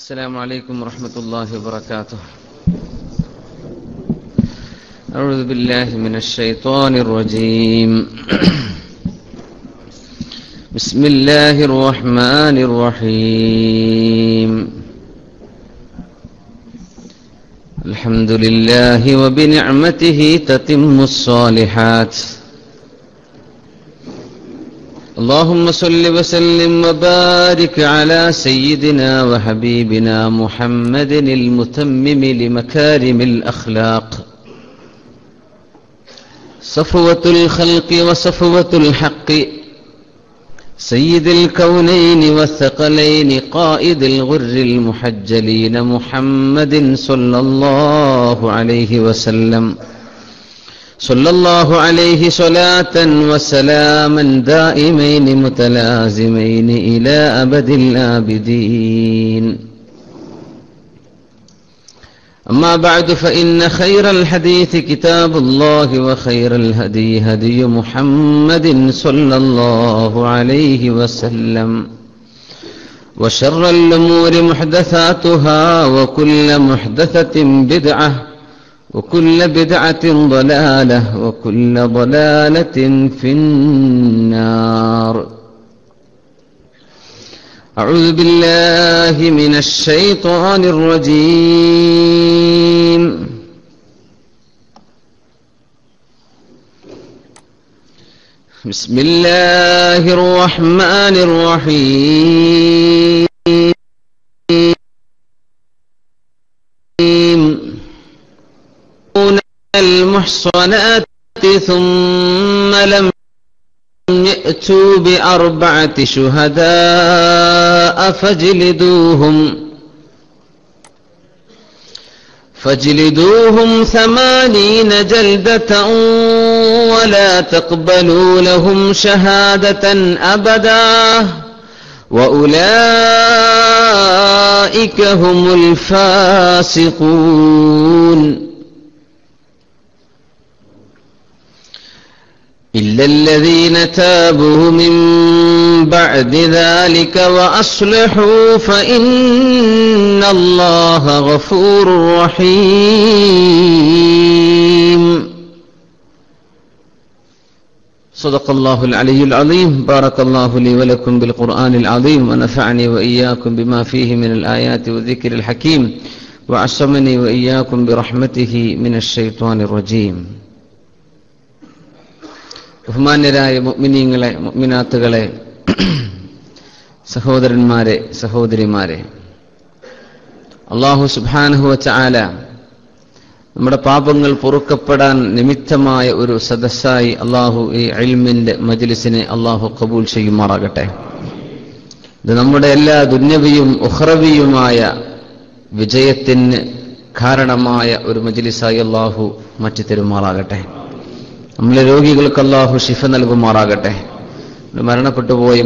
السلام عليكم ورحمة الله وبركاته. أعوذ بالله من الشيطان الرجيم. بسم الله الرحمن الرحيم. الحمد لله وبنعمته تتم الصالحات. اللهم صل وسلم وبارك على سيدنا وحبيبنا محمد المتمم لمكارم الأخلاق، صفوة الخلق وصفوة الحق، سيد الكونين والثقلين، قائد الغر المحجلين، محمد صلى الله عليه وسلم. صلى الله عليه صلاة وسلاما دائمين متلازمين إلى أبد الآبدين. أما بعد، فإن خير الحديث كتاب الله، وخير الهدي هدي محمد صلى الله عليه وسلم، وشر الأمور محدثاتها، وكل محدثة بدعة، وكل بدعة ضلالة، وكل ضلالة في النار. أعوذ بالله من الشيطان الرجيم. بسم الله الرحمن الرحيم. المحصنات ثم لم يأتوا بأربعة شهداء فاجلدوهم 80 جلدة، ولا تقبلوا لهم شهادة أبدا، وأولئك هم الفاسقون. إلا الذين تابوا من بعد ذلك وأصلحوا فإن الله غفور رحيم. صدق الله العلي العظيم. بارك الله لي ولكم بالقرآن العظيم، ونفعني وإياكم بما فيه من الآيات والذكر الحكيم، وعصمني وإياكم برحمته من الشيطان الرجيم. ബഹുമാന്യരായ മുഅ്മിനീങ്ങളെ, മുഅ്മിനാത്തുകളെ, സഹോദരന്മാരെ, സഹോദരിമാരെ, അല്ലാഹു സുബ്ഹാനഹു വ തആല നമ്മുടെ പാപങ്ങൾ പൊറുക്കപ്പെടാൻ നിമിത്തമായ ഒരു സദസ്സായി അല്ലാഹു ഈ ഇൽമിന്റെ മജ്ലിസിനെ അല്ലാഹു ഖബൂൽ ചെയ്യുമാറാകട്ടെ. ഇത് നമ്മുടെ എല്ലാ ദുന്യവിയും ഉഖ്റവിയുമായ വിജയത്തിന് കാരണമായ ഒരു മജ്ലിസായി അല്ലാഹു മാറ്റി തരുമാറാകട്ടെ. നമ്മളെ രോഗികൾക്ക് അല്ലാഹു ശിഫ നൽകുമാറാകട്ടെ. മരണപ്പെട്ടുപോയ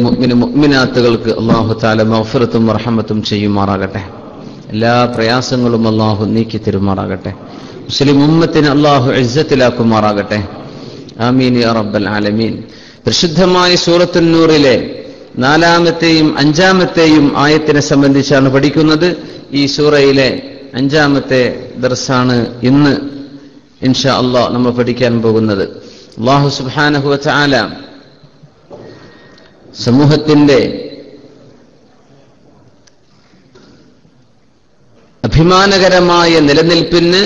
മുഅ്മിനാത്തുകൾക്ക് അല്ലാഹു തആല മഗ്ഫിറത്തും റഹ്മത്തും ചെയ്യുമാറാകട്ടെ. എല്ലാ പ്രയാസങ്ങളും അല്ലാഹു നീക്കി തരുമാറാകട്ടെ. മുസ്ലിം ഉമ്മത്തിനെ അല്ലാഹു ഇസ്സത്തിലാക്കുമാറാകട്ടെ. ആമീൻ യാ റബ്ബൽ ആലമീൻ. പരിശുദ്ധമായ സൂറത്തുൻ നൂറിലെ 4-ാമത്തെയും 5-ാമത്തെയും ആയത്തിനെ സംബന്ധിച്ചാണ് പഠിക്കുന്നത്. ഈ സൂറയിലെ 5-ാമത്തെ ദർസാണ് ഇന്ന് ഇൻഷാ അല്ലാഹ് നമ്മൾ പഠിക്കാൻ പോകുന്നത്. അല്ലാഹു സുബ്ഹാനഹു വ തആല സമൂഹത്തിന്റെ അഭിമാനകരമായ നിലനിൽപ്പിന്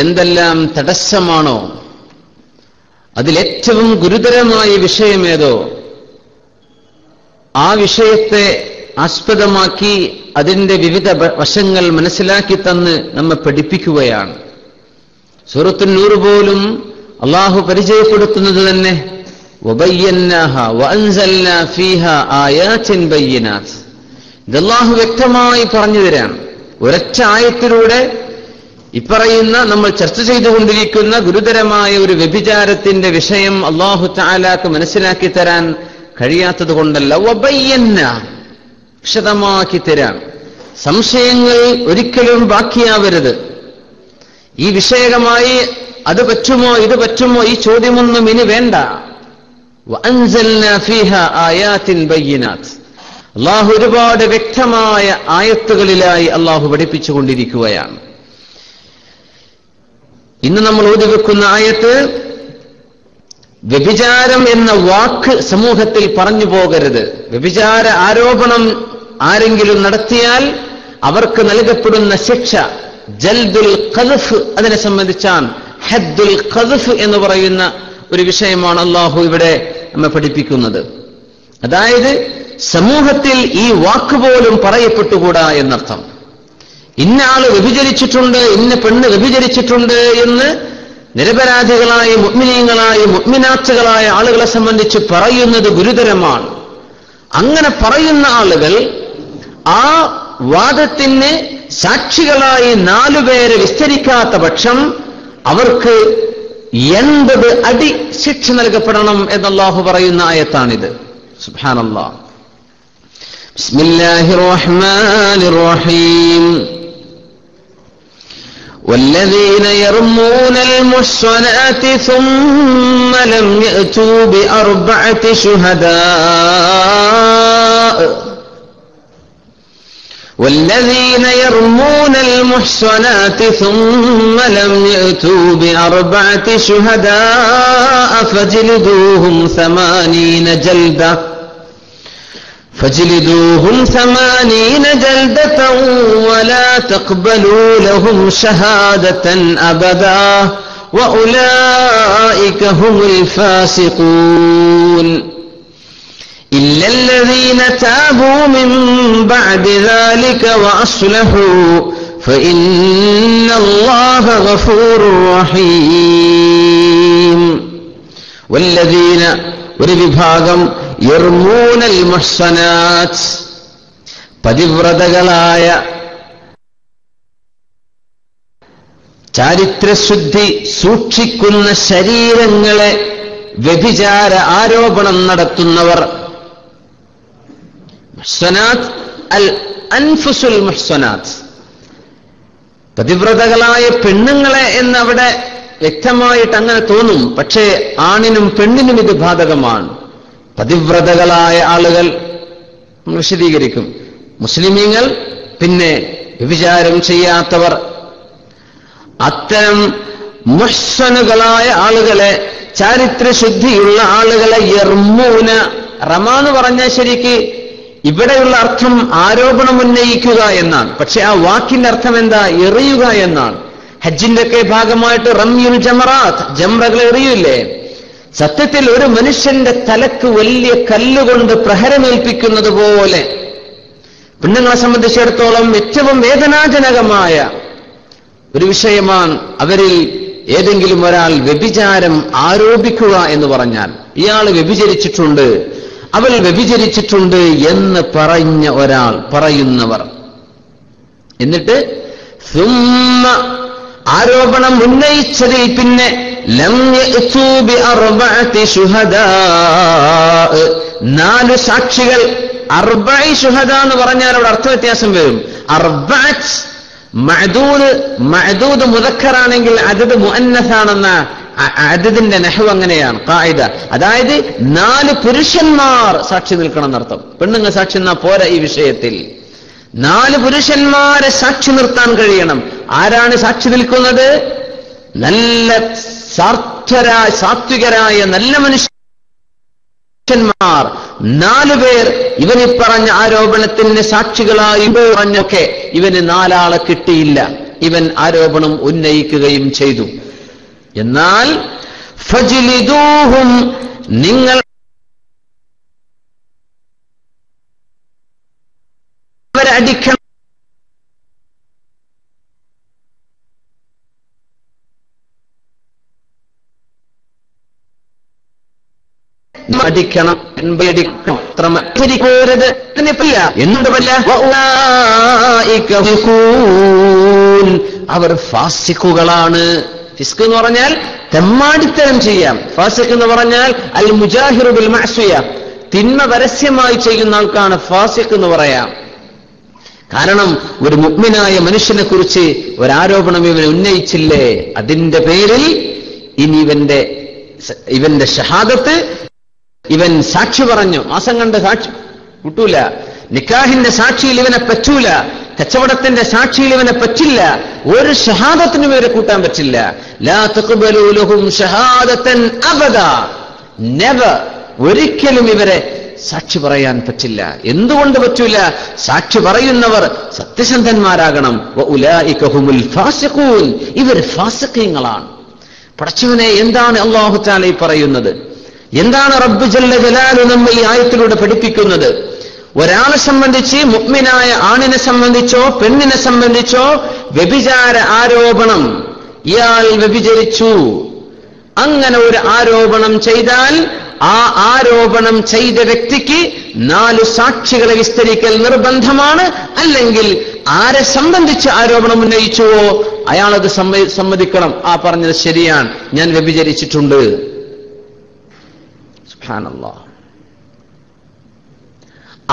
എന്തെല്ലാം തടസ്സമാണോ, അതിലേറ്റവും ഗുരുതരമായ വിഷയമേതോ ആ വിഷയത്തെ ആസ്പദമാക്കി അതിന്റെ വിവിധ വശങ്ങൾ മനസ്സിലാക്കി തന്ന് നമ്മെ പഠിപ്പിക്കുകയാണ്. സൂറത്തുൻ നൂർ പോലും അല്ലാഹു പരിചയപ്പെടുത്തുന്നത് തന്നെ വബയ്യനാഹ വഅൻസൽനാ ഫീഹാ ആയാതിൻ ബയ്യിനാത്ത്. ഇത് അല്ലാഹു വ്യക്തമായി പറഞ്ഞു തരാൻ ഒരൊറ്റ ആയത്തിലൂടെ ഇപ്പറയുന്ന നമ്മൾ ചർച്ച ചെയ്തുകൊണ്ടിരിക്കുന്ന ഗുരുതരമായ ഒരു വ്യഭിചാരത്തിന്റെ വിഷയം അല്ലാഹു തആലാക്ക് മനസ്സിലാക്കി തരാൻ കഴിയാത്തത് കൊണ്ടല്ല, വബയ്യനാ വിശദമാക്കി തരാൻ. സംശയങ്ങൾ ഒരിക്കലും ബാക്കിയാവരുത്. ഈ വിഷയകമായി അത് പറ്റുമോ ഇത് പറ്റുമോ ഈ ചോദ്യമൊന്നും ഇനി വേണ്ട. വഅൻസൽനാ ഫീഹാ ആയാതിൻ ബയ്യിനാത്ത്. അള്ളാഹു ഒരുപാട് വ്യക്തമായ ആയത്തുകളിലായി അള്ളാഹു പഠിപ്പിച്ചുകൊണ്ടിരിക്കുകയാണ്. ഇന്ന് നമ്മൾ ഓതിവെക്കുന്ന ആയത്ത്, വ്യഭിചാരം എന്ന വാക്ക് സമൂഹത്തിൽ പറഞ്ഞു പോകരുത്. വ്യഭിചാര ആരോപണം ആരെങ്കിലും നടത്തിയാൽ അവർക്ക് നൽകപ്പെടുന്ന ശിക്ഷ ജൽദുൽ ഖദ്ഫ്, അതിനെ സംബന്ധിച്ചാണ് ഹദ്ദുൽ ഖദ്ഫ് എന്ന് പറയുന്ന ഒരു വിഷയമാണ് അള്ളാഹു ഇവിടെ നമ്മെ പഠിപ്പിക്കുന്നത്. അതായത് സമൂഹത്തിൽ ഈ വാക്കുപോലും പറയപ്പെട്ടുകൂടാ എന്നർത്ഥം. ഇന്ന ആള് വ്യഭിചരിച്ചിട്ടുണ്ട്, ഇന്ന പെണ്ണ് വ്യഭിചരിച്ചിട്ടുണ്ട് എന്ന് നിരപരാധികളായ മുഅ്മിനീങ്ങളായ മുഅ്മിനാത്തുകളായ ആളുകളെ സംബന്ധിച്ച് പറയുന്നത് ഗുരുതരമാണ്. അങ്ങനെ പറയുന്ന ആളുകൾ ആ വാദത്തിന് സാക്ഷികളായി 4 പേരെ വിസ്തരിക്കാത്ത പക്ഷം അവർക്ക് 80 അടി ശിക്ഷ നൽകപ്പെടണം എന്ന് അല്ലാഹു പറയുന്ന ആയത്താണിത്. സുബ്ഹാനല്ലാഹ്. ബിസ്മില്ലാഹിർ റഹ്മാനിർ റഹീം. والذين يرمون المحصنات ثم لم يأتوا بأربعة شهداء والذين يرمون المحصنات ثم لم يأتوا بأربعة شهداء فاجلدوهم 80 جلدة ولا تقبلوا لهم شهادة أبدا وأولئك هم الفاسقون إلا الذين تابوا من بعد ذلك وأصلحوا فإن الله غفور رحيم. والذين وربഭാഗം യർമൂനൽ മുഹ്സനാത്ത്, പതിവ്രതകളായ ചാരിത്രശുദ്ധി സൂക്ഷിക്കുന്ന ശരീരങ്ങളെ വ്യഭിചാര ആരോപണം നടത്തുന്നവർ. മുഹ്സനാത്ത് അൽ അൻഫുസുൽ മുഹ്സനാത്ത്, പതിവ്രതകളായ പെണ്ണുങ്ങളെ എന്നവിടെ വ്യക്തമായിട്ട് അങ്ങനെ തോന്നും, പക്ഷേ ആണിനും പെണ്ണിനും ഇത് ബാധകമാണ്. പതിവ്രതകളായ ആളുകൾ വിശദീകരിക്കും. മുസ്ലിമീങ്ങൾ, പിന്നെ വ്യഭിചാരം ചെയ്യാത്തവർ. അത്തരം മുഹ്സനുകളായ ആളുകളെ, ചാരിത്രശുദ്ധിയുള്ള ആളുകളെ യർമൂന, റമാന്ന് പറഞ്ഞാൽ ശരിക്ക് ഇവിടെയുള്ള അർത്ഥം ആരോപണം ഉന്നയിക്കുക എന്നാണ്. പക്ഷെ ആ വാക്കിന്റെ അർത്ഥം എന്താ? എറിയുക എന്നാണ്. ഹജ്ജിന്റെ ഒക്കെ ഭാഗമായിട്ട് റമ്യുൽ ജമറാത്ത്, ജംറകൾ എറിയില്ലേ? സത്യത്തിൽ ഒരു മനുഷ്യന്റെ തലക്ക് വലിയ കല്ലുകൊണ്ട് പ്രഹരമേൽപ്പിക്കുന്നത് പോലെ പെണ്ണുങ്ങളെ സംബന്ധിച്ചിടത്തോളം ഏറ്റവും വേദനാജനകമായ ഒരു വിഷയമാണ് അവരിൽ ഏതെങ്കിലും ഒരാൾ വ്യഭിചാരം ആരോപിക്കുക എന്ന് പറഞ്ഞാൽ. ഇയാൾ വ്യഭിചരിച്ചിട്ടുണ്ട്, അവൾ വ്യഭിചരിച്ചിട്ടുണ്ട് എന്ന് പറഞ്ഞ ഒരാൾ, പറയുന്നവർ. എന്നിട്ട് ആരോപണം ഉന്നയിച്ചതിൽ പിന്നെ ലം യഅ്തു ബിഅർബഅതി ശുഹദാ, 4 സാക്ഷികൾ. അർബഇ ശുഹദാ എന്ന് പറഞ്ഞാൽ അവിടെ അർത്ഥവ്യത്യാസം വരും. അർബഅത്ത് മഅദൂദ് മുദക്കറാണെങ്കിൽ അദദ് മുഅന്നസാണെന്ന അദദിന്റെ നഹ്വ് അങ്ങനെയാണ് ഖായിദ. അതായത് 4 പുരുഷന്മാർ സാക്ഷി നിൽക്കണം എന്നർത്ഥം. പെണ്ണുങ്ങൾ സാക്ഷി നിന്നാ പോരാ. ഈ വിഷയത്തിൽ 4 പുരുഷന്മാരെ സാക്ഷി നിർത്താൻ കഴിയണം. ആരാണ് സാക്ഷി നിൽക്കുന്നത്? നല്ല സാത്വികരായ നല്ല മനുഷ്യന്മാർ 4 പേർ. ഇവന് പറഞ്ഞ ആരോപണത്തിന് സാക്ഷികളായി പറഞ്ഞൊക്കെ ഇവന് 4 ആളെ കിട്ടിയില്ല. ഇവൻ ആരോപണം ഉന്നയിക്കുകയും ചെയ്തു. എന്നാൽ ഫജ്ലിദൂഹും, നിങ്ങൾ അവരെ അടിക്കണം. അടിക്കണം, അവർ ഫാസിഖുകളാണ്. ഫിസ്ക് എന്ന് പറഞ്ഞാൽ തെമ്മാടിത്തരം ചെയ്യാം. ഫാസിഖ് എന്ന് പറഞ്ഞാൽ അൽ മുജാഹിറു ബിൽ മഅസിയ, തിന്മ പരസ്യമായി ചെയ്യുന്ന ആൾക്കാണ് ഫാസിഖ് എന്ന് പറയാം. കാരണം ഒരു മുഅ്മിനായ മനുഷ്യനെ കുറിച്ച് ഒരാരോപണം ഇവൻ ഉന്നയിച്ചില്ലേ, അതിന്റെ പേരിൽ ഇനി ഇവന്റെ ഷഹാദത്ത്, ഇവൻ സാക്ഷി പറഞ്ഞു, മാസം കണ്ട് സാക്ഷി കിട്ടൂല. നിക്കാഹിന്റെ സാക്ഷിയിൽ ഇവനെ പറ്റൂല, കച്ചവടത്തിന്റെ സാക്ഷിയിൽ ഇവനെ പറ്റില്ല, ഒരു ഷഹാദത്തിനും ഇവരെ കൂട്ടാൻ പറ്റില്ല. ലാ തഖ്ബലൂ ലഹും ഷഹാദതൻ അബദാ, നെവർ, ഒരിക്കലും ഇവരെ സാക്ഷി പറയാൻ പറ്റില്ല. എന്തുകൊണ്ട് പറ്റൂല? സാക്ഷി പറയുന്നവർ സത്യസന്ധന്മാരാകണം. വഉലൈക ഹുമുൽ ഫാസിഖൂൻ, ഇവർ ഫാസിഖീങ്ങളാണ്. പടച്ചവനെ, എന്താണ് അല്ലാഹു തആല ഈ പറയുന്നത്? എന്താണ് റബ്ബ് ജല്ല ജലാലു നമ്മെ ഈ ആയത്തിലൂടെ പഠിപ്പിക്കുന്നത്? ഒരാളെ സംബന്ധിച്ച്, മുഅ്മിനായ ആണിനെ സംബന്ധിച്ചോ പെണ്ണിനെ സംബന്ധിച്ചോ വ്യഭിചാര ആരോപണം, ഇയാൾ വ്യഭിചരിച്ചു, അങ്ങനെ ഒരു ആരോപണം ചെയ്താൽ ആ ആരോപണം ചെയ്ത വ്യക്തിക്ക് 4 സാക്ഷികളെ വിസ്തരിക്കൽ നിർബന്ധമാണ്. അല്ലെങ്കിൽ ആരെ സംബന്ധിച്ച് ആരോപണം ഉന്നയിച്ചുവോ അയാളത് സമ്മതിക്കണം. ആ പറഞ്ഞത് ശരിയാണ്, ഞാൻ വ്യഭിചരിച്ചിട്ടുണ്ട്. സുബ്ഹാനല്ലാഹ്.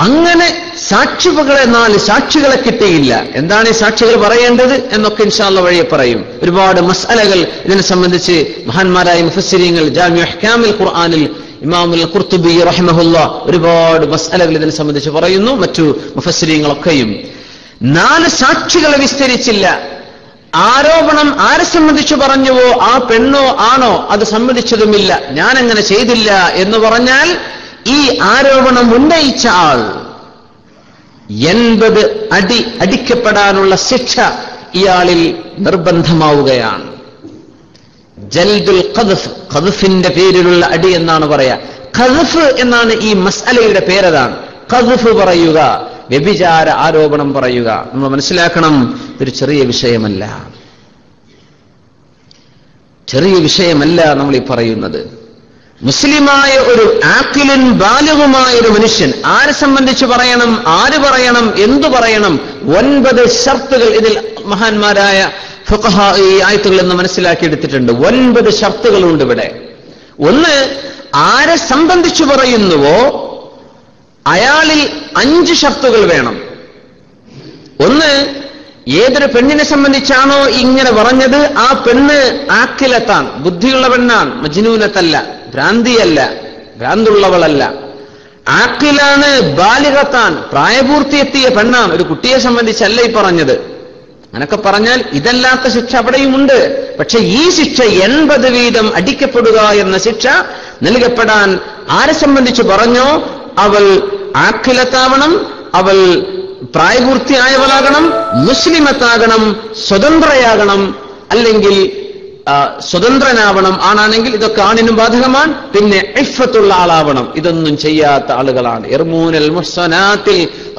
അങ്ങനെ സാക്ഷികളെ 4 സാക്ഷികളെ കിട്ടിയില്ല. എന്താണ് ഈ സാക്ഷികൾ പറയേണ്ടത് എന്നൊക്കെ ഇൻഷാ അല്ലാഹ് വഴിയെ പറയും. ഒരുപാട് മസ്അലകൾ ഇതിനെ സംബന്ധിച്ച് മഹാന്മാരായ മുഫസ്സിരീങ്ങൾ ജാമിഉ അഹ്കാമിൽ ഖുർആനിൽ ഇമാമുൽ ഖുർത്തുബി റഹിമഹുല്ലാഹ് ഒരുപാട് മസ്അലകൾ ഇതിനെ സംബന്ധിച്ച് പറയുന്നു. മറ്റു മുഫസ്സിരീങ്ങളൊക്കെയും 4 സാക്ഷികളെ വിസ്തരിച്ചില്ല. ആരോപണം ആരെ സംബന്ധിച്ച് പറഞ്ഞുവോ, ആ പെണ്ണോ ആണോ, അത് സമ്മതിച്ചതുമില്ല, ഞാൻ അങ്ങനെ ചെയ്തില്ല എന്ന് പറഞ്ഞാൽ ഈ ആരോപണം ഉന്നയിച്ച ആൾ 80 അടി അടിക്കപ്പെടാനുള്ള ശിക്ഷ ഇയാളിൽ നിർബന്ധമാവുകയാണ്. ജൽദുൽ ഖദ്ഫ്, ഖദ്ഫിന്റെ പേരിലുള്ള അടി എന്നാണ് പറയാ. ഖദ്ഫ് എന്നാണ് ഈ മസ്അലയുടെ പേരതാണ്. ഖദ്ഫ് പറയുക, വ്യഭിചാര ആരോപണം പറയുക. നമ്മൾ മനസ്സിലാക്കണം, ഇതൊരു ചെറിയ വിഷയമല്ല, ചെറിയ വിഷയമല്ല നമ്മൾ ഈ പറയുന്നത്. മുസ്ലിമായ ഒരു ആഖിലുൻ ബാലിഗുമായ ഒരു മനുഷ്യൻ ആരെ സംബന്ധിച്ച് പറയണം, ആര് പറയണം, എന്തു പറയണം, 9 ഷർത്തുകൾ ഇതിൽ മഹാന്മാരായ ഫുഖഹാ ഈ ആയത്തുകളിൽ നിന്ന് മനസ്സിലാക്കിയെടുത്തിട്ടുണ്ട്. 9 ഷർത്തുകളുണ്ട് ഇവിടെ. ഒന്ന്, ആരെ സംബന്ധിച്ചു പറയുന്നുവോ അയാളിൽ 5 ഷർത്തുകൾ വേണം. ഒന്ന്, ഏതൊരു പെണ്ണിനെ സംബന്ധിച്ചാണോ ഇങ്ങനെ പറഞ്ഞത് ആ പെണ്ണ് ആഖിലത്താൻ, ബുദ്ധിയുള്ള പെണ്ണാണ്, മജ്നൂനത്തല്ല, ഭ്രാന്തിയല്ല, ഭ്രാന്തുള്ളവളല്ല. ആഖിലാണ്, ബാലിഗത്താൻ, പ്രായപൂർത്തിയെത്തിയ പെണ്ണാണ്. ഒരു കുട്ടിയെ സംബന്ധിച്ചല്ല ഈ പറഞ്ഞത്. അങ്ങനൊക്കെ പറഞ്ഞാൽ ഇതല്ലാത്ത ശിക്ഷ അവിടെയുമുണ്ട്. പക്ഷെ ഈ ശിക്ഷ 80 വീതം അടിക്കപ്പെടുക എന്ന ശിക്ഷ നൽകപ്പെടാൻ ആരെ സംബന്ധിച്ച് പറഞ്ഞോ അവൾ ആഖിലത്താവണം, അവൾ പ്രായപൂർത്തിയായവളാകണം, മുസ്ലിമത്താകണം, സ്വതന്ത്രയാകണം, അല്ലെങ്കിൽ സ്വതന്ത്രനാവണം. ആണാണെങ്കിൽ ഇതൊക്കെ ആണിനും ബാധകമാണ്. പിന്നെ ഇഫ്ഫത്തുള്ള ആളാവണം. ഇതൊന്നും ചെയ്യാത്ത ആളുകളാണ്. ഇർമൂനൽ മുഹ്സനാത്തിൽ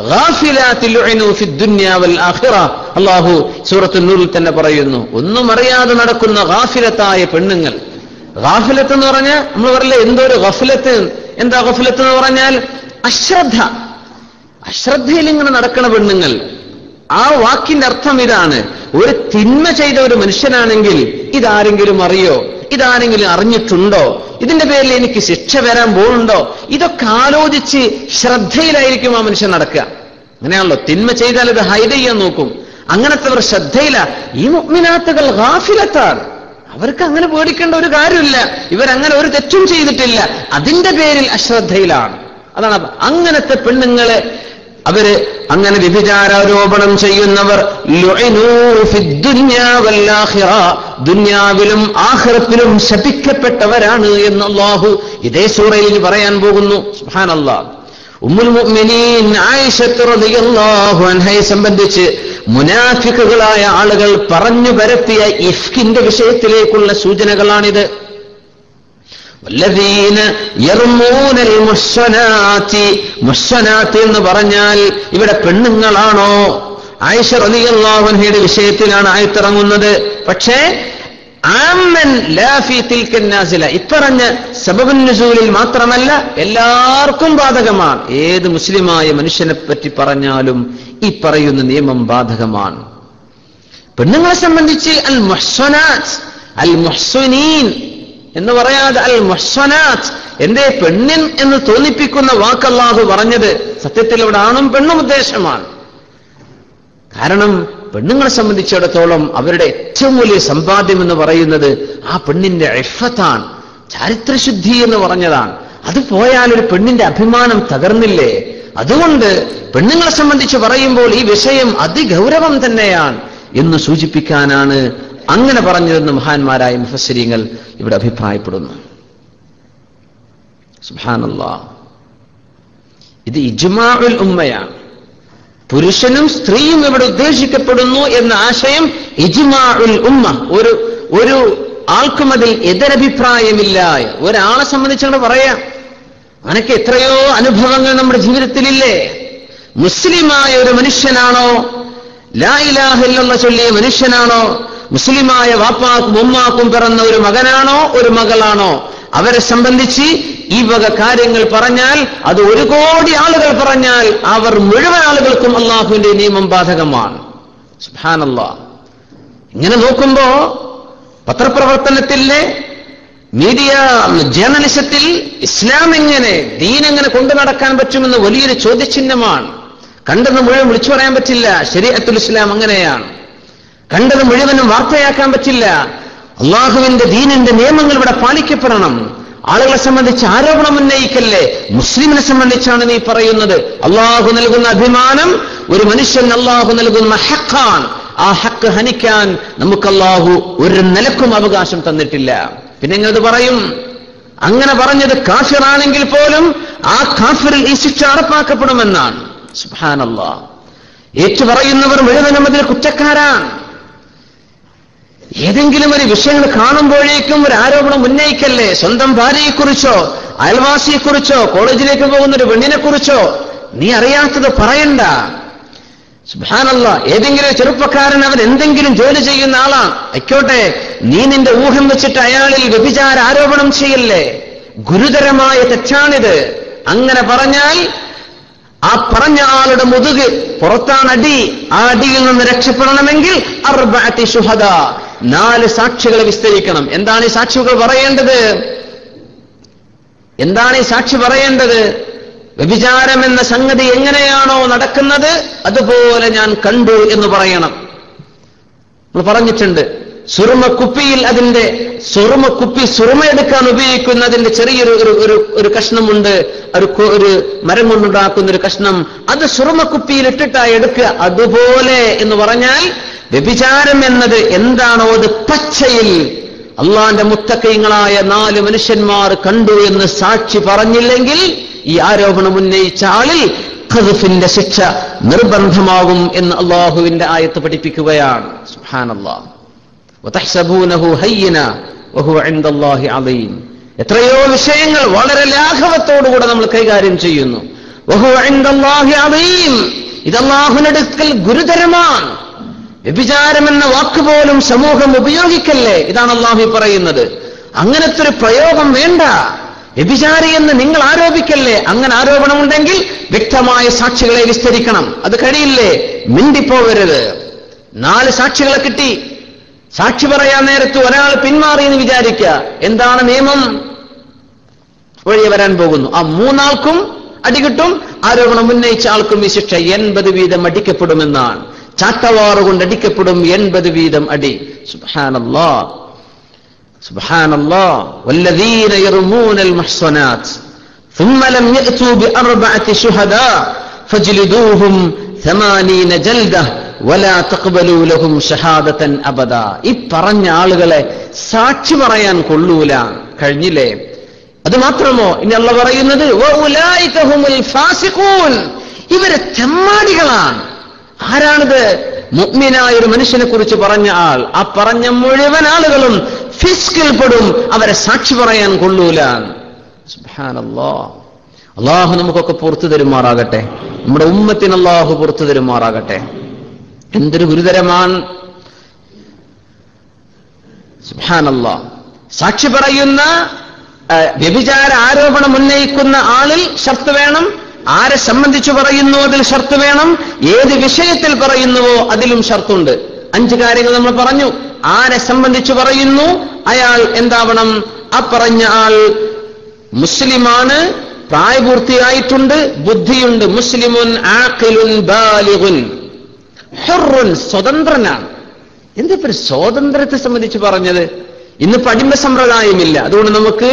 ഗാഫിലാത്തിൽ ഉഇനു ഫിദ്ദുനിയ വൽ ആഖിറ. അല്ലാഹു സൂറത്തുൻ നൂറിൽ തന്നെ പറയുന്നു, ഒന്നും അറിയാതെ നടക്കുന്ന ഗാഫിലത്തായ പെണ്ണുങ്ങൾ. ഗാഫിലത്ത് എന്ന് പറഞ്ഞാൽ നമ്മൾ പറയില്ലേ എന്തോ ഒരു ഗഫലത്ത്. എന്താ ഗഫലത്ത് എന്ന് പറഞ്ഞാൽ? അശ്രദ്ധ. അശ്രദ്ധയിൽ ഇങ്ങനെ നടക്കണ പെണ്ണുങ്ങൾ. ആ വാക്കിന്റെ അർത്ഥം ഇതാണ്. ഒരു തിന്മ ചെയ്ത ഒരു മനുഷ്യനാണെങ്കിൽ ഇതാരെങ്കിലും അറിയോ, ഇതാരെങ്കിലും അറിഞ്ഞിട്ടുണ്ടോ, ഇതിന്റെ പേരിൽ എനിക്ക് ശിക്ഷ വരാൻ പോകുന്നുണ്ടോ, ഇതൊക്കെ ആലോചിച്ച് ശ്രദ്ധയിലായിരിക്കും ആ മനുഷ്യൻ നടക്കുക. അങ്ങനെയാണല്ലോ, തിന്മ ചെയ്താൽ ഇത് ഹൈഡ് ചെയ്യാൻ നോക്കും. അങ്ങനത്തെ ശ്രദ്ധയില. ഈ മുഅ്മിനാത്തുകൾ ഗാഫിലത്താണ്. അവർക്ക് അങ്ങനെ പേടിക്കേണ്ട ഒരു കാര്യമില്ല. ഇവരങ്ങനെ ഒരു തെറ്റും ചെയ്തിട്ടില്ല. അതിന്റെ പേരിൽ അശ്രദ്ധയിലാണ്. അതാണ് അങ്ങനത്തെ പെണ്ണുങ്ങളെ, അവര് അങ്ങനെ വ്യഭിചാരോപണം ചെയ്യുന്നവർ ദുനിയാവിലും ആഖിറത്തിലും ശപിക്കപ്പെട്ടവരാണ് എന്ന് അല്ലാഹു ഇതേ സൂറയിൽ പറയാൻ പോകുന്നു. സുബ്ഹാനല്ലാഹ്. ഉമ്മുൽ മുഅ്മിനീൻ ആയിഷ റളിയല്ലാഹു അൻഹയെ സംബന്ധിച്ച് മുനാഫിക്കുകളായ ആളുകൾ പറഞ്ഞു പരത്തിയ ഇഫ്കിന്റെ വിഷയത്തിലേക്കുള്ള സൂചനകളാണിത്. വല്ലദീന യർമൂനൽ മുഹ്സനാതി, മുഹ്സനാത്ത് എന്ന് പറഞ്ഞാൽ ഇവിടെ പെണ്ണുങ്ങളാണോ? ആയിഷ റളിയല്ലാഹു അൻഹയുടെ വിഷയത്തിലാണ് ആയത്തിറങ്ങുന്നത്. പക്ഷേ ആമൻ ലാ ഫീ തിൽക നാസില, ഇപ്പറഞ്ഞ സബബുൻ നുസൂലിൽ മാത്രമല്ല, എല്ലാവർക്കും ബാധകമാണ്. ഏത് മുസ്ലിമായ മനുഷ്യനെ പറ്റി പറഞ്ഞാലും ഈ പറയുന്ന നിയമം ബാധകമാണ്. പെണ്ണുങ്ങളെ സംബന്ധിച്ച് അൽ മുഹ്സനാത്ത്, അൽ മുഹ്സിനീൻ എന്ന് പറയാതെ അൽ മുഹ്സനാത്ത്, എന്തേ പെണ്ണിൻ എന്ന് തോന്നിപ്പിക്കുന്ന വാക്ക് അല്ലാഹു പറഞ്ഞത്? സത്യത്തിൽ ഇവിടെ ആണും പെണ്ണും ഉദ്ദേശമാണ്. കാരണം പെണ്ണുങ്ങളെ സംബന്ധിച്ചിടത്തോളം അവരുടെ ഏറ്റവും വലിയ സമ്പാദ്യം എന്ന് പറയുന്നത് ആ പെണ്ണിന്റെ ഇഫ്ഫത്താണ്, ചാരിത്രശുദ്ധി എന്ന് പറഞ്ഞതാണ്. അത് പോയാൽ ഒരു പെണ്ണിന്റെ അഭിമാനം തകർന്നില്ലേ? അതുകൊണ്ട് പെണ്ണുങ്ങളെ സംബന്ധിച്ച് പറയുമ്പോൾ ഈ വിഷയം അതിഗൗരവം തന്നെയാണ് എന്ന് സൂചിപ്പിക്കാനാണ് അങ്ങനെ പറഞ്ഞതെന്ന് മഹാന്മാരായ മുഫസ്സിരീങ്ങൾ ഇവിടെ അഭിപ്രായപ്പെടുന്നു. സുബ്ഹാനല്ലാഹ്, ഇത് ഇജ്മാഉൽ ഉമ്മയാണ്. പുരുഷനും സ്ത്രീയും ഇവിടെ ഉദ്ദേശിക്കപ്പെടുന്നു എന്ന ആശയം ഇജ്മാഉൽ ഉമ്മ. ഒരു ആൾക്കും അതിൽ എതിരഭിപ്രായമില്ല. ഒരാളെ സംബന്ധിച്ചാണ് പറയാം, അനക്ക് എത്രയോ അനുഭവങ്ങൾ നമ്മുടെ ജീവിതത്തിലില്ലേ? മുസ്ലിമായ ഒരു മനുഷ്യനാണോ, ലാ ഇലാഹ ഇല്ലല്ലാഹ് ചൊല്ലിയ മനുഷ്യനാണോ, മുസ്ലിമായ വാപ്പാക്കും ഉമ്മാക്കും പിറന്ന ഒരു മകനാണോ ഒരു മകളാണോ, അവരെ സംബന്ധിച്ച് ഈ വക കാര്യങ്ങൾ പറഞ്ഞാൽ, അത് 1 കോടി ആളുകൾ പറഞ്ഞാൽ അവർ മുഴുവൻ ആളുകൾക്കും അള്ളാഹുവിന്റെ നിയമം ബാധകമാണ്. സുബ്ഹാനല്ലാഹ്. ഇങ്ങനെ നോക്കുമ്പോ പത്രപ്രവർത്തനത്തിലെ മീഡിയ ജേർണലിസത്തിൽ ഇസ്ലാം എങ്ങനെ, ദീൻ എങ്ങനെ കൊണ്ടു നടക്കാൻ പറ്റുമെന്ന് വലിയൊരു ചോദ്യചിഹ്നമാണ്. കണ്ടത് മുഴുവൻ വിളിച്ചു പറയാൻ പറ്റില്ല. ശരീഅത്തുൽ ഇസ്ലാം അങ്ങനെയാണ്. കണ്ടത് മുഴുവനും വാർത്തയാക്കാൻ പറ്റില്ല. അള്ളാഹുവിന്റെ ദീനിന്റെ നിയമങ്ങൾ ഇവിടെ പാലിക്കപ്പെടണം. ആളുകളെ സംബന്ധിച്ച് ആരോപണം ഉന്നയിക്കല്ലേ. മുസ്ലിമിനെ സംബന്ധിച്ചാണ് നീ പറയുന്നത്. അള്ളാഹു നൽകുന്ന അഭിമാനം ഒരു മനുഷ്യൻ അള്ളാഹു നൽകുന്ന ഹഖാണ്. ആ ഹക്ക് ഹനിക്കാൻ നമുക്ക് അള്ളാഹു ഒരു നിലക്കും അവകാശം തന്നിട്ടില്ല. പിന്നെ എങ്ങനെ പറയും? അങ്ങനെ പറഞ്ഞത് കാഫിറാണെങ്കിൽ പോലും ആ കാഫിറിൽ ഈ ശിക്ഷ അറപ്പാക്കപ്പെടുമെന്നാണ്. സുബ്ഹാനല്ലാഹ്. ഏറ്റുപറയുന്നവർ മുഴുവനും അതിൽ കുറ്റക്കാരാണ്. ഏതെങ്കിലും ഒരു വിഷയങ്ങൾ കാണുമ്പോഴേക്കും ഒരു ആരോപണം ഉന്നയിക്കല്ലേ. സ്വന്തം ഭാര്യയെക്കുറിച്ചോ അയൽവാസിയെക്കുറിച്ചോ കോളേജിലേക്ക് പോകുന്ന ഒരു പെണ്ണിനെക്കുറിച്ചോ നീ അറിയാത്തത് പറയണ്ട. സുബ്ഹാനല്ലാഹ്. ഏതെങ്കിലും ചെറുപ്പക്കാരൻ അവൻ എന്തെങ്കിലും ജോലി ചെയ്യുന്ന ആളാണ് ആയിക്കോട്ടെ, നീ നിന്റെ ഊഹം വെച്ചിട്ട് അയാളിൽ വ്യഭിചാര ആരോപണം ചെയ്യല്ലേ. ഗുരുതരമായ തെറ്റാണിത്. അങ്ങനെ പറഞ്ഞാൽ ആ പറഞ്ഞ ആളുടെ മുതുക് പുറത്താണ് അടി. ആ അടിയിൽ നിന്ന് രക്ഷപ്പെടണമെങ്കിൽ 4 ശുഹദാ, 4 സാക്ഷികളെ വിസ്തരിക്കണം. എന്താണ് ഈ സാക്ഷികൾ പറയേണ്ടത്? എന്താണ് ഈ സാക്ഷി പറയേണ്ടത്? വ്യഭിചാരം എന്ന സംഗതി എങ്ങനെയാണോ നടക്കുന്നത് അതുപോലെ ഞാൻ കണ്ടു എന്ന് പറയണം. നമ്മൾ പറഞ്ഞിട്ടുണ്ട്, സുറുമക്കുപ്പിയിൽ അതിന്റെ സുറുമയെടുക്കാൻ ഉപയോഗിക്കുന്ന അതിന്റെ ചെറിയൊരു ഒരു കഷ്ണമുണ്ട്. ഒരു മരം കൊണ്ടുണ്ടാക്കുന്ന ഒരു കഷ്ണം, അത് സുറുമക്കുപ്പിയിൽ ഇട്ടിട്ടായി എടുക്കുക. അതുപോലെ എന്ന് പറഞ്ഞാൽ വ്യഭിചാരം എന്നത് എന്താണോ അത് പച്ചയിൽ അള്ളാന്റെ മുത്തഖീങ്ങളായ 4 മനുഷ്യന്മാർ കണ്ടു എന്ന് സാക്ഷി പറഞ്ഞില്ലെങ്കിൽ ഈ ആരോപണം ഉന്നയിച്ച ആളിൽ ഖദ്ഫിന്റെ ശിക്ഷ നിർബന്ധമാകും എന്ന് അള്ളാഹുവിന്റെ ആയത്ത് പഠിപ്പിക്കുകയാണ്. സുബ്ഹാനല്ലാഹ്. വതഹ്സബൂനഹു ഹയ്യിന വഹുവ ഇൻദല്ലാഹി അളീം. എത്രയോ വിഷയങ്ങൾ വളരെ ലാഘവത്തോടുകൂടെ നമ്മൾ കൈകാര്യം ചെയ്യുന്നു. വഹുവ ഇൻദല്ലാഹി അളീം, ഇത് അല്ലാഹുവിന്റെ അടുക്കൽ ഗുരുതരമാണ്. വ്യഭിചാരം എന്ന വാക്ക് പോലും സമൂഹം ഉപയോഗിക്കല്ലേ, ഇതാണ് അല്ലാഹു പറയുന്നത്. അങ്ങനത്തെ ഒരു പ്രയോഗം വേണ്ട. വ്യഭിചാരി എന്ന് നിങ്ങൾ ആരോപിക്കല്ലേ. അങ്ങനെ ആരോപണമുണ്ടെങ്കിൽ വ്യക്തമായ സാക്ഷികളെ വിസ്തരിക്കണം. അത് കഴിയില്ലേ, മിണ്ടിപ്പോവരുത്. 4 സാക്ഷികളെ കിട്ടി. സാക്ഷി പറയാൻ നേരത്ത് ഒരാൾ പിന്മാറി എന്ന് വിചാരിക്കുക. എന്താണ് നിയമം? വഴിയെ വരാൻ പോകുന്നു. ആ 3 ആൾക്കും അടി കിട്ടും. ആരോപണം ഉന്നയിച്ച ആൾക്കും ഈ ശിക്ഷ 80 വീതം അടിക്കപ്പെടുമെന്നാണ്. ചാട്ടവാറുകൊണ്ട് അടിക്കപ്പെടും 80 വീതം അടി. സുബ്ഹാനല്ലാഹ്. സുബ്ഹാനല്ലാഹ്. വല്ലദീന യർമൂനൽ മുഹ്സനാത്ത് ثم لم يأتوا ب4 شهداء فاجلدوهم 80 جلدة ولا تقبلوا لهم شهادة أبدا. ഈ പറഞ്ഞ ആളുകളെ സാക്ഷി പറയാൻ കൊള്ളൂല. കഴിഞ്ഞില്ലേ? അത് മാത്രമോ, ഇനി അല്ലാഹു പറയുന്നത് വഉലൈക ഹുമുൽ ഫാസിഖൂൻ, ഇവരെ തെമ്മാടികളാണ്. ആരാണിത്? മുഅ്മിനായ ഒരു മനുഷ്യനെ കുറിച്ച് പറഞ്ഞ ആൾ. ആ പറഞ്ഞ മുഴുവൻ ആളുകളും ഫിസ്കിൽ പെടും. അവരെ സാക്ഷി പറയാൻ കൊള്ളൂല. സുബ്ഹാനല്ലാഹ്. അല്ലാഹു നമുക്കൊക്കെ പുറത്തു തരുമാറാകട്ടെ. നമ്മുടെ ഉമ്മത്തിന് അല്ലാഹു പുറത്തു തരുമാറാകട്ടെ. എന്തൊരു ഗുരുതരമാണ്. സുബ്ഹാനല്ലാഹ്. സാക്ഷി പറയുന്ന വ്യഭിചാര ആരോപണം ഉന്നയിക്കുന്ന ആളിൽ ഷർത്ത് വേണം. ആരെ സംബന്ധിച്ചു പറയുന്നു അതിൽ ഷർത്ത് വേണം. ഏത് വിഷയത്തിൽ പറയുന്നുവോ അതിലും ഷർത്തുണ്ട്. 5 കാര്യങ്ങൾ നമ്മൾ പറഞ്ഞു. ആരെ സംബന്ധിച്ചു പറയുന്നു അയാൾ എന്താവണം? ആ പറഞ്ഞ ആൾ മുസ്ലിമാണ്, പ്രായപൂർത്തിയായിട്ടുണ്ട്, ബുദ്ധിയുണ്ട്. മുസ്ലിമുൻ ആഖിലുൻ ബാലിഗുൻ ഹുർറുൻ, സ്വതന്ത്രനാണ്. എന്തിപ്പോ സ്വാതന്ത്ര്യത്തെ സംബന്ധിച്ച് പറഞ്ഞത്? ഇന്നിപ്പോ അടിമ സമ്പ്രദായമില്ല. അതുകൊണ്ട് നമുക്ക്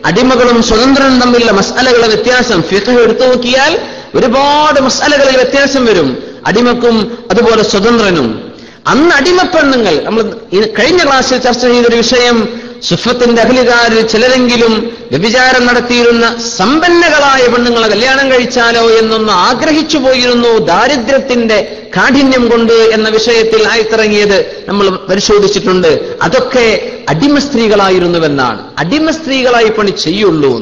അടിമകളും സ്വതന്ത്രനും തമ്മിലുള്ള മസ്അലകളുടെ വ്യത്യാസം ഫിഖ് എടുത്തു നോക്കിയാൽ ഒരുപാട് മസ്അലകളിൽ വ്യത്യാസം വരും, അടിമക്കും അതുപോലെ സ്വതന്ത്രനും. അന്ന് അടിമപ്പെണ്ണുങ്ങൾ, നമ്മൾ കഴിഞ്ഞ ക്ലാസ്സിൽ ചർച്ച ചെയ്തൊരു വിഷയം, സുഫത്തിന്റെ അഖിലുകാരിൽ ചിലരെങ്കിലും വ്യഭിചാരം നടത്തിയിരുന്ന സമ്പന്നകളായ പെണ്ണുങ്ങളെ കല്യാണം കഴിച്ചാലോ എന്നൊന്ന് ആഗ്രഹിച്ചു പോയിരുന്നു ദാരിദ്ര്യത്തിന്റെ കാഠിന്യം കൊണ്ട് എന്ന വിഷയത്തിൽ ആയിത്തിറങ്ങിയത് നമ്മൾ പരിശോധിച്ചിട്ടുണ്ട്. അതൊക്കെ അടിമ സ്ത്രീകളായിരുന്നുവെന്നാണ്. അടിമ സ്ത്രീകളായി പണി ചെയ്യുള്ളൂ.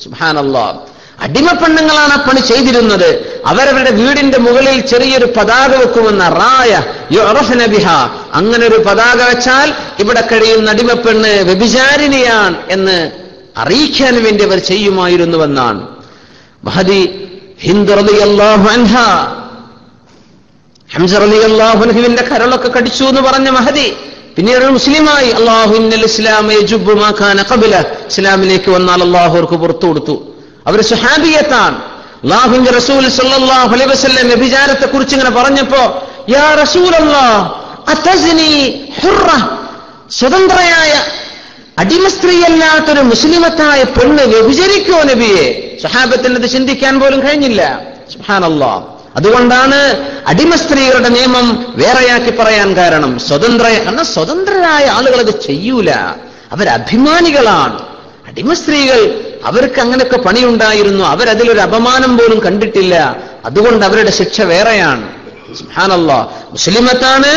സുബ്ഹാനല്ലാഹ്, അടിമ പെണ്ണുങ്ങളാണ് ആ പണി ചെയ്തിരുന്നത്. അവരവരുടെ വീടിന്റെ മുകളിൽ ചെറിയൊരു പതാക വെക്കുമെന്ന റായ യുറഫന ബിഹ, അങ്ങനെ ഒരു പതാക വെച്ചാൽ ഇവിടെ കഴിയുന്ന അടിമപ്പെണ്ണ് വ്യഭിചാരിണിയാണ് എന്ന് അറിയിക്കാൻ വേണ്ടി അവർ ചെയ്യുമായിരുന്നുവെന്നാണ്. മഹദി ഹിന്ദ് റളിയല്ലാഹു അൻഹ, ഹംസ റളിയല്ലാഹു അൻഹുവിന്റെ കരളൊക്കെ കടിച്ചു എന്ന് പറഞ്ഞ മഹദി പിന്നീട് മുസ്ലിമായി. അല്ലാഹു ഇന്നൽ ഇസ്ലാമ യജുബ്ബു മാ കാന ഖബല, ഇസ്ലാമിലേക്ക് വന്നാൽ അല്ലാഹു അവർക്ക് പുറത്തു കൊടുത്തു. അവർ സ്വഹാബിയത്താണ്. അല്ലാഹുവിന്റെ റസൂൽ സല്ലല്ലാഹു അലൈഹി വസല്ലം വ്യഭിചാരത്തെ കുറിച്ച് ഇങ്ങനെ പറഞ്ഞപ്പോ, യാ റസൂലല്ലാഹ് അതസ്നി ഹുറ, സ്വതന്ത്രയായ അടിമ സ്ത്രീയല്ലാത്തൊരു മുസ്ലിമത്തായ പെണ്ണ് വ്യഭിചരിക്കോ നബിയെ? സ്വഹാബത്തിനത് ചിന്തിക്കാൻ പോലും കഴിഞ്ഞില്ല. സുബ്ഹാനല്ലാഹ്. അതുകൊണ്ടാണ് അടിമ സ്ത്രീകളുടെ നിയമം വേറെയാക്കി പറയാൻ കാരണം. സ്വതന്ത്രരായ ആളുകൾ അത് ചെയ്യൂല, അവരഭിമാനികളാണ്. അടിമ സ്ത്രീകൾ, അവർക്ക് അങ്ങനെയൊക്കെ പണിയുണ്ടായിരുന്നു, അവരതിലൊരു അപമാനം പോലും കണ്ടിട്ടില്ല. അതുകൊണ്ട് അവരുടെ ശിക്ഷ വേറെയാണ്. സുബ്ഹാനല്ലാഹ്. മുസ്ലിമത്താണ്,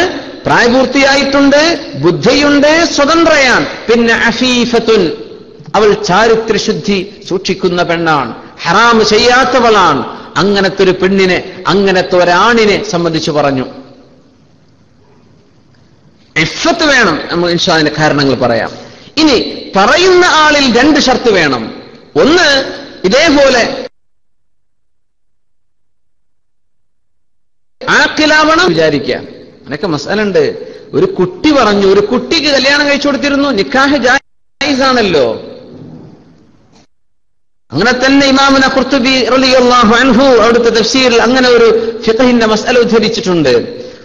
പ്രായപൂർത്തിയായിട്ടുണ്ട്, ബുദ്ധിയുണ്ട്, സ്വതന്ത്രയാണ്. പിന്നെ അഫീഫത്തുൻ, അവൾ ചാരിത്രശുദ്ധി സൂക്ഷിക്കുന്ന പെണ്ണാണ്, ഹറാം ചെയ്യാത്തവളാണ്. അങ്ങനത്തെ ഒരു പെണ്ണിനെ, അങ്ങനത്തെ ഒരാണിനെ സംബന്ധിച്ച് പറഞ്ഞു. ഇഫ്ഫത്ത് വേണം. നമ്മൾ ഇൻഷാ അല്ലാഹ് കാരണങ്ങൾ പറയാം. ഇനി പറയുന്ന ആളിൽ രണ്ട് ഷർത്ത് വേണം. ഒന്ന്, ഇതേപോലെ ആഖിലാവണം. വിചാരിക്കാം, അതൊക്കെ മസലുണ്ട്. ഒരു കുട്ടി പറഞ്ഞു, ഒരു കുട്ടിക്ക് കല്യാണം കഴിച്ചു കൊടുത്തിരുന്നു, നിക്കാഹ് ജായിസാണല്ലോ. അങ്ങനെ തന്നെ ഇമാമുന ഖുർത്തുബി റളിയല്ലാഹു അൻഹു അവിടുത്തെ തഫ്സീറിൽ അങ്ങനെ ഒരു ഫിഖഹിന്റെ മസ്അല ഉദ്ധരിച്ചിട്ടുണ്ട്.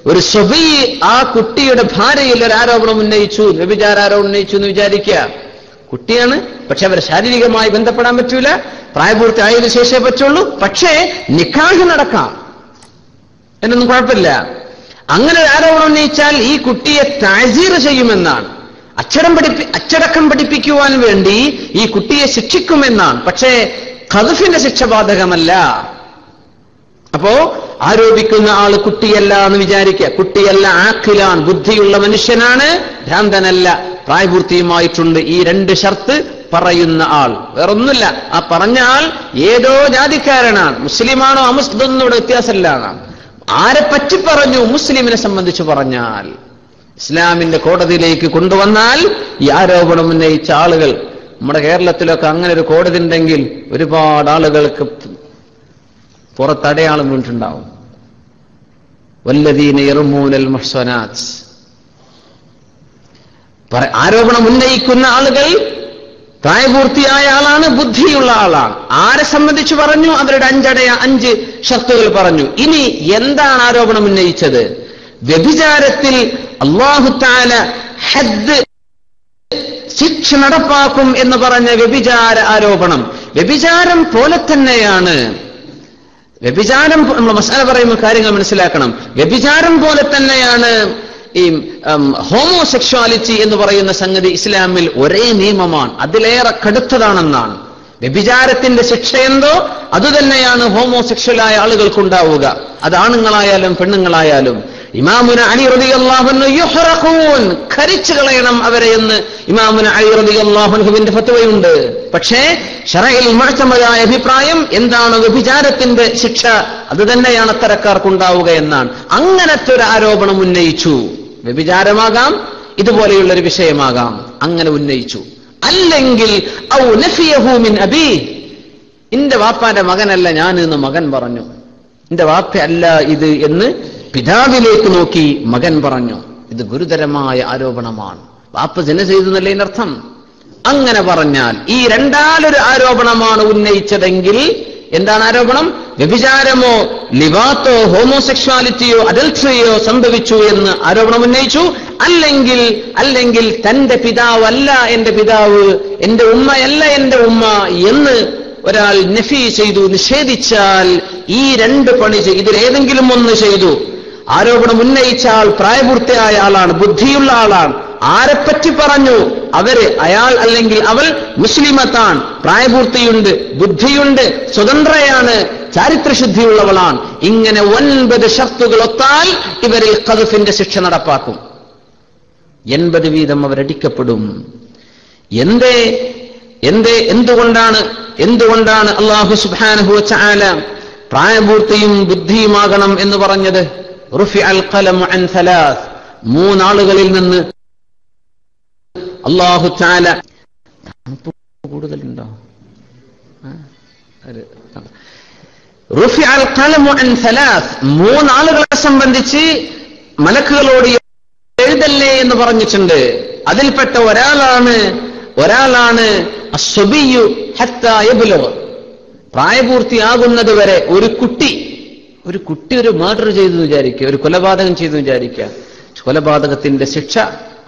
ഒരു സ്വബി ആ കുട്ടിയുടെ ഭാര്യയിൽ ഒരു ആരോപണം ഉന്നയിച്ചു, വ്യഭിചാരാരോപണം ഉന്നയിച്ചു എന്ന് വിചാരിക്കുക. കുട്ടിയാണ്, പക്ഷെ അവരെ ശാരീരികമായി ബന്ധപ്പെടാൻ പറ്റൂല, പ്രായപൂർത്തി ആയതിനു ശേഷമേ പറ്റുള്ളൂ. പക്ഷേ നിക്കാഹ് നടക്കാം, എന്നൊന്നും കുഴപ്പമില്ല. അങ്ങനെ ഒരു ആരോപണം ഉന്നയിച്ചാൽ ഈ കുട്ടിയെ തഅസീർ ചെയ്യുമെന്നാണ്, അച്ചടക്കം പഠിപ്പിക്കുവാൻ വേണ്ടി ഈ കുട്ടിയെ ശിക്ഷിക്കുമെന്നാണ്. പക്ഷേ ഖദ്ഫിന്റെ ശിക്ഷ ബാധകമല്ല. അപ്പോ ആരോപിക്കുന്ന ആള് കുട്ടിയല്ല എന്ന് വിചാരിക്കുക. കുട്ടിയല്ല, ആഖിലാൻ, ബുദ്ധിയുള്ള മനുഷ്യനാണ്, ഭ്രാന്തനല്ല, പ്രായപൂർത്തിയുമായിട്ടുണ്ട്. ഈ രണ്ട് ഷർത്ത് പറയുന്ന ആൾ. വേറൊന്നുമില്ല. ആ പറഞ്ഞ ആൾ ഏതോ ജാതിക്കാരനാണ്, മുസ്ലിമാണോ അമുസ്ലിം ഇവിടെ വ്യത്യാസമില്ല. ആരെ പറ്റി പറഞ്ഞു? മുസ്ലിമിനെ സംബന്ധിച്ച് പറഞ്ഞാൽ, ഇസ്ലാമിന്റെ കോടതിയിലേക്ക് കൊണ്ടുവന്നാൽ ഈ ആരോപണം ഉന്നയിച്ച ആളുകൾ, നമ്മുടെ കേരളത്തിലൊക്കെ അങ്ങനെ ഒരു കോടതി ഉണ്ടെങ്കിൽ ഒരുപാട് ആളുകൾക്ക് പുറത്തടയാളം വീണിട്ടുണ്ടാവും. വല്ലദീന യർമൂനൽ മുഹ്സനാത്ത്, ആരോപണം ഉന്നയിക്കുന്ന ആളുകൾ പ്രായപൂർത്തിയായ ആളാണ്, ബുദ്ധിയുള്ള ആളാണ്. ആരെ സംബന്ധിച്ച് പറഞ്ഞു? അവരുടെ 5 ഷർത്തുകൾ പറഞ്ഞു. ഇനി എന്താണ് ആരോപണം ഉന്നയിച്ചത്? വ്യഭിചാരത്തിൽ അല്ലാഹു തആല ഹദ്, ശിക്ഷ നടപ്പാക്കും എന്ന് പറഞ്ഞ വ്യഭിചാര ആരോപണം വ്യഭിചാരം പോലെ തന്നെയാണ്. വ്യഭിചാരം, നമ്മൾ മസാല പറയുമ്പോൾ കാര്യങ്ങൾ മനസ്സിലാക്കണം. വ്യഭിചാരം പോലെ തന്നെയാണ് ഈ ഹോമോസെക്ഷുവാലിറ്റി എന്ന് പറയുന്ന സംഗതി. ഇസ്ലാമിൽ ഒരേ നിയമമാണ്, അതിലേറെ കടുത്തതാണെന്നാണ്. വ്യഭിചാരത്തിന്റെ ശിക്ഷ എന്തോ അതുതന്നെയാണ് ഹോമോസെക്ഷലായ ആളുകൾക്കുണ്ടാവുക, അത് ആണുങ്ങളായാലും പെണ്ണുങ്ങളായാലും. ഇമാമുന അലി റളിയല്ലാഹു അൻഹു യുഹ്റഖൂൻ, ഖരിച്ചു കളയണം അവരെ എന്ന് ഇമാമുന അലി റളിയല്ലാഹു അൻഹുവിന്റെ ഫത്വയുണ്ട്. പക്ഷേ ശറഇൽ മുഅ്തമദായ അഭിപ്രായം എന്താണ്? വ്യഭിചാരത്തിന്റെ ശിക്ഷ അത് തന്നെയാണ് അത്തരക്കാർക്കുണ്ടാവുക എന്നാണ്. അങ്ങനത്തെ ഒരു ആരോപണം ഉന്നയിച്ചു. വ്യഭിചാരമാകാം, ഇതുപോലെയുള്ളൊരു വിഷയമാകാം, അങ്ങനെ ഉന്നയിച്ചു. അല്ലെങ്കിൽ ഔ നഫിയഹു മിൻ അബീ, എന്റെ വാപ്പാന്റെ മകനല്ല ഞാൻ എന്ന് മകൻ പറഞ്ഞു. എന്റെ വാപ്പ അല്ല ഇത് എന്ന് പിതാവിലേക്ക് നോക്കി മകൻ പറഞ്ഞു. ഇത് ഗുരുതരമായ ആരോപണമാണ്. വാപ്പ സിന ചെയ്തു എന്നല്ലേ അർത്ഥം. അങ്ങനെ പറഞ്ഞാൽ ഈ രണ്ടാലൊരു ആരോപണമാണ് ഉന്നയിച്ചതെങ്കിൽ എന്താണ് ആരോപണം? വ്യഭിചാരമോ ലിവാത്തോ ഹോമോസെക്ഷുവാലിറ്റിയോ അഡൽട്ടറിയോ സംഭവിച്ചു എന്ന് ആരോപണം ഉന്നയിച്ചു. അല്ലെങ്കിൽ തന്റെ പിതാവല്ല എന്റെ പിതാവ്, എന്റെ ഉമ്മയല്ല എന്റെ ഉമ്മ എന്ന് ഒരാൾ നഫി ചെയ്തു, നിഷേധിച്ചാൽ ഈ രണ്ട് പണി ഇതിലേതെങ്കിലും ഒന്ന് ചെയ്തു. ആരോപണം ഉന്നയിച്ച ആൾ പ്രായപൂർത്തിയായ ആളാണ്, ബുദ്ധിയുള്ള ആളാണ്. ആരെപ്പറ്റി പറഞ്ഞു? അയാൾ അല്ലെങ്കിൽ അവൾ മുസ്ലിമത്താണ്, പ്രായപൂർത്തിയുണ്ട്, ബുദ്ധിയുണ്ട്, സ്വതന്ത്രയാണ്, ചാരിത്രശുദ്ധിയുള്ളവളാണ്. ഇങ്ങനെ 9 ഷർത്തുകൾ ഒത്താൽ ഇവരിൽ ഖദ്ഫിന്റെ ശിക്ഷ നടപ്പാക്കും. 80 വീതം അവരടിക്കപ്പെടും. എന്തുകൊണ്ടാണ് അല്ലാഹു സുബ്ഹാനഹു വ തആല പ്രായപൂർത്തിയും ബുദ്ധിയുമാകണം എന്ന് പറഞ്ഞത്? റുഫിഅൽ ഖലമു അൻ 3 ആളുകളിൽ നിന്ന് അല്ലാഹു തആല കൂടുതലുണ്ടോ? റുഫിഅൽ ഖലമു അൻ 3 ആളുകളെ സംബന്ധിച്ച് മലക്കുകളോട് എഴുതല്ലേ എന്ന് പറഞ്ഞിട്ടുണ്ട്. അതിൽപ്പെട്ട ഒരാളാണ് അസ്സബിയു ഹത്താ യബ്ലുഗ്, പ്രായപൂർത്തിയാകുന്നത് വരെ ഒരു കുട്ടി ഒരു മർഡർ ചെയ്തു വിചാരിക്കുക, ഒരു കൊലപാതകം ചെയ്തു വിചാരിക്കുക. കൊലപാതകത്തിന്റെ ശിക്ഷ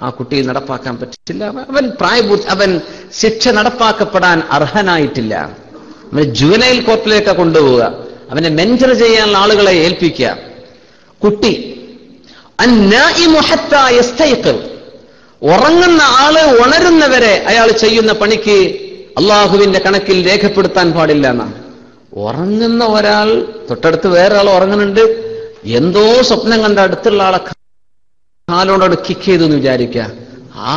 ആ കുട്ടിയിൽ നടപ്പാക്കാൻ പറ്റില്ല. അവൻ ശിക്ഷ നടപ്പാക്കപ്പെടാൻ അർഹനായിട്ടില്ല. അവനെ ജുവനൈൽ കോർട്ടിലേക്ക് കൊണ്ടുപോവുക, അവനെ മെന്റർ ചെയ്യാനുള്ള ആളുകളെ ഏൽപ്പിക്കുക. കുട്ടി അന്നാഇമു ഹത്താ യസ്തൈഖിർ, ഉറങ്ങുന്ന ആള് ഉണരുന്നവരെ അയാൾ ചെയ്യുന്ന പണിക്ക് അള്ളാഹുവിന്റെ കണക്കിൽ രേഖപ്പെടുത്താൻ പാടില്ല എന്നാണ്. ഉറങ്ങുന്ന ഒരാൾ, തൊട്ടടുത്ത് വേറെ ആൾ ഉറങ്ങുന്നുണ്ട്, എന്തോ സ്വപ്നം കണ്ട അടുത്തുള്ള ആളെ കാലോടോട് കിക്ക് ചെയ്തു എന്ന് വിചാരിക്കുക. ആ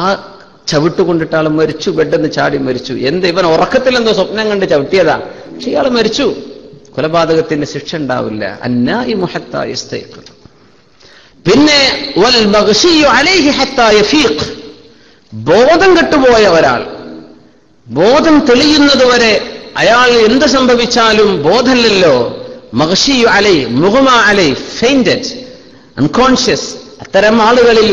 ചവിട്ട് കൊണ്ടിട്ട് ആൾ മരിച്ചു, ബെഡെന്ന് ചാടി മരിച്ചു. ഇവൻ ഉറക്കത്തിൽ എന്തോ സ്വപ്നം കണ്ട് ചവിട്ടിയതാ, പക്ഷെ ഇയാൾ മരിച്ചു. കൊലപാതകത്തിന്റെ ശിക്ഷ ഉണ്ടാവില്ല. അന്നാഇമു ഹത്താ യസ്തൈഖിർ. പിന്നെ വൽ മഗ്ശിയു അലൈഹി ഹത്താ യഫീഖ്, ബോധം കെട്ടുപോയ ഒരാൾ, ബോധം തെളിയുന്നതുവരെ അയാൾ എന്ത് സംഭവിച്ചാലും ബോധമില്ലല്ലോ. മഗ്ശിയു അലൈഹി, മുഗ്മാ അലൈഹി, ഫെയിന്റഡ്, അൺകോൺഷ്യസ്. അത്തരം ആളുകളിൽ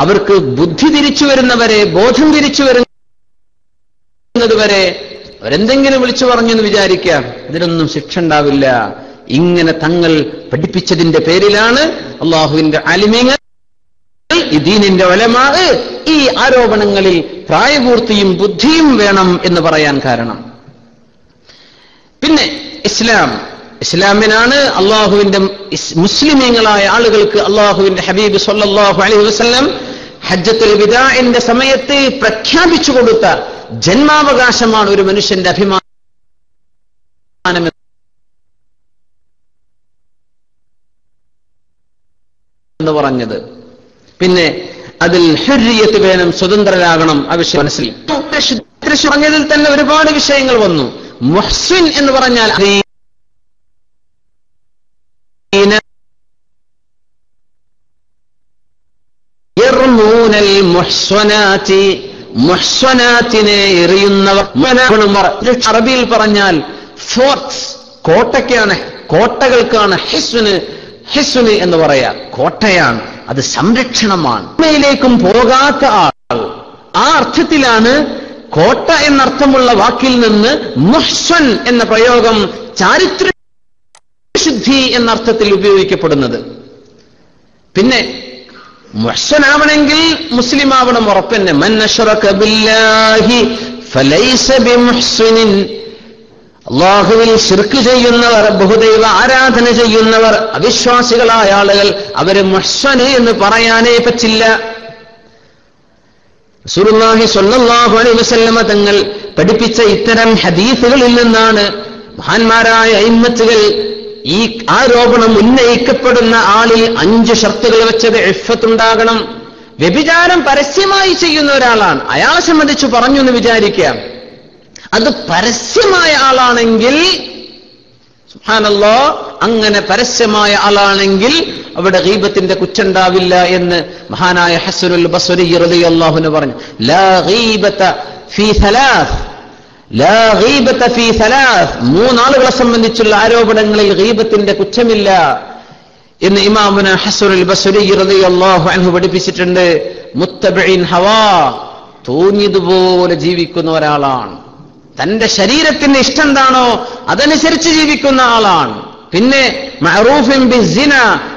അവർക്ക് ബുദ്ധി തിരിച്ചു വരുന്നവരെ, ബോധം തിരിച്ചു വരുന്നതുവരെ അവരെന്തെങ്കിലും വിളിച്ചു പറഞ്ഞു എന്ന് വിചാരിക്കാം, ഇതിനൊന്നും ശിക്ഷ ഉണ്ടാവില്ല. ഇങ്ങനെ തങ്ങൾ പഠിപ്പിച്ചതിന്റെ പേരിലാണ് അള്ളാഹുവിന്റെ ആലിമീങ്ങൾ, ഈ ദീനിന്റെ ഉലമാ ഈ ആരോപണങ്ങളിൽ പ്രായപൂർത്തിയും ബുദ്ധിയും വേണം എന്ന് പറയാൻ കാരണം. പിന്നെ ഇസ്ലാമിനാണ് അള്ളാഹുവിന്റെ മുസ്ലിമീങ്ങളായ ആളുകൾക്ക് അള്ളാഹുവിന്റെ ഹബീബ് സല്ലല്ലാഹു അലൈഹി വസല്ലം ഹജ്ജത്തുൽ വിദാഇന്റെ സമയത്ത് പ്രഖ്യാപിച്ചു കൊടുത്ത ജന്മാവകാശമാണ് ഒരു മനുഷ്യന്റെ അഭിമാനം എന്ന് പറഞ്ഞത്. പിന്നെ അതിൽ ഹുർരിയത്ത് വേണം, സ്വതന്ത്രരാകണം. ആ വിഷയം മനസ്സിലായി പറഞ്ഞതിൽ തന്നെ ഒരുപാട് വിഷയങ്ങൾ വന്നു. മുഹ്സിൻ എന്ന് പറഞ്ഞാൽ മുഹ്സനാത്തിനെ എറിയുന്നവർ. അറബിയിൽ പറഞ്ഞാൽ ഫോർട്ട്സ്, കോട്ടകൾക്കാണ് ഹിസ്ന് എന്ന് പറയാ. കോട്ടയാണ്, അത് സംരക്ഷണമാണ്. യിലേക്കും പോകാത്ത ആൾ, ആ അർത്ഥത്തിലാണ് കോട്ട എന്നർത്ഥമുള്ള വാക്കിൽ നിന്ന് മുഹ്സൻ എന്ന പ്രയോഗം ചാരിത്രശുദ്ധി എന്നർത്ഥത്തിൽ ഉപയോഗിക്കപ്പെടുന്നത്. പിന്നെ മുഹ്സനാവണമെങ്കിൽ മുസ്ലിം ആവണം, ഉറപ്പന്നെ. മൻ അശ്റക ബില്ലാഹി ഫലൈസ ബിമുഹ്സിനിൻ, അല്ലാഹുവിൽ ശിർക്ക് ചെയ്യുന്നവർ, ബഹുദൈവ ആരാധന ചെയ്യുന്നവർ, അവിശ്വാസികളായ ആളുകൾ, അവര് മുഹ്സന് എന്ന് പറയാനേ പറ്റില്ല. റസൂലുള്ളാഹി സ്വല്ലല്ലാഹു അലൈഹി വസല്ലമ തങ്ങൾ പഠിപ്പിച്ച ഇത്തരം ഹദീസുകളിൽ നിന്നാണ് മഹാന്മാരായ അയിമ്മത്തുകൾ ഈ ആരോപണം ഉന്നയിക്കപ്പെടുന്ന ആളിൽ 5 ഷർത്തുകൾ വെച്ചത്. ഇഫ്ഫത്തുണ്ടാകണം. വ്യഭിചാരം പരസ്യമായി ചെയ്യുന്ന ഒരാളാണ്, അയാളെ സംബന്ധിച്ച് പറഞ്ഞു എന്ന് വിചാരിക്കാം. അത് പരസ്യമായ ആളാണെങ്കിൽ, സുബ്ഹാനല്ലാഹ്, അങ്ങനെ പരസ്യമായ ആളാണെങ്കിൽ അവിടെ ഗീബത്തിന്റെ കുറ്റുണ്ടാവില്ല എന്ന് മഹാനായ ഹസനുൽ ബസ്രി റളിയല്ലാഹു അൻഹു പറഞ്ഞു. ലാ ഗീബത ഫീ സലാസ്, ലാ ഗീബത ഫീ സലാസ്, 3 ആളുകളെ സംബന്ധിച്ചുള്ള ആരോപണങ്ങളിൽ ഗീബത്തിന്റെ കുറ്റമില്ല എന്ന് ഇമാമുന ഹസനുൽ ബസ്രി റളിയല്ലാഹു അൻഹു പഠിപ്പിച്ചിട്ടുണ്ട്. മുത്തബിഇൻ ഹവാ, തോന്നിയതുപോലെ ജീവിക്കുന്ന ഒരാളാണ്. തന്റെ ശരീരത്തിന് ഇഷ്ടം എന്താണോ അതനുസരിച്ച് ജീവിക്കുന്ന ആളാണ്. പിന്നെ മഅറൂഫിൻ ബിസ്സിന,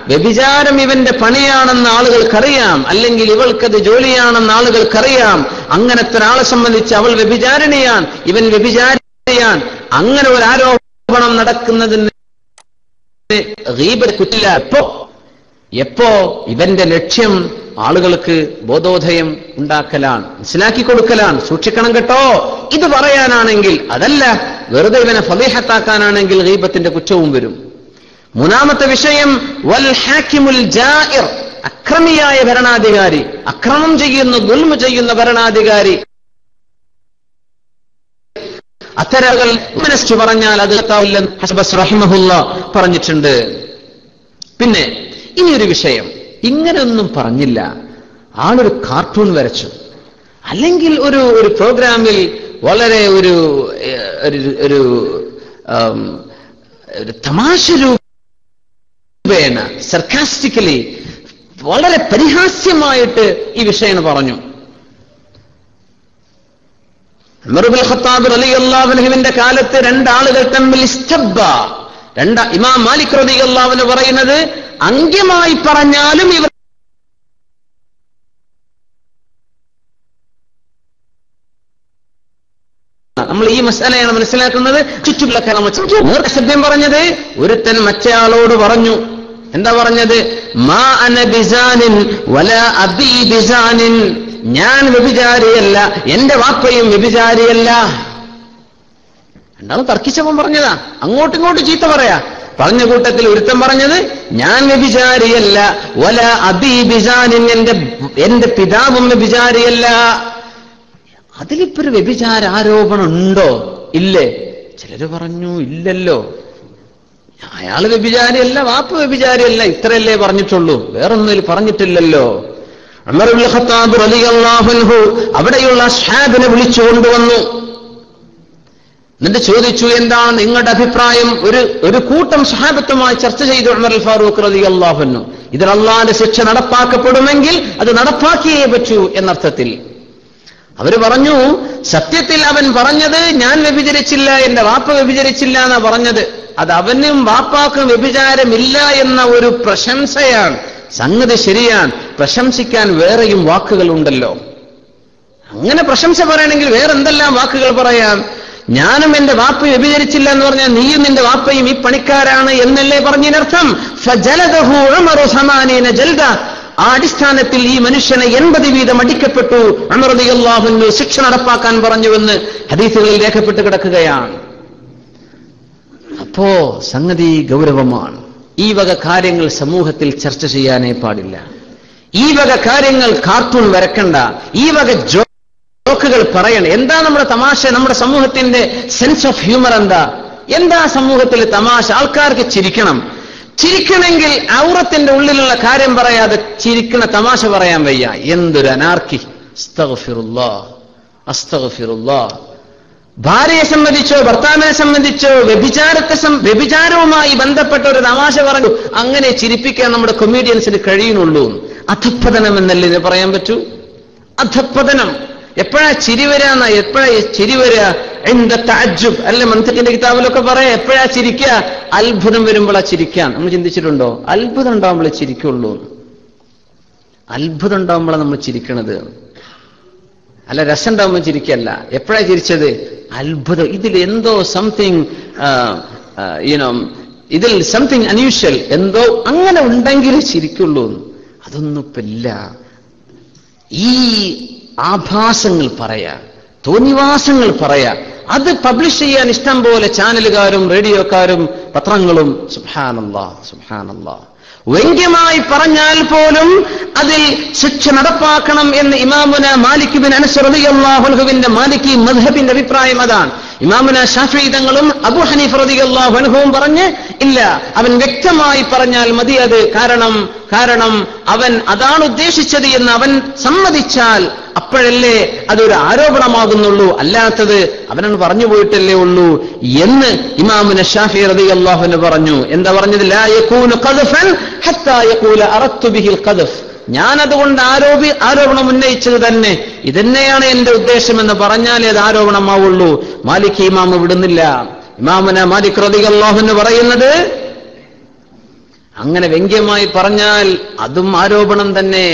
വ്യഭിചാരം ഇവന്റെ പണിയാണെന്ന് ആളുകൾക്കറിയാം, അല്ലെങ്കിൽ ഇവൾക്കത് ജോലിയാണെന്ന് ആളുകൾക്കറിയാം. അങ്ങനത്തെ ഒരാളെ സംബന്ധിച്ച് അവൾ വ്യഭിചാരിണിയാൻ, ഇവൻ വ്യഭിചാരിയാൻ, അങ്ങനെ ഒരു ആരോപണം നടക്കുന്നതിന് ഗീബത്ത് കുറ്റില്ല. എപ്പോ ഇവന്റെ ലക്ഷ്യം ആളുകൾക്ക് ബോധോദയം ഉണ്ടാക്കലാണ്, മനസ്സിലാക്കി കൊടുക്കലാണ്. സൂക്ഷിക്കണം കേട്ടോ, ഇത് പറയാനാണെങ്കിൽ, അതല്ല വെറുതെ ഇവനെ ഫളീഹത്താക്കാനാണെങ്കിൽ ഗീബത്തിന്റെ കുറ്റവും വരും. മൂന്നാമത്തെ വിഷയം വൽ ഹാക്കിമുൽ ജാഇർ, അക്രമിയായ ഭരണാധികാരി, അക്രമം ചെയ്യുന്ന ദുൽമ ചെയ്യുന്ന ഭരണാധികാരി, അത്തരകൾ മനസ്സ് പറഞ്ഞാൽ അത് ഹസ്ബസ് റഹിമഹുല്ലാ പറഞ്ഞിട്ടുണ്ട്. പിന്നെ ഇനിയൊരു വിഷയം, ഇങ്ങനെയൊന്നും പറഞ്ഞില്ല, ആളൊരു കാർട്ടൂൺ വരച്ചു, അല്ലെങ്കിൽ ഒരു പ്രോഗ്രാമിൽ വളരെ ഒരു തമാശ രൂപേണ സർക്കാസ്റ്റിക്കലി വളരെ പരിഹാസ്യമായിട്ട് ഈ വിഷയം പറഞ്ഞു. ഉമർ ഇബ്നുൽ ഖത്താബ് റളിയല്ലാഹു അൻഹുവിന്റെ കാലത്ത് രണ്ടാളുകൾ തമ്മിൽ ഇസ്തബ്ബ, ഇമാം മാലിക് റളിയല്ലാഹു അൻഹു പറയുന്നത് അംഗ്യമായി പറഞ്ഞാലും ഇവർ നമ്മൾ ഈ മസലയാണ് മനസ്സിലാക്കുന്നത്. ചുറ്റുമുള്ള സത്യം പറഞ്ഞത് ഒരുത്തൻ മറ്റേയാളോട് പറഞ്ഞു, എന്താ പറഞ്ഞത്? മാ അന ബിസാനിൻ വലാ അബീ ബിസാനിൻ, ഞാൻ വ്യഭിചാരിയല്ല, എന്റെ വാപ്പയും വ്യഭിചാരിയല്ല. രണ്ടാളും തർക്കിച്ചവൻ പറഞ്ഞതാ, അങ്ങോട്ടും ഇങ്ങോട്ടും ചീത്ത പറയാ. പറഞ്ഞ കൂട്ടത്തിൽ ഒരുത്തൻ പറഞ്ഞത് ഞാൻ വ്യഭിചാരിയല്ല, വല അബീ ബിസാനിൻ, എന്റെ പിതാവും വ്യഭിചാരിയല്ല. അതിലിപ്പൊരു വ്യഭിചാര ആരോപണം ഉണ്ടോ? ഇല്ലേ? ചിലര് പറഞ്ഞു ഇല്ലല്ലോ, അയാള് വ്യഭിചാരിയല്ല, വാപ്പ വ്യഭിചാരിയല്ല, ഇത്രയല്ലേ പറഞ്ഞിട്ടുള്ളൂ, വേറൊന്നും പറഞ്ഞിട്ടില്ലല്ലോ. ഉമർ ഇബ്നുൽ ഖത്താബ് റളിയല്ലാഹു അൻഹു അവിടെയുള്ള അസ്ഹാബിനെ വിളിച്ചു കൊണ്ടുവന്നു. എന്നിട്ട് ചോദിച്ചു, എന്താണ് നിങ്ങളുടെ അഭിപ്രായം? ഒരു കൂട്ടം സ്വഹാബത്തുമായി ചർച്ച ചെയ്തു ഉമർ അൽ ഫാറൂഖ് റളിയല്ലാഹു അൻഹു. ഇതിൽ അള്ളാഹുവിന്റെ ശിക്ഷ നടപ്പാക്കപ്പെടുമെങ്കിൽ അത് നടപ്പാക്കിയേ പറ്റൂ എന്നർത്ഥത്തിൽ. അവര് പറഞ്ഞു, സത്യത്തിൽ അവൻ പറഞ്ഞത് ഞാൻ വ്യഭിചരിച്ചില്ല, എന്റെ വാപ്പ വ്യഭിചരിച്ചില്ല എന്നാ പറഞ്ഞത്. അത് അവനും വാപ്പാക്കും വ്യഭിചാരമില്ല എന്ന ഒരു പ്രശംസയാണ്. സംഗതി ശരിയാണ്, പ്രശംസിക്കാൻ വേറെയും വാക്കുകൾ ഉണ്ടല്ലോ. അങ്ങനെ പ്രശംസ പറയണമെങ്കിൽ വേറെ എന്തെല്ലാം വാക്കുകൾ പറയാം. ഞാനും എന്റെ വാപ്പ വ്യഭിചരിച്ചില്ല എന്ന് പറഞ്ഞാൽ നീയും നിന്റെ വാപ്പയും ഈ പണിക്കാരാണ് എന്നല്ലേ പറഞ്ഞതിനർത്ഥം. ഫജലദഹു ഉമറു 80 ജൽദ, ആ അടിസ്ഥാനത്തിൽ ഈ മനുഷ്യനെ 80 വീതം അടിക്കപ്പെട്ടു. ഉമർ റളിയല്ലാഹു അൻഹു ശിക്ഷ നടപ്പാക്കാൻ പറഞ്ഞുവെന്ന് ഹദീസുകളിൽ രേഖപ്പെട്ട് കിടക്കുകയാണ്. അപ്പോ സംഗതി ഗൗരവമാണ്. ഈ വക കാര്യങ്ങൾ സമൂഹത്തിൽ ചർച്ച ചെയ്യാനേ പാടില്ല. ഈ വക കാര്യങ്ങൾ കാർട്ടൂൺ വരക്കണ്ട, ഈ വക ജോക്കുകൾ പറയണം. എന്താ നമ്മുടെ തമാശ? നമ്മുടെ സമൂഹത്തിന്റെ സെൻസ് ഓഫ് ഹ്യൂമർ എന്താ സമൂഹത്തിലെ തമാശ? ആൾക്കാർക്ക് ചിരിക്കണം. ചിരിക്കണമെങ്കിൽ ഔറത്തിന്റെ ഉള്ളിലുള്ള കാര്യം പറയാതെ ചിരിക്കണ തമാശ പറയാൻ വയ്യ. എന്തൊരു അനാർക്കി! അസ്തഗ്ഫിറുല്ലാഹ്, അസ്തഗ്ഫിറുല്ലാഹ്. ഭാര്യയെ സംബന്ധിച്ചോ ഭർത്താവിനെ സംബന്ധിച്ചോ വ്യഭിചാരവുമായി ബന്ധപ്പെട്ട ഒരു തമാശ പറഞ്ഞു, അങ്ങനെ ചിരിപ്പിക്കാൻ നമ്മുടെ കൊമീഡിയൻസിന് കഴിയുന്നുള്ളൂ. അധപ്പതനം എന്നല്ലേ ഇത് പറയാൻ പറ്റൂ? അധപ്പതനം. എപ്പോഴാ ചിരി വരാന്ന? എപ്പോഴാ ചിരി വരിക? എന്താ തഅജ്ജുബ് അല്ലെ? മന്തിഖിന്റെ കിതാബിലൊക്കെ പറയാം, എപ്പോഴാ ചിരിക്കുക? അത്ഭുതം വരുമ്പോഴാ ചിരിക്കാൻ. നമ്മൾ ചിന്തിച്ചിട്ടുണ്ടോ? അത്ഭുതം ഉണ്ടാവുമ്പോഴേ ചിരിക്കുള്ളൂ. അത്ഭുതം ഉണ്ടാവുമ്പോഴാണ് നമ്മൾ ചിരിക്കണത്, അല്ല രസം ഉണ്ടാവുമ്പോൾ ചിരിക്കല്ല. എപ്പോഴാ ചിരിച്ചത്? അത്ഭുതം. ഇതിൽ എന്തോ സംതിങ് ഇതിൽ സംതിങ് അൺയൂഷ്വൽ എന്തോ അങ്ങനെ ഉണ്ടെങ്കിൽ ചിരിക്കുള്ളൂ. അതൊന്നും ഇല്ല. ഈ ആഭാസങ്ങൾ പറയാ, തോന്നിവാസങ്ങൾ പറയാ, അത് പബ്ലിഷ് ചെയ്യാൻ ഇഷ്ടം പോലെ ചാനലുകാരും റേഡിയോക്കാരും പത്രങ്ങളും. സുബ്ഹാനല്ലാഹ്, സുബ്ഹാനല്ലാഹ്. വ്യംഗ്യമായി പറഞ്ഞാൽ പോലും അതിൽ ശിക്ഷ നടപ്പാക്കണം എന്ന് ഇമാമുന മാലിക് ബിൻ അനസ് റളിയല്ലാഹു അൻഹുവിന്റെ മാലിക്കി മദ്ഹബിന്റെ അഭിപ്രായം അതാണ്. ഇമാമുന ശാഫിഈ തങ്ങളും അബൂ ഹനീഫ റളിയല്ലാഹു അൻഹുവും പറഞ്ഞ് ഇല്ല, അവൻ വ്യക്തമായി പറഞ്ഞാൽ മതി അത്. കാരണം അവൻ അതാണ് ഉദ്ദേശിച്ചത് എന്ന് അവൻ സമ്മതിച്ചാൽ അപ്പോഴല്ലേ അതൊരു ആരോപണമാകുന്നുള്ളൂ, അല്ലാത്തത് അവനങ്ങ് പറഞ്ഞു പോയിട്ടല്ലേ ഉള്ളൂ എന്ന് ഇമാമുന ശാഫിഈ റളിയല്ലാഹു അൻഹു പറഞ്ഞു. എന്താ പറഞ്ഞത്? ലാ യകൂനു ഖദ്ഫൻ ഹത്താ യഖൂല അറദ്തു ബിഹിൽ ഖദ്ഫ്. ഞാൻ അതുകൊണ്ട് ആരോപണം ഉന്നയിച്ചത് തന്നെ ഇതന്നെയാണ് എന്റെ ഉദ്ദേശം എന്ന് പറഞ്ഞാലേ അത് ആരോപണമാവുള്ളൂ. മാലിക് ഇമാമ് വിടുന്നില്ല. ഇമാമുന മാലിക് റളിയല്ലാഹു അൻഹു പറയുന്നത് അങ്ങനെ വ്യംഗ്യമായി പറഞ്ഞാൽ അതും ആരോപണം തന്നെ.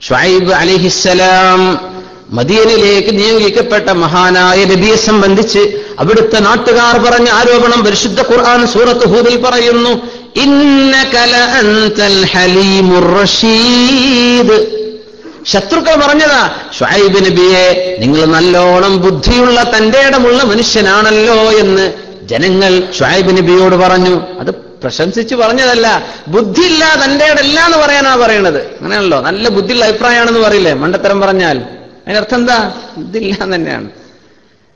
ശുഐബ് അലൈഹിസ്സലാം മദീനയിലേക്ക് നിയോഗിക്കപ്പെട്ട മഹാനായ നബിയെ സംബന്ധിച്ച് അവിടുത്തെ നാട്ടുകാർ പറഞ്ഞ ആരോപണം പരിശുദ്ധ ഖുർആൻ സൂറത്ത് ഹൂദിൽ പറയുന്നു, ഇന്നക ലഅൻതൽ ഹലീമുർ റഷീദ്. ശത്രുക്കൾ പറഞ്ഞതാ, ശുഐബ് നബിയെ നിങ്ങൾ നല്ലോണം ബുദ്ധിയുള്ള തന്റെ ഇടമുള്ള മനുഷ്യനാണല്ലോ എന്ന് ജനങ്ങൾ ശുഐബ് നബിയോട് പറഞ്ഞു. അത് പ്രശംസിച്ച് പറഞ്ഞതല്ല, ബുദ്ധിയില്ല തന്റെ ഇടല്ല എന്ന് പറയാനാ പറയണത്. അങ്ങനെയാണല്ലോ, നല്ല ബുദ്ധിയുള്ള അഭിപ്രായമാണെന്ന് പറയില്ലേ മണ്ടത്തരം പറഞ്ഞാൽ. അതിനർത്ഥം എന്താ? ബുദ്ധിയില്ല തന്നെയാണ്.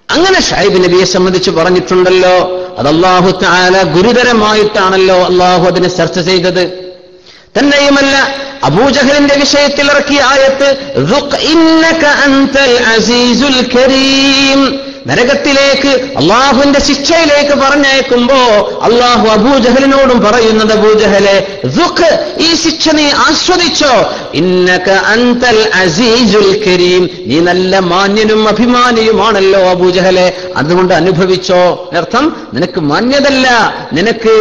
അങ്ങനെ ശുഐബ് നബിയെ സംബന്ധിച്ച് പറഞ്ഞിട്ടുണ്ടല്ലോ. അത് അല്ലാഹു തആല ഗുരുതരമായിട്ടാണല്ലോ അല്ലാഹു അതിനെ ചർച്ച ചെയ്തത്. തന്നെയുമല്ല, അബൂജഹലിന്റെ വിഷയത്തിൽ ഇറക്കിയ ആയത്ത് ദുഖ് ഇന്നക അൻതൽ അസീസുൽ കരീം, നരകത്തിലേക്ക് അള്ളാഹുവിന്റെ ശിക്ഷയിലേക്ക് പറഞ്ഞയക്കുമ്പോ അള്ളാഹു അബൂജഹലിനോടും പറയുന്നത്, അബൂജഹലെ ദുഖ്, ഈ ശിക്ഷ നീ ആസ്വദിച്ചോ. ഇന്നക അൻതൽ അസീസുൽ കരീം, നീ നല്ല മാന്യനും അഭിമാനിയുമാണല്ലോ അബൂജഹലെ, അതുകൊണ്ട് അനുഭവിച്ചോ. അർത്ഥം നിനക്ക് മാന്യതല്ല, നിനക്ക്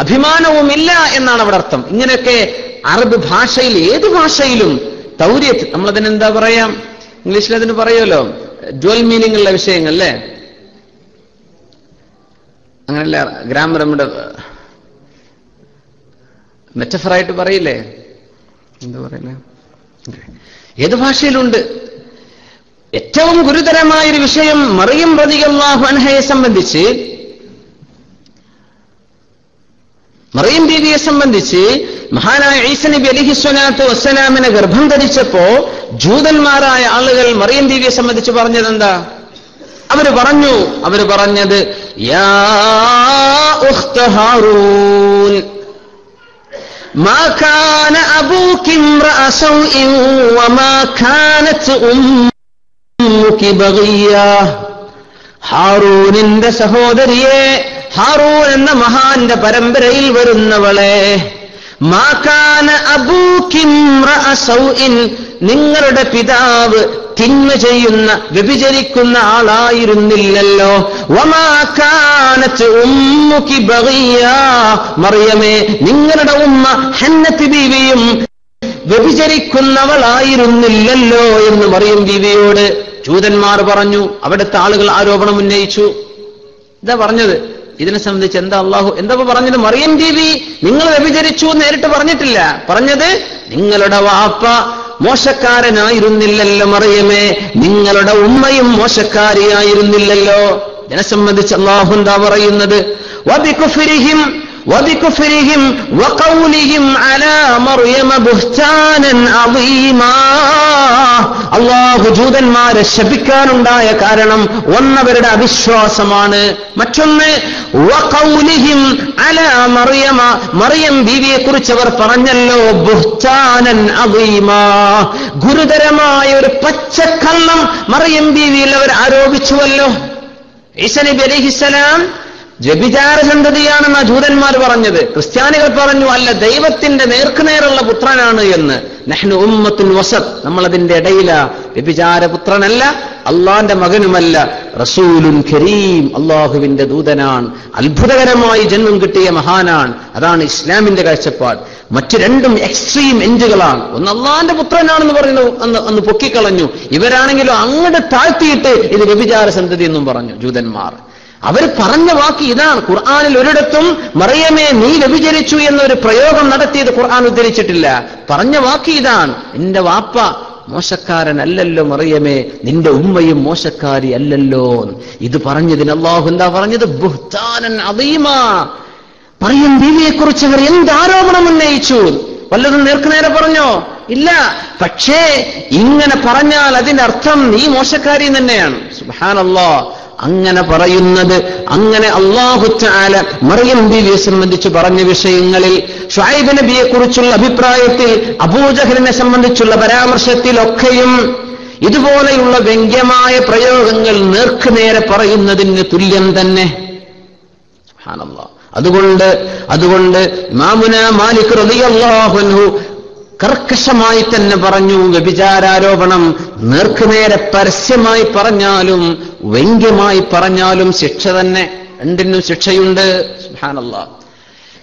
അഭിമാനവുമില്ല എന്നാണ് അവിടെ അർത്ഥം. ഇങ്ങനെയൊക്കെ അറബ് ഭാഷയിൽ, ഏത് ഭാഷയിലും തൗരിയത്ത്, നമ്മളതിനെന്താ പറയാം, ഇംഗ്ലീഷിൽ അതിന് പറയുമല്ലോ ഡ്വൽ മീനിങ് ഉള്ള വിഷയങ്ങൾ അല്ലേ, അങ്ങനല്ല ഗ്രാമർ നമ്മുടെ മെറ്റഫറായിട്ട് പറയില്ലേ, എന്താ പറയില്ലേ, ഏത് ഭാഷയിലുണ്ട്. ഏറ്റവും ഗുരുതരമായൊരു വിഷയം മറിയം റളിയല്ലാഹു അൻഹയെ സംബന്ധിച്ച്, മറിയം ബീവിയെ സംബന്ധിച്ച് മഹാനായ ഈസ നബി അലൈഹിസ്സലാത്തു വസ്സലാമിനെ ഗർഭം ധരിച്ചപ്പോ ജൂതന്മാരായ ആളുകൾ മറിയം ബീവിയെ സംബന്ധിച്ച് പറഞ്ഞത് എന്താ? അവര് പറഞ്ഞത് യാ ഉഖ്ത ഹാറൂൻ മാ കാന അബൂകി ഇംറഅ സൗഇൻ വമാ കാനത് ഉമ്മുകി ബഗിയ. ഹാറൂനിന്റെ സഹോദരിയെ, ഹാറൂൻ എന്ന മഹാന്റെ പരമ്പരയിൽ വരുന്നവളെ, മാ കാന അബൂകി ഇംറഅ സൗഇൻ, നിങ്ങളുടെ പിതാവ് തിന്മ ചെയ്യുന്ന, വ്യഭിചരിക്കുന്ന ആളായിരുന്നില്ലല്ലോ. വമാ കാനത് ഉമ്മുകി ബഗിയ, മറിയമേ നിങ്ങളുടെ ഉമ്മ ഹന്നത്ത് ബീവിയും വ്യഭിചരിക്കുന്നവളായിരുന്നില്ലല്ലോ എന്ന് മറിയം ബീവിയോട് ജൂതന്മാർ പറഞ്ഞു. അവിടുത്തെ ആളുകൾ ആരോപണം ഉന്നയിച്ചു. ഇതാ പറഞ്ഞത്. ഇതിനെ സംബന്ധിച്ച് എന്താ അള്ളാഹു എന്താ പറഞ്ഞത്? മറിയം ബീവി നിങ്ങൾ വ്യഭിചരിച്ചു നേരിട്ട് പറഞ്ഞിട്ടില്ല. പറഞ്ഞത് നിങ്ങളുടെ വാപ്പ മോശക്കാരനായിരുന്നില്ലല്ലോ മറിയമേ, നിങ്ങളുടെ ഉമ്മയും മോശക്കാരിയായിരുന്നില്ലല്ലോ. ഇതിനെ സംബന്ധിച്ച് അള്ളാഹു എന്താ പറയുന്നത്? وبكفرهم وقولهم على مريم بهتانا عظيما. അള്ളാഹു ജൂതന്മാരെ ശപിക്കാനുണ്ടായ കാരണം ഒന്നവരുടെ അവിശ്വാസമാണ്. മറ്റൊന്ന് വഖൗലിഹിം അലാ മറിയമ, മറിയം ബീവിയെ കുറിച്ച് അവർ പറഞ്ഞല്ലോ ബുഹ്താനൻ അദീമാ, ഗുരുതരമായ ഒരു പച്ചക്കള്ളം മറിയം ബീവിയിൽ അവർ ആരോപിച്ചുവല്ലോ. ഈസ നബി അലൈഹിസ്സലാം വ്യഭിചാര സന്തതിയാണെന്ന ജൂതന്മാർ പറഞ്ഞത്. ക്രിസ്ത്യാനികൾ പറഞ്ഞു അല്ല, ദൈവത്തിന്റെ നേർക്കുനേറുള്ള പുത്രനാണ് എന്ന്. നഹ്നു ഉമ്മത്തുൻ വസത്ത്, നമ്മളതിന്റെ ഇടയില. വ്യഭിചാര പുത്രനല്ല, അള്ളാന്റെ മകനുമല്ല, റസൂലുൻ കരീം, അള്ളാഹുവിന്റെ ദൂതനാണ്, അത്ഭുതകരമായി ജന്മം കിട്ടിയ മഹാനാണ്. അതാണ് ഇസ്ലാമിന്റെ കാഴ്ചപ്പാട്. മറ്റു രണ്ടും എക്സ്ട്രീം എൻഡുകളാണ്. ഒന്ന് അള്ളാന്റെ പുത്രനാണെന്ന് പറഞ്ഞു, അന്ന് പൊക്കിക്കളഞ്ഞു. ഇവരാണെങ്കിലും അങ്ങോട്ട് താഴ്ത്തിയിട്ട് ഇത് വ്യഭിചാര സന്തതി എന്നും പറഞ്ഞു ജൂതന്മാർ. അവർ പറഞ്ഞ വാക്ക് ഇതാണ്. ഖുർആനിൽ ഒരിടത്തും മറിയമേ നീ വ്യഭിചരിച്ചു എന്നൊരു പ്രയോഗം നടത്തിയത് ഖുർആൻ ഉദ്ധരിച്ചിട്ടില്ല. പറഞ്ഞ വാക്ക് ഇതാണ്, നിന്റെ വാപ്പ മോശക്കാരനല്ലല്ലോ മറിയമേ, നിന്റെ ഉമ്മയും മോശക്കാരി അല്ലല്ലോ. ഇത് പറഞ്ഞതിന് അല്ലാഹു എന്താ പറഞ്ഞത്? ബുഹ്താനൻ അദീമാ. മറിയം ബീവിയെ കുറിച്ച് അവർ എന്ത് ആരോപണം ഉന്നയിച്ചു? വല്ലതും നേർക്കുനേരെ പറഞ്ഞോ? ഇല്ല. പക്ഷേ ഇങ്ങനെ പറഞ്ഞാൽ അതിന്റെ അർത്ഥം നീ മോശക്കാരി തന്നെയാണ്. സുബ്ഹാനല്ലാഹ്. അങ്ങനെ പറയുന്നത്, അങ്ങനെ അല്ലാഹു തആല മറിയം ബീവിയെ സംബന്ധിച്ച് പറഞ്ഞ വിഷയങ്ങളിൽ, ശുഐബ് നബിയെ കുറിച്ചുള്ള അഭിപ്രായത്തിൽ, അബൂജഹലിനെ സംബന്ധിച്ചുള്ള പരാമർശത്തിലൊക്കെയും ഇതുപോലെയുള്ള വ്യംഗ്യമായ പ്രയോഗങ്ങൾ നേർക്കുനേരെ പറയുന്നതിന് തുല്യം തന്നെ. സുബ്ഹാനല്ലാഹ്. അതുകൊണ്ട് ഇമാമുന മാലിക് റളിയല്ലാഹു അൻഹു കർക്കശമായി തന്നെ പറഞ്ഞു, വ്യഭിചാരാരോപണം നേർക്കുനേരെ പരസ്യമായി പറഞ്ഞാലും വ്യംഗ്യമായി പറഞ്ഞാലും ശിക്ഷ തന്നെ, രണ്ടിനും ശിക്ഷയുണ്ട്. സുബ്ഹാനല്ലാഹ്.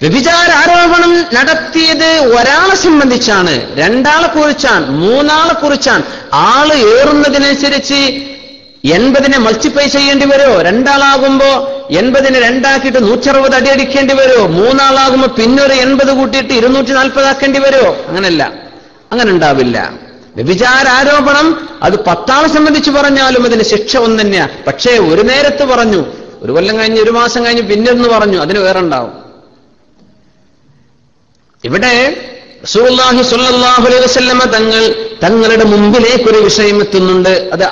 വ്യഭിചാര ആരോപണം നടത്തിയത് ഒരാളെ സംബന്ധിച്ചാണ്, രണ്ടാളെ കുറിച്ചാണ്, മൂന്നാളെ കുറിച്ചാണ്. ആള് ഏറുന്നതിനനുസരിച്ച് 80 മൾട്ടിപ്ലൈ ചെയ്യേണ്ടി വരുമോ? രണ്ടാളാകുമ്പോ 80 2ആക്കിയിട്ട് 160 അടി അടിക്കേണ്ടി വരുമോ? മൂന്നാളാകുമ്പോ പിന്നൊരു 80 കൂട്ടിയിട്ട് 240 ആക്കേണ്ടി വരുമോ? അങ്ങനല്ല, അങ്ങനെ ഉണ്ടാവില്ല. വ്യഭിചാര ആരോപണം അത് 10 ആളെ സംബന്ധിച്ച് പറഞ്ഞാലും അതിന് ശിക്ഷ ഒന്ന് തന്നെയാ. പക്ഷേ ഒരു നേരത്ത് പറഞ്ഞു, ഒരു കൊല്ലം കഴിഞ്ഞ് 1 മാസം കഴിഞ്ഞ് പിന്നൊന്ന് പറഞ്ഞു, അതിന് വേറെ ഉണ്ടാവും. ഇവിടെ റസൂലുള്ളാഹി സ്വല്ലല്ലാഹു അലൈഹി വസല്ലമ തങ്ങളുടെ മുമ്പിലേക്കൊരു വിഷയം എത്തുന്നുണ്ട്. അത്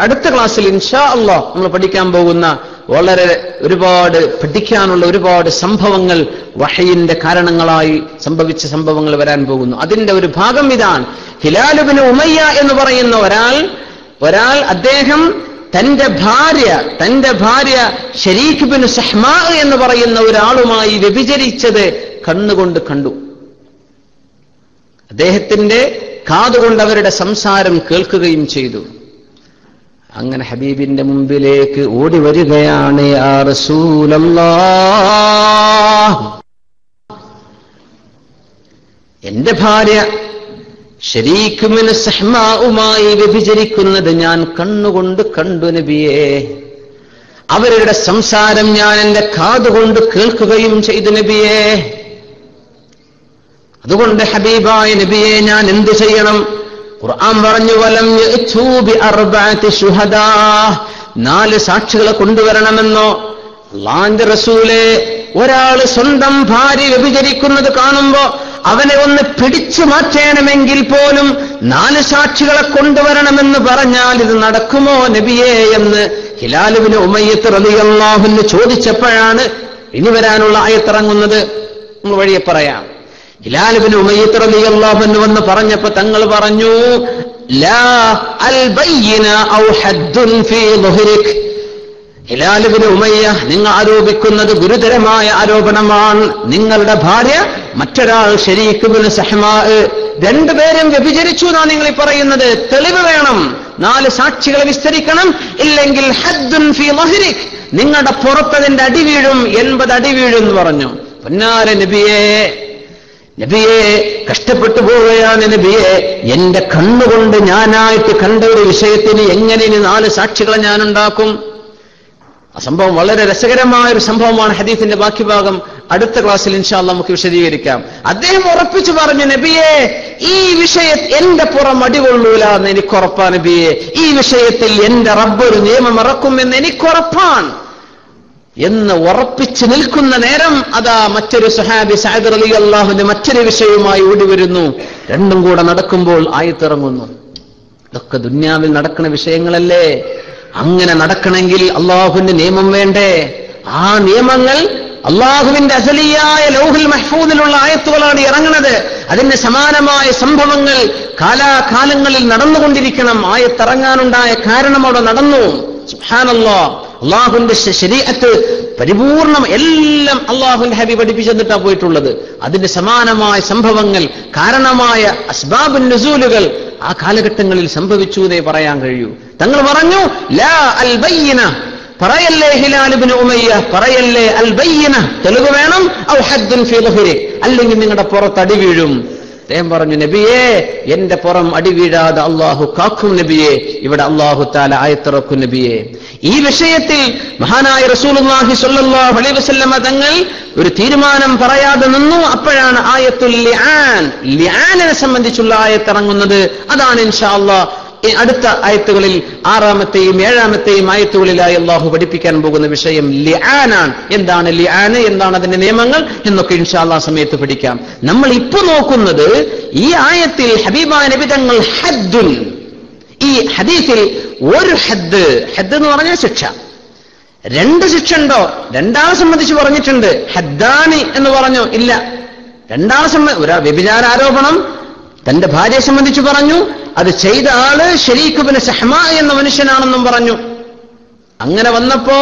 അടുത്ത ക്ലാസ്സിൽ ഇൻഷാ അല്ലാഹ് നമ്മൾ പഠിക്കാൻ പോകുന്ന വളരെ ഒരുപാട് പഠിക്കാനുള്ള ഒരുപാട് സംഭവങ്ങൾ വഹയിന്റെ കാരണങ്ങളായി സംഭവിച്ച സംഭവങ്ങൾ വരാൻ പോകുന്നു. അതിന്റെ ഒരു ഭാഗം ഇതാണ്. ഹിലാൽ ഇബ്നു ഉമയ്യ എന്ന് പറയുന്ന ഒരാൾ അദ്ദേഹം തന്റെ ഭാര്യ ശരീഖ് ഇബ്നു സഹ്മാ എന്ന് പറയുന്ന ഒരാളുമായി വ്യഭിചരിച്ചത് കണ്ണുകൊണ്ട് കണ്ടു. അദ്ദേഹത്തിന്റെ കാതുകൊണ്ട് അവരുടെ സംസാരം കേൾക്കുകയും ചെയ്തു. അങ്ങനെ ഹബീബിന്റെ മുമ്പിലേക്ക് ഓടി വരികയാണ്, യാ റസൂലല്ലാഹ്, എന്റെ ഭാര്യ ശരീഖ് ഇബ്നു സഹ്മാഉമായി വ്യഭിചരിക്കുന്നത് ഞാൻ കണ്ണുകൊണ്ട് കണ്ടു നബിയേ. അവരുടെ സംസാരം ഞാൻ എന്റെ കാതുകൊണ്ട് കേൾക്കുകയും ചെയ്തു നബിയേ. അതുകൊണ്ട് ഹബീബായ നബിയെ ഞാൻ എന്ത് ചെയ്യണം? ഖുർആൻ പറഞ്ഞു, വലം യഅ്തു ബിഅർബഅതി ശുഹദാ, 4 സാക്ഷികളെ കൊണ്ടുവരണമെന്നോ? അല്ലാഹുവിന്റെ റസൂലേ, ഒരാൾ സ്വന്തം ഭാര്യ വ്യഭിചരിക്കുന്നത് കാണുമ്പോ അവനെ ഒന്ന് പിടിച്ചു മാറ്റണമെങ്കിൽ പോലും 4 സാക്ഷികളെ കൊണ്ടുവരണമെന്ന് പറഞ്ഞാൽ ഇത് നടക്കുമോ നബിയേ എന്ന് ഹിലാൽ ഇബ്നു ഉമയ്യ റളിയല്ലാഹു അൻഹു ചോദിച്ചപ്പോഴാണ് ഇനി വരാനുള്ള ആയത്തിറങ്ങുന്നത്. നമ്മൾ വഴിയെ പറയാം. ഹിലാൽ ഇബ്നു ഉമയ്യ റളിയല്ലാഹു അൻഹു വന്ന് പറഞ്ഞപ്പോൾ തങ്ങൾ പറഞ്ഞു, ലാ അൽ ബയ്യിന ഔ ഹദ്ദുൻ ഫീ ളുഹ്രിക്. ഹിലാൽ ഇബ്നു ഉമയ്യ, നിങ്ങൾ ആരോപിക്കുന്നത് ഗുരുതരമായ ആരോപണമാണ്. നിങ്ങളുടെ ഭാര്യ മറ്റൊരാൾ ശരീഖ് ഇബ്നു സഹ്മാ, 2 പേരും വ്യഭിചരിച്ചു എന്നാണ് നിങ്ങൾ പറയുന്നത്. തെളിവ് വേണം, 4 സാക്ഷികളെ വിസ്തരിക്കണം. ഇല്ലെങ്കിൽ ഹദ്ദുൻ ഫീ ളുഹ്രിക്, നിങ്ങളുടെ പുറത്തതിന്റെ അടി വീഴും, 80 അടി വീഴും എന്ന് പറഞ്ഞു. പൊന്നാര നബിയെ കഷ്ടപ്പെട്ടു പോവുകയാണ് നബിയെ. എന്റെ കണ്ണുകൊണ്ട് ഞാനായിട്ട് കണ്ട ഒരു വിഷയത്തിന് എങ്ങനെ 4 സാക്ഷികളെ ഞാൻ ഉണ്ടാക്കും? ആ സംഭവം വളരെ രസകരമായ ഒരു സംഭവമാണ്. ഹദീസിന്റെ ബാക്കി ഭാഗം അടുത്ത ക്ലാസ്സിൽ ഇൻഷാ അല്ലാഹ് നമുക്ക് വിശദീകരിക്കാം. അദ്ദേഹം ഉറപ്പിച്ചു പറഞ്ഞു, നബിയെ ഈ വിഷയത്തിൽ എന്റെ പുറം അടികൊള്ളൂല എന്ന് എനിക്കുറപ്പാണ് നബിയെ. ഈ വിഷയത്തിൽ എന്റെ റബ്ബ് ഒരു നിയമം ഇറക്കുമെന്ന് എനിക്കുറപ്പാണ് എന്ന് ഉറപ്പിച്ചു നിൽക്കുന്ന നേരം അതാ മറ്റൊരു സ്വഹാബി സഅദ് റളിയല്ലാഹു അൻഹു മറ്റൊരു വിഷയവുമായി ഓടി വരുന്നു. രണ്ടും കൂടെ നടക്കുമ്പോൾ ആയത്തിറങ്ങുന്നു. ഇതൊക്കെ ദുനിയാവിൽ നടക്കുന്ന വിഷയങ്ങളല്ലേ? അങ്ങനെ നടക്കണമെങ്കിൽ അള്ളാഹുവിന്റെ നിയമം വേണ്ടേ? ആ നിയമങ്ങൾ അള്ളാഹുവിന്റെ അസലിയായ ലൗഹുൽ മഹ്ഫൂദിലുള്ള ആയത്തുകളാണ് ഇറങ്ങുന്നത്. അതിന് സമാനമായ സംഭവങ്ങൾ കാലാകാലങ്ങളിൽ നടന്നുകൊണ്ടിരിക്കണം. ആയത്തിറങ്ങാനുണ്ടായ കാരണം അവിടെ നടന്നു. സുബ്ഹാനല്ലാഹ്, അള്ളാഹുവിന്റെ ശരീഅത്ത് പരിപൂർണം എല്ലാം അള്ളാഹുവിന്റെ ഹബീബ് പഠിപ്പിച്ചു തന്നിട്ടാ പോയിട്ടുള്ളത്. അതിന്റെ സമാനമായ സംഭവങ്ങൾ, കാരണമായ അസ്ബാബുൻ നുസൂലുകൾ ആ കാലഘട്ടങ്ങളിൽ സംഭവിച്ചു എന്നേ പറയാൻ കഴിയൂ. തങ്ങൾ പറഞ്ഞു, ലാ അൽ ബയ്യിന, പറയല്ലേ ഹിലാൽ ഇബ്നു ഉമയ്യ, പറയല്ലേ അൽ ബയ്യിന, തെളിവ് വേണം. ഔ ഹദ്ദുൻ ഫീ ളുഹ്രി, അല്ലെങ്കിൽ നിങ്ങളുടെ പുറത്ത് അടി വീഴും. അദ്ദേഹം പറഞ്ഞു, നബിയെ എന്റെ പുറം അടി വീഴാതെ അള്ളാഹു കാക്കും നബിയെ. ഇവിടെ അള്ളാഹു തആല ആയത്തിറക്കും നബിയെ. ഈ വിഷയത്തിൽ മഹാനായ റസൂലുള്ളാഹി സ്വല്ലല്ലാഹു അലൈഹി വസല്ലമ തങ്ങൾ ഒരു തീരുമാനം പറയാതെ നിന്നു. അപ്പോഴാണ് ആയത്തുൽ ലിആനിനെ സംബന്ധിച്ചുള്ള ആയത്തിറങ്ങുന്നത്. അതാണ് ഇൻഷാ അല്ലാഹ് അടുത്ത ആയത്തുകളിൽ 6-ാമത്തെയും 7-ാമത്തെയും ആയത്തുകളിലായി അള്ളാഹു പഠിപ്പിക്കാൻ പോകുന്ന വിഷയം ലിആനാണ്. എന്താണ് ലിആന്, എന്താണ് അതിന്റെ നിയമങ്ങൾ എന്നൊക്കെ ഇൻഷാ അല്ലാഹ് സമയത്ത് പഠിക്കാം. നമ്മൾ ഇപ്പൊ നോക്കുന്നത് ഈ ആയത്തിൽ ഹബീബായ നബി തങ്ങൾ ഹദ്ദുൻ, ഈ ഹദീസിൽ ഒരു ഹദ് എന്ന് പറഞ്ഞാൽ ശിക്ഷ, 2 ശിക്ഷ ഉണ്ടോ? രണ്ടാളെ സംബന്ധിച്ച് പറഞ്ഞിട്ടുണ്ട്. ഹദ്ദാനി എന്ന് പറഞ്ഞു, ഇല്ല. രണ്ടാളെ സംബന്ധിച്ച് ഒരു വ്യഭിചാര ആരോപണം തന്റെ ഭാര്യയെ സംബന്ധിച്ച് പറഞ്ഞു. അത് ചെയ്ത ആള് ശരീഖ് ഇബ്നു സഹ്മാ എന്ന മനുഷ്യനാണെന്നും പറഞ്ഞു. അങ്ങനെ വന്നപ്പോ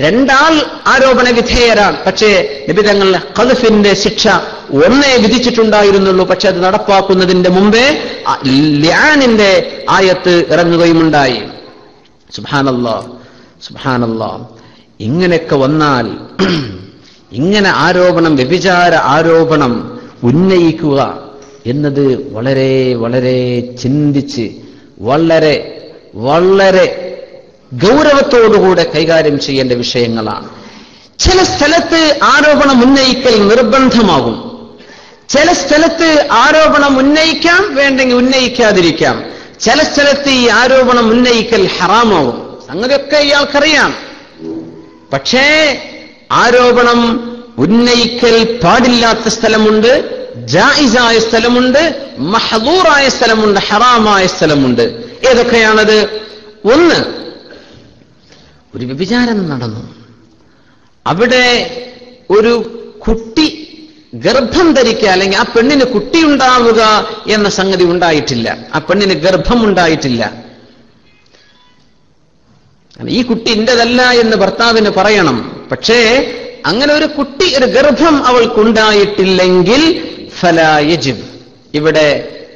2 ആൾ ആരോപണ വിധേയരാണ്. പക്ഷേ നബി തങ്ങൾ ഖദ്ഫിന്റെ ശിക്ഷ 1 വിധിച്ചിട്ടുണ്ടായിരുന്നുള്ളൂ. പക്ഷെ അത് നടപ്പാക്കുന്നതിന്റെ മുമ്പേ ലിആനിന്റെ ആയത്ത് ഇറങ്ങുകയുമുണ്ടായി. സുബ്ഹാനല്ലാഹ്, സുബ്ഹാനല്ലാഹ്. ഇങ്ങനെയൊക്കെ വന്നാൽ ഇങ്ങനെ ആരോപണം, വ്യഭിചാര ആരോപണം ഉന്നയിക്കുക എന്നത് വളരെ വളരെ ചിന്തിച്ച് വളരെ വളരെ ഗൗരവത്തോടുകൂടെ കൈകാര്യം ചെയ്യേണ്ട വിഷയങ്ങളാണ്. ചില സ്ഥലത്ത് ആരോപണം ഉന്നയിക്കൽ നിർബന്ധമാകും, ചില സ്ഥലത്ത് ആരോപണം ഉന്നയിക്കാം, വേണ്ടെങ്കിൽ ഉന്നയിക്കാതിരിക്കാം. ചില സ്ഥലത്ത് ഈ ആരോപണം ഉന്നയിക്കൽ ഹറാമാവും. സംഗതിയൊക്കെ ഇയാൾക്കറിയാം. പക്ഷേ ആരോപണം ഉന്നയിക്കൽ പാടില്ലാത്ത സ്ഥലമുണ്ട്, ജായിസായ സ്ഥലമുണ്ട്, മഹ്ദൂറായ സ്ഥലമുണ്ട്, ഹറാമായ സ്ഥലമുണ്ട്. ഏതൊക്കെയാണത്? ഒന്ന്, ഒരു വ്യഭിചാരം നടന്നു, അവിടെ ഒരു കുട്ടി ഗർഭം ധരിക്കുക, അല്ലെങ്കിൽ ആ പെണ്ണിന് കുട്ടിയുണ്ടാവുക എന്ന സംഗതി ഉണ്ടായിട്ടില്ല, ആ പെണ്ണിന് ഗർഭമുണ്ടായിട്ടില്ല. ഈ കുട്ടി എന്റേതല്ല എന്ന് ഭർത്താവിന് പറയണം. പക്ഷേ അങ്ങനെ ഒരു കുട്ടി, ഒരു ഗർഭം അവൾക്കുണ്ടായിട്ടില്ലെങ്കിൽ ഫലാ യജിബ്, ഇവിടെ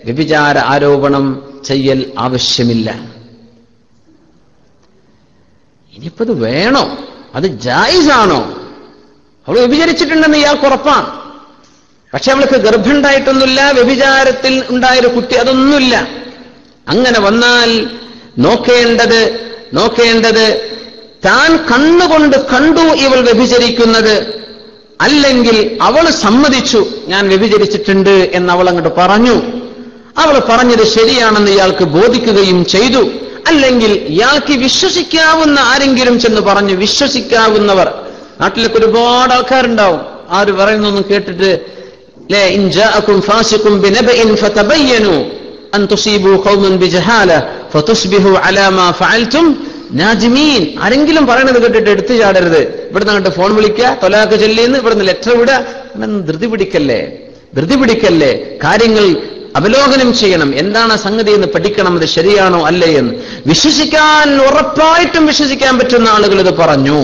വ്യഭിചാര ആരോപണം ചെയ്യൽ ആവശ്യമില്ല. ഇനിയിപ്പത് വേണോ? അത് ജായിസാണോ? അവൾ വ്യഭിചരിച്ചിട്ടുണ്ടെന്ന് ഇയാൾക്ക് ഉറപ്പാണ്. പക്ഷെ അവൾക്ക് ഗർഭം ഉണ്ടായിട്ടൊന്നുമില്ല, വ്യഭിചാരത്തിൽ ഉണ്ടായൊരു കുട്ടി അതൊന്നുമില്ല. അങ്ങനെ വന്നാൽ നോക്കേണ്ടത് താൻ കണ്ണുകൊണ്ട് കണ്ടു ഇവൾ വ്യഭിചരിക്കുന്നത്, അല്ലെങ്കിൽ അവൾ സമ്മതിച്ചു ഞാൻ വ്യഭിചരിച്ചിട്ടുണ്ട് എന്ന് അവൾ അങ്ങോട്ട് പറഞ്ഞു, അവൾ പറഞ്ഞത് ശരിയാണെന്ന് ഇയാൾക്ക് ബോധിക്കുകയും ചെയ്തു. അല്ലെങ്കിൽ ഇയാൾക്ക് വിശ്വസിക്കാവുന്ന ആരെങ്കിലും ചെന്ന് പറഞ്ഞു, വിശ്വസിക്കാവുന്നവർ, നാട്ടിലൊക്കെ ഒരുപാട് ആൾക്കാരുണ്ടാവും, ആര് പറയുന്നൊന്നും കേട്ടിട്ട് ഇൻ ജാഅകും ഫാസിഖുൻ ബിനബഇൻ ഫതബയ്യനു അൻ തുസീബു ഖൗമൻ ബിജഹാല ഫതുസ്ബിഹു അലാ മാ ഫഅൽതും നാജിമീൻ. ആരെങ്കിലും പറയണത് കേട്ടിട്ട് എടുത്തു ചാടരുത്. ഇവിടുന്ന് അങ്ങോട്ട് ഫോൺ വിളിക്കുക, തൊലാഖ് ചൊല്ലിന്ന് ഇവിടുന്ന് ലെറ്റർ വിടുക. ധൃതി പിടിക്കല്ലേ. കാര്യങ്ങൾ അവലോകനം ചെയ്യണം, എന്താണ് സംഗതി എന്ന് പഠിക്കണം, അത് ശരിയാണോ അല്ലേ എന്ന്. ഉറപ്പായിട്ടും വിശ്വസിക്കാൻ പറ്റുന്ന ആളുകൾ ഇത് പറഞ്ഞു.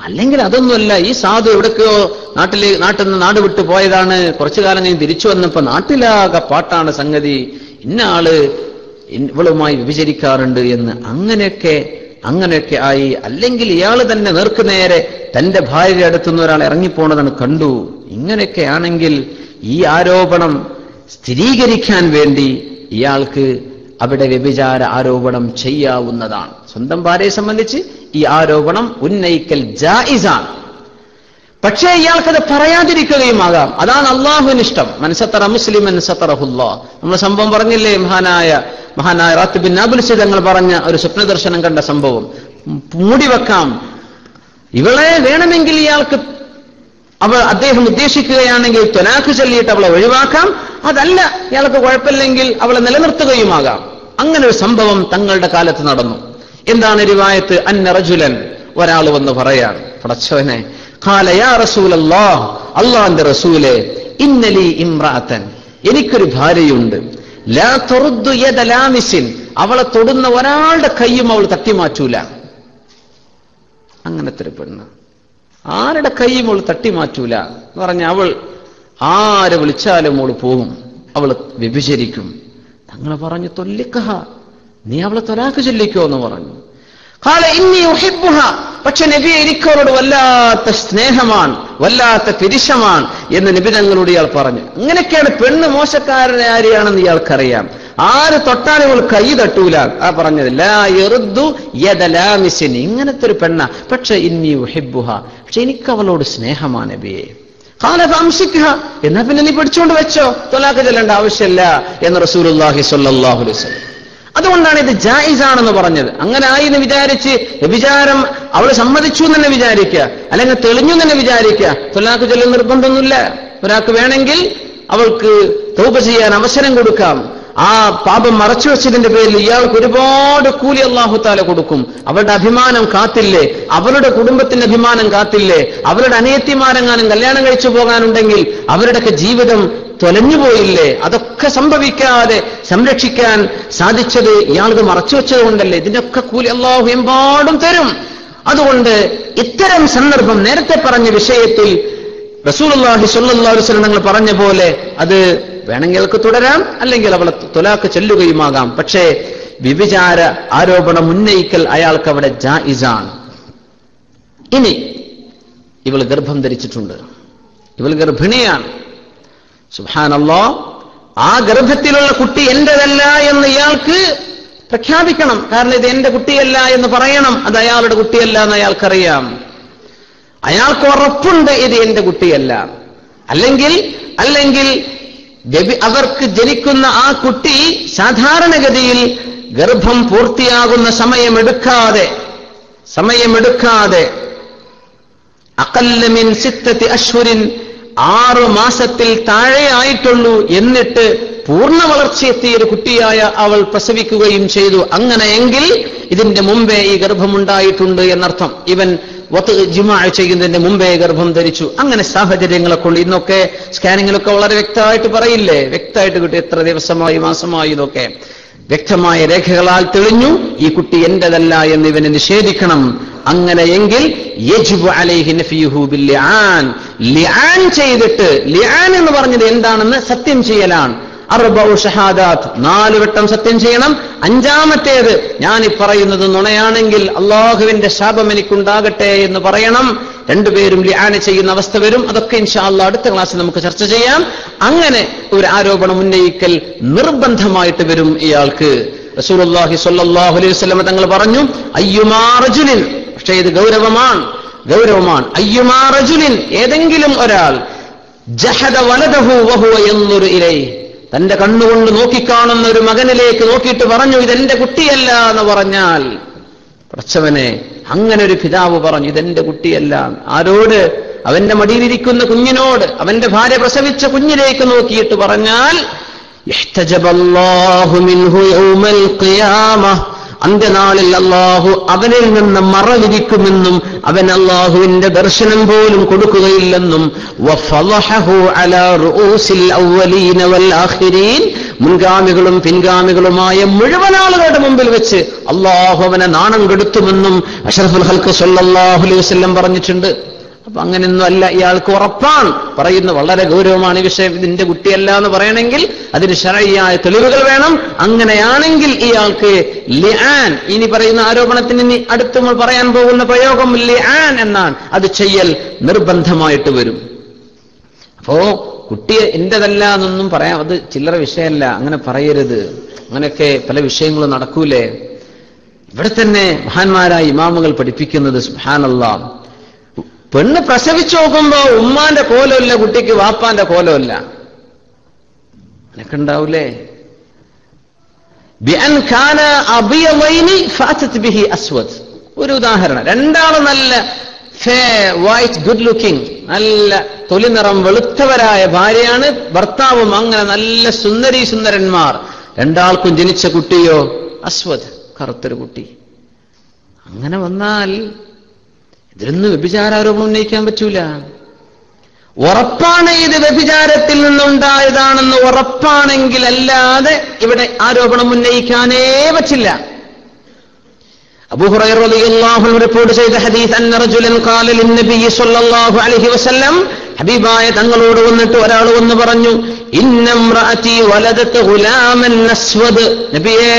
അല്ലെങ്കിൽ അതൊന്നുമല്ല, ഈ സാധു എവിടേക്കോ നാട്ടിൽ നിന്ന് നാട് വിട്ടു പോയതാണ്, കുറച്ചു കാലം കഴിഞ്ഞ് തിരിച്ചു വന്നപ്പോ നാട്ടിലാകെ പാട്ടാണ് സംഗതി, ഇന്ന ആള് ഇവളുമായി വ്യഭിചരിക്കാറുണ്ട് എന്ന് അങ്ങനെയൊക്കെ ആയി. അല്ലെങ്കിൽ ഇയാൾ തന്നെ നേർക്കുനേരെ തന്റെ ഭാര്യയുടെ അടുത്തുനിന്ന് ഒരാൾ ഇറങ്ങിപ്പോണതാണ് കണ്ടു. ഇങ്ങനെയൊക്കെ ആണെങ്കിൽ ഈ ആരോപണം സ്ഥിരീകരിക്കാൻ വേണ്ടി ഇയാൾക്ക് അവിടെ വ്യഭിചാര ആരോപണം ചെയ്യാവുന്നതാണ്. സ്വന്തം ഭാര്യയെ സംബന്ധിച്ച് ഈ ആരോപണം ഉന്നയിക്കൽ ജായിസാണ്. പക്ഷേ ഇയാൾക്കത് പറയാതിരിക്കുകയുമാകാം. അതാണ് അള്ളാഹുവിന് ഇഷ്ടം. മൻ സത്തറ മുസ്ലിമൻ സത്തറഹുല്ലാഹ്. നമ്മൾ സംഭവം പറഞ്ഞില്ലേ, മഹാനായ റാത്ത് ബിൻ നാബുൽസി തങ്ങൾ പറഞ്ഞ ഒരു സ്വപ്ന ദർശനം കണ്ട സംഭവം. മൂടിവെക്കാം, ഇവളെ വേണമെങ്കിൽ ഇയാൾക്ക് അദ്ദേഹം ഉദ്ദേശിക്കുകയാണെങ്കിൽ ത്വലാഖ് ചൊല്ലിയിട്ട് അവളെ ഒഴിവാക്കാം, അതല്ല ഇയാൾക്ക് കുഴപ്പമില്ലെങ്കിൽ അവളെ നിലനിർത്തുകയുമാകാം. അങ്ങനെ ഒരു സംഭവം തങ്ങളുടെ കാലത്ത് നടന്നു. എന്താണ് റിവായത്ത്? അന്ന റജുലൻ, ഒരാൾ വന്ന് പറയാണ്, പടച്ചവനെ, ഖാല യാ റസൂലല്ലാഹ്, അല്ലാഹുവിന്റെ റസൂലേ, ഇന്നലി ഇംറഅതൻ, എനിക്കൊരു ഭാര്യയുണ്ട്, ലാ തറുദ്ദു യദ ലാമിസിൻ, അവളെ തൊടുന്ന ഒരാളുടെ കൈയും അവൾ തട്ടിമാറ്റൂല. അങ്ങനത്തെ ഒരു പെണ്ണ്, ആരുടെ കൈയും അവൾ തട്ടിമാറ്റൂല എന്ന് പറഞ്ഞ, അവൾ ആരെ വിളിച്ചാലും അവൾ പോകും, അവൾ വ്യഭിചരിക്കും. തങ്ങളെ പറഞ്ഞു, തൊല്ലിക്കഹ, നീ അവളെ തൊലാഖ് ചൊല്ലിക്കോ എന്ന് പറഞ്ഞു. ഖാല ഇന്നി ഉഹിബ്ബുഹ, പക്ഷെ നബി എനിക്ക് അവളോട് വല്ലാത്ത സ്നേഹമാണ്, വല്ലാത്ത പിരിശമാണ് എന്ന് നബി തങ്ങളോട് ഇയാൾ പറഞ്ഞു. അങ്ങനെയൊക്കെയാണ് പെണ്ണ് മോശക്കാരനെ ആരെയാണെന്ന് ഇയാൾക്കറിയാം. ആര് തൊട്ടാലും ഇവൾ കൈ തട്ടൂല. ആ പറഞ്ഞത് ലാ യറുദ്ദു യദ ലാമിസിൻ, ഇങ്ങനത്തെ ഒരു പെണ്ണ. പക്ഷെ ഇന്നി ഉഹിബ്ബുഹ, പക്ഷെ എനിക്ക് അവളോട് സ്നേഹമാണ് നബിയെ. ഖാല ഫംസിക്ഹ, എന്നാ പിന്നെ നീ പിടിച്ചുകൊണ്ട് വെച്ചോ, തൊലാഖ് ചൊല്ലേണ്ട ആവശ്യമില്ല എന്ന് റസൂലുള്ളാഹി സ്വല്ലല്ലാഹു അലൈഹി വസല്ലം. അതുകൊണ്ടാണ് ഇത് ജായിസാണെന്ന് പറഞ്ഞത്. അങ്ങനെ ആയി എന്ന് വിചാരിച്ച് വ്യഭിചാരം അവൾ സമ്മതിച്ചു എന്ന് തന്നെ വിചാരിക്കുക, അല്ലെങ്കിൽ തെളിഞ്ഞു തന്നെ വിചാരിക്കുക. തൊലാഖ് ചൊല്ലൽ നിർബന്ധമൊന്നുമില്ല. ഒരാൾക്ക് വേണമെങ്കിൽ അവൾക്ക് തൗബ ചെയ്യാൻ അവസരം കൊടുക്കാം. ആ പാപം മറച്ചു വെച്ചതിന്റെ പേരിൽ ഇയാൾക്ക് ഒരുപാട് കൂലി അല്ലാഹു തആല കൊടുക്കും. അവരുടെ അഭിമാനം കാത്തില്ലേ, അവരുടെ കുടുംബത്തിന്റെ അഭിമാനം കാത്തില്ലേ, അവരുടെ അനിയത്തിമാരെങ്ങാനും കല്യാണം കഴിച്ചു പോകാനുണ്ടെങ്കിൽ അവരുടെയൊക്കെ ജീവിതം തൊലഞ്ഞുപോയില്ലേ. അതൊക്കെ സംഭവിക്കാതെ സംരക്ഷിക്കാൻ സാധിച്ചത് ഇയാൾക്ക് മറച്ചു വെച്ചത് കൊണ്ടല്ലേ. ഇതിനൊക്കെ കൂലി അല്ലാഹു എമ്പാടും തരും. അതുകൊണ്ട് ഇത്തരം സന്ദർഭം നേരത്തെ പറഞ്ഞ വിഷയത്തിൽ റസൂലുള്ളാഹി സ്വല്ലല്ലാഹു അലൈഹി വസല്ലം തങ്ങൾ പറഞ്ഞ പോലെ അത് വേണമെങ്കിൽ അവൾക്ക് തുടരാം, അല്ലെങ്കിൽ അവളെ തൊലാഖ് ചെല്ലുകയുമാകാം. പക്ഷേ വ്യഭിചാര ആരോപണം ഉന്നയിക്കൽ അയാൾക്ക് അവിടെ ജായിസാണ്. ഇനി ഇവൾ ഗർഭം ധരിച്ചിട്ടുണ്ട്, ഇവൾ ഗർഭിണിയാണ്. സുബ്ഹാനല്ലാഹ്, ആ ഗർഭത്തിലുള്ള കുട്ടി എന്റേതല്ല എന്ന് ഇയാൾക്ക് പ്രഖ്യാപിക്കണം. കാരണം ഇത് എന്റെ കുട്ടിയല്ല എന്ന് പറയണം. അത് അയാളുടെ കുട്ടിയല്ല എന്ന് അയാൾക്കറിയാം. അയാൾക്ക് ഉറപ്പുണ്ട് ഇത് എന്റെ കുട്ടിയല്ല. അല്ലെങ്കിൽ അവർക്ക് ജനിക്കുന്ന ആ കുട്ടി സാധാരണഗതിയിൽ ഗർഭം പൂർത്തിയാകുന്ന സമയമെടുക്കാതെ അഖല്ല മിൻ 6 അശ്ഹുരിൻ 6 മാസത്തിൽ താഴെ ആയിട്ടുള്ളൂ. എന്നിട്ട് പൂർണ്ണ വളർച്ചയെത്തിയ ഒരു കുട്ടിയായ അവൾ പ്രസവിക്കുകയും ചെയ്തു. അങ്ങനെയെങ്കിൽ ഇതിന്റെ മുമ്പേ ഈ ഗർഭമുണ്ടായിട്ടുണ്ട് എന്നർത്ഥം. ഇവൻ ജിമാ ചെയ്യുന്നതിന്റെ മുമ്പേ ഗർഭം ധരിച്ചു. അങ്ങനെ സാഹചര്യങ്ങളൊക്കെ ഉണ്ട്. ഇന്നൊക്കെ സ്കാനിങ്ങിലൊക്കെ വളരെ വ്യക്തമായിട്ട് പറയില്ലേ, വ്യക്തമായിട്ട് കിട്ടി എത്ര ദിവസമായി മാസമായി ഇതൊക്കെ വ്യക്തമായ രേഖകളാൽ തെളിഞ്ഞു. ഈ കുട്ടി എന്റേതല്ല എന്ന് ഇവനെ നിഷേധിക്കണം. അങ്ങനെയെങ്കിൽ യജിബു അലൈഹി നഫിയുഹു ബിൽലിആൻ, ലിആൻ ചെയ്തിട്ട്, ലിആൻ എന്ന് പറഞ്ഞത് എന്താണെന്ന് സത്യം ചെയ്യലാണ്. 4 ഷഹാദാത്ത്, 4 വട്ടം സത്യം ചെയ്യണം. 5ാമത്തേത് ഞാൻ ഈ പറയുന്നത് നുണയാണെങ്കിൽ അള്ളാഹുവിന്റെ ശാപം എനിക്കുണ്ടാകട്ടെ എന്ന് പറയണം. രണ്ടുപേരും ലിആൻ ചെയ്യുന്ന അവസ്ഥ വരും. അതൊക്കെ ഇൻഷാ അല്ലാഹ് അടുത്ത ക്ലാസ്സിൽ നമുക്ക് ചർച്ച ചെയ്യാം. അങ്ങനെ ഒരു ആരോപണം ഉന്നയിക്കൽ നിർബന്ധമായിട്ട് വരും ഇയാൾക്ക്. റസൂലുള്ളാഹി സ്വല്ലല്ലാഹു അലൈഹി വസല്ലം തങ്ങൾ പറഞ്ഞു, അയ്യുമാ റജുലിൻ, പക്ഷേ ഇത് ഗൗരവമാണ്. അയ്യുമാ റജുലിൻ, ഏതെങ്കിലും ഒരാൾ ജഹദ വലദഹു വഹുവ യൻദുറു ഇലൈഹി, തന്റെ കണ്ണുകൊണ്ട് നോക്കിക്കാണുന്ന ഒരു മകനിലേക്ക് നോക്കിയിട്ട് പറഞ്ഞു ഇതെന്റെ കുട്ടിയല്ല എന്ന് പറഞ്ഞാൽ, പടച്ചവനെ, അങ്ങനെ ഒരു പിതാവ് പറഞ്ഞു ഇതെന്റെ കുട്ടിയല്ല. ആരോട്? അവന്റെ മടിയിലിരിക്കുന്ന കുഞ്ഞിനോട്, അവന്റെ ഭാര്യ പ്രസവിച്ച കുഞ്ഞിലേക്ക് നോക്കിയിട്ട് പറഞ്ഞാൽ, ഇഹ്തജബല്ലാഹു മിൻഹു യൗമൽ ഖിയാമഹ്, അന്ത്യനാളിൽ അല്ലാഹു അവനിൽ നിന്ന് മറവിരിക്കുമെന്നും അവൻ അല്ലാഹുവിന്റെ ദർശനം പോലും കൊടുക്കുകയില്ലെന്നും, വഫളഹഹു അലാ റൂസിൽ അവ്വലീന വൽ ആഖിരീൻ, മുൻഗാമികളും പിൻഗാമികളുമായ മുഴുവൻ ആളുകളുടെ മുമ്പിൽ വെച്ച് അല്ലാഹു അവനെ നാണം കെടുത്തുമെന്നും അഷ്റഫുൽ ഖൽഖ് സ്വല്ലല്ലാഹു അലൈഹി വസല്ലം പറഞ്ഞിട്ടുണ്ട്. അപ്പൊ അങ്ങനെയൊന്നും അല്ല, ഇയാൾക്ക് ഉറപ്പാണ്. പറയുന്ന വളരെ ഗൗരവമാണ് ഈ വിഷയം. ഇതിന്റെ കുട്ടിയല്ല എന്ന് പറയണമെങ്കിൽ അതിന് ശരഈയായ തെളിവുകൾ വേണം. അങ്ങനെയാണെങ്കിൽ ഇയാൾക്ക് ലിആൻ, ഇനി പറയുന്ന ആരോപണത്തിന് ഇനി അടുത്ത് നമ്മൾ പറയാൻ പോകുന്ന പ്രയോഗം ലിആൻ എന്നാണ്. അത് ചെയ്യൽ നിർബന്ധമായിട്ട് വരും. അപ്പോ കുട്ടിയെ എന്റേതല്ല എന്നൊന്നും പറയാം, അത് ചില്ലറ വിഷയമല്ല. അങ്ങനെ പറയരുത്. അങ്ങനെയൊക്കെ പല വിഷയങ്ങളും നടക്കൂലേ. ഇവിടെ തന്നെ മഹാന്മാരായ ഇമാമുകൾ പഠിപ്പിക്കുന്നത്, സുബ്ഹാനല്ലാഹ്, പെണ്ണ് പ്രസവിച്ചു നോക്കുമ്പോ ഉമ്മാന്റെ കോലമല്ല കുട്ടിക്ക്, വാപ്പാന്റെ കോലമല്ല. അങ്ങനൊക്കെ ഉണ്ടാവൂലേ. ബിഅൻ കാന അബിയളൈനി ഫഅതത് ബിഹി അസ്വദ്. ഒരു ഉദാഹരണം, രണ്ടാളും നല്ല വൈറ്റ് ഗുഡ് ലുക്കിംഗ്, നല്ല തൊലി നിറം വെളുത്തവരായ ഭാര്യയാണ് ഭർത്താവും. അങ്ങനെ നല്ല സുന്ദരന്മാർ. രണ്ടാൾക്കും ജനിച്ച കുട്ടിയോ അസ്വദ്, കറുത്തൊരു കുട്ടി. അങ്ങനെ വന്നാൽ ഇതിലൊന്നും വ്യഭിചാരോപണം ഉന്നയിക്കാൻ പറ്റൂല. ഉറപ്പാണ് ഇത് വ്യഭിചാരത്തിൽ നിന്നുണ്ടായതാണെന്ന് ഉറപ്പാണെങ്കിൽ അല്ലാതെ ഇവിടെ ആരോപണം ഉന്നയിക്കാനേ പറ്റില്ല. അബൂ ഹുറൈറ റളിയല്ലാഹു അൻഹു റിപ്പോർട്ട് ചെയ്ത ഹദീസ്, അന്ന റജുലൻ ഖാല ലിന്നബി സ്വല്ലല്ലാഹു അലൈഹി വസല്ലം, ഹബീബായ തങ്ങളോട് വന്നിട്ട് ഒരാൾ വന്ന് പറഞ്ഞു, ഇന്നംറഅതി വലദത ഗുലാമൻ അസ്വദ്, നബിയേ,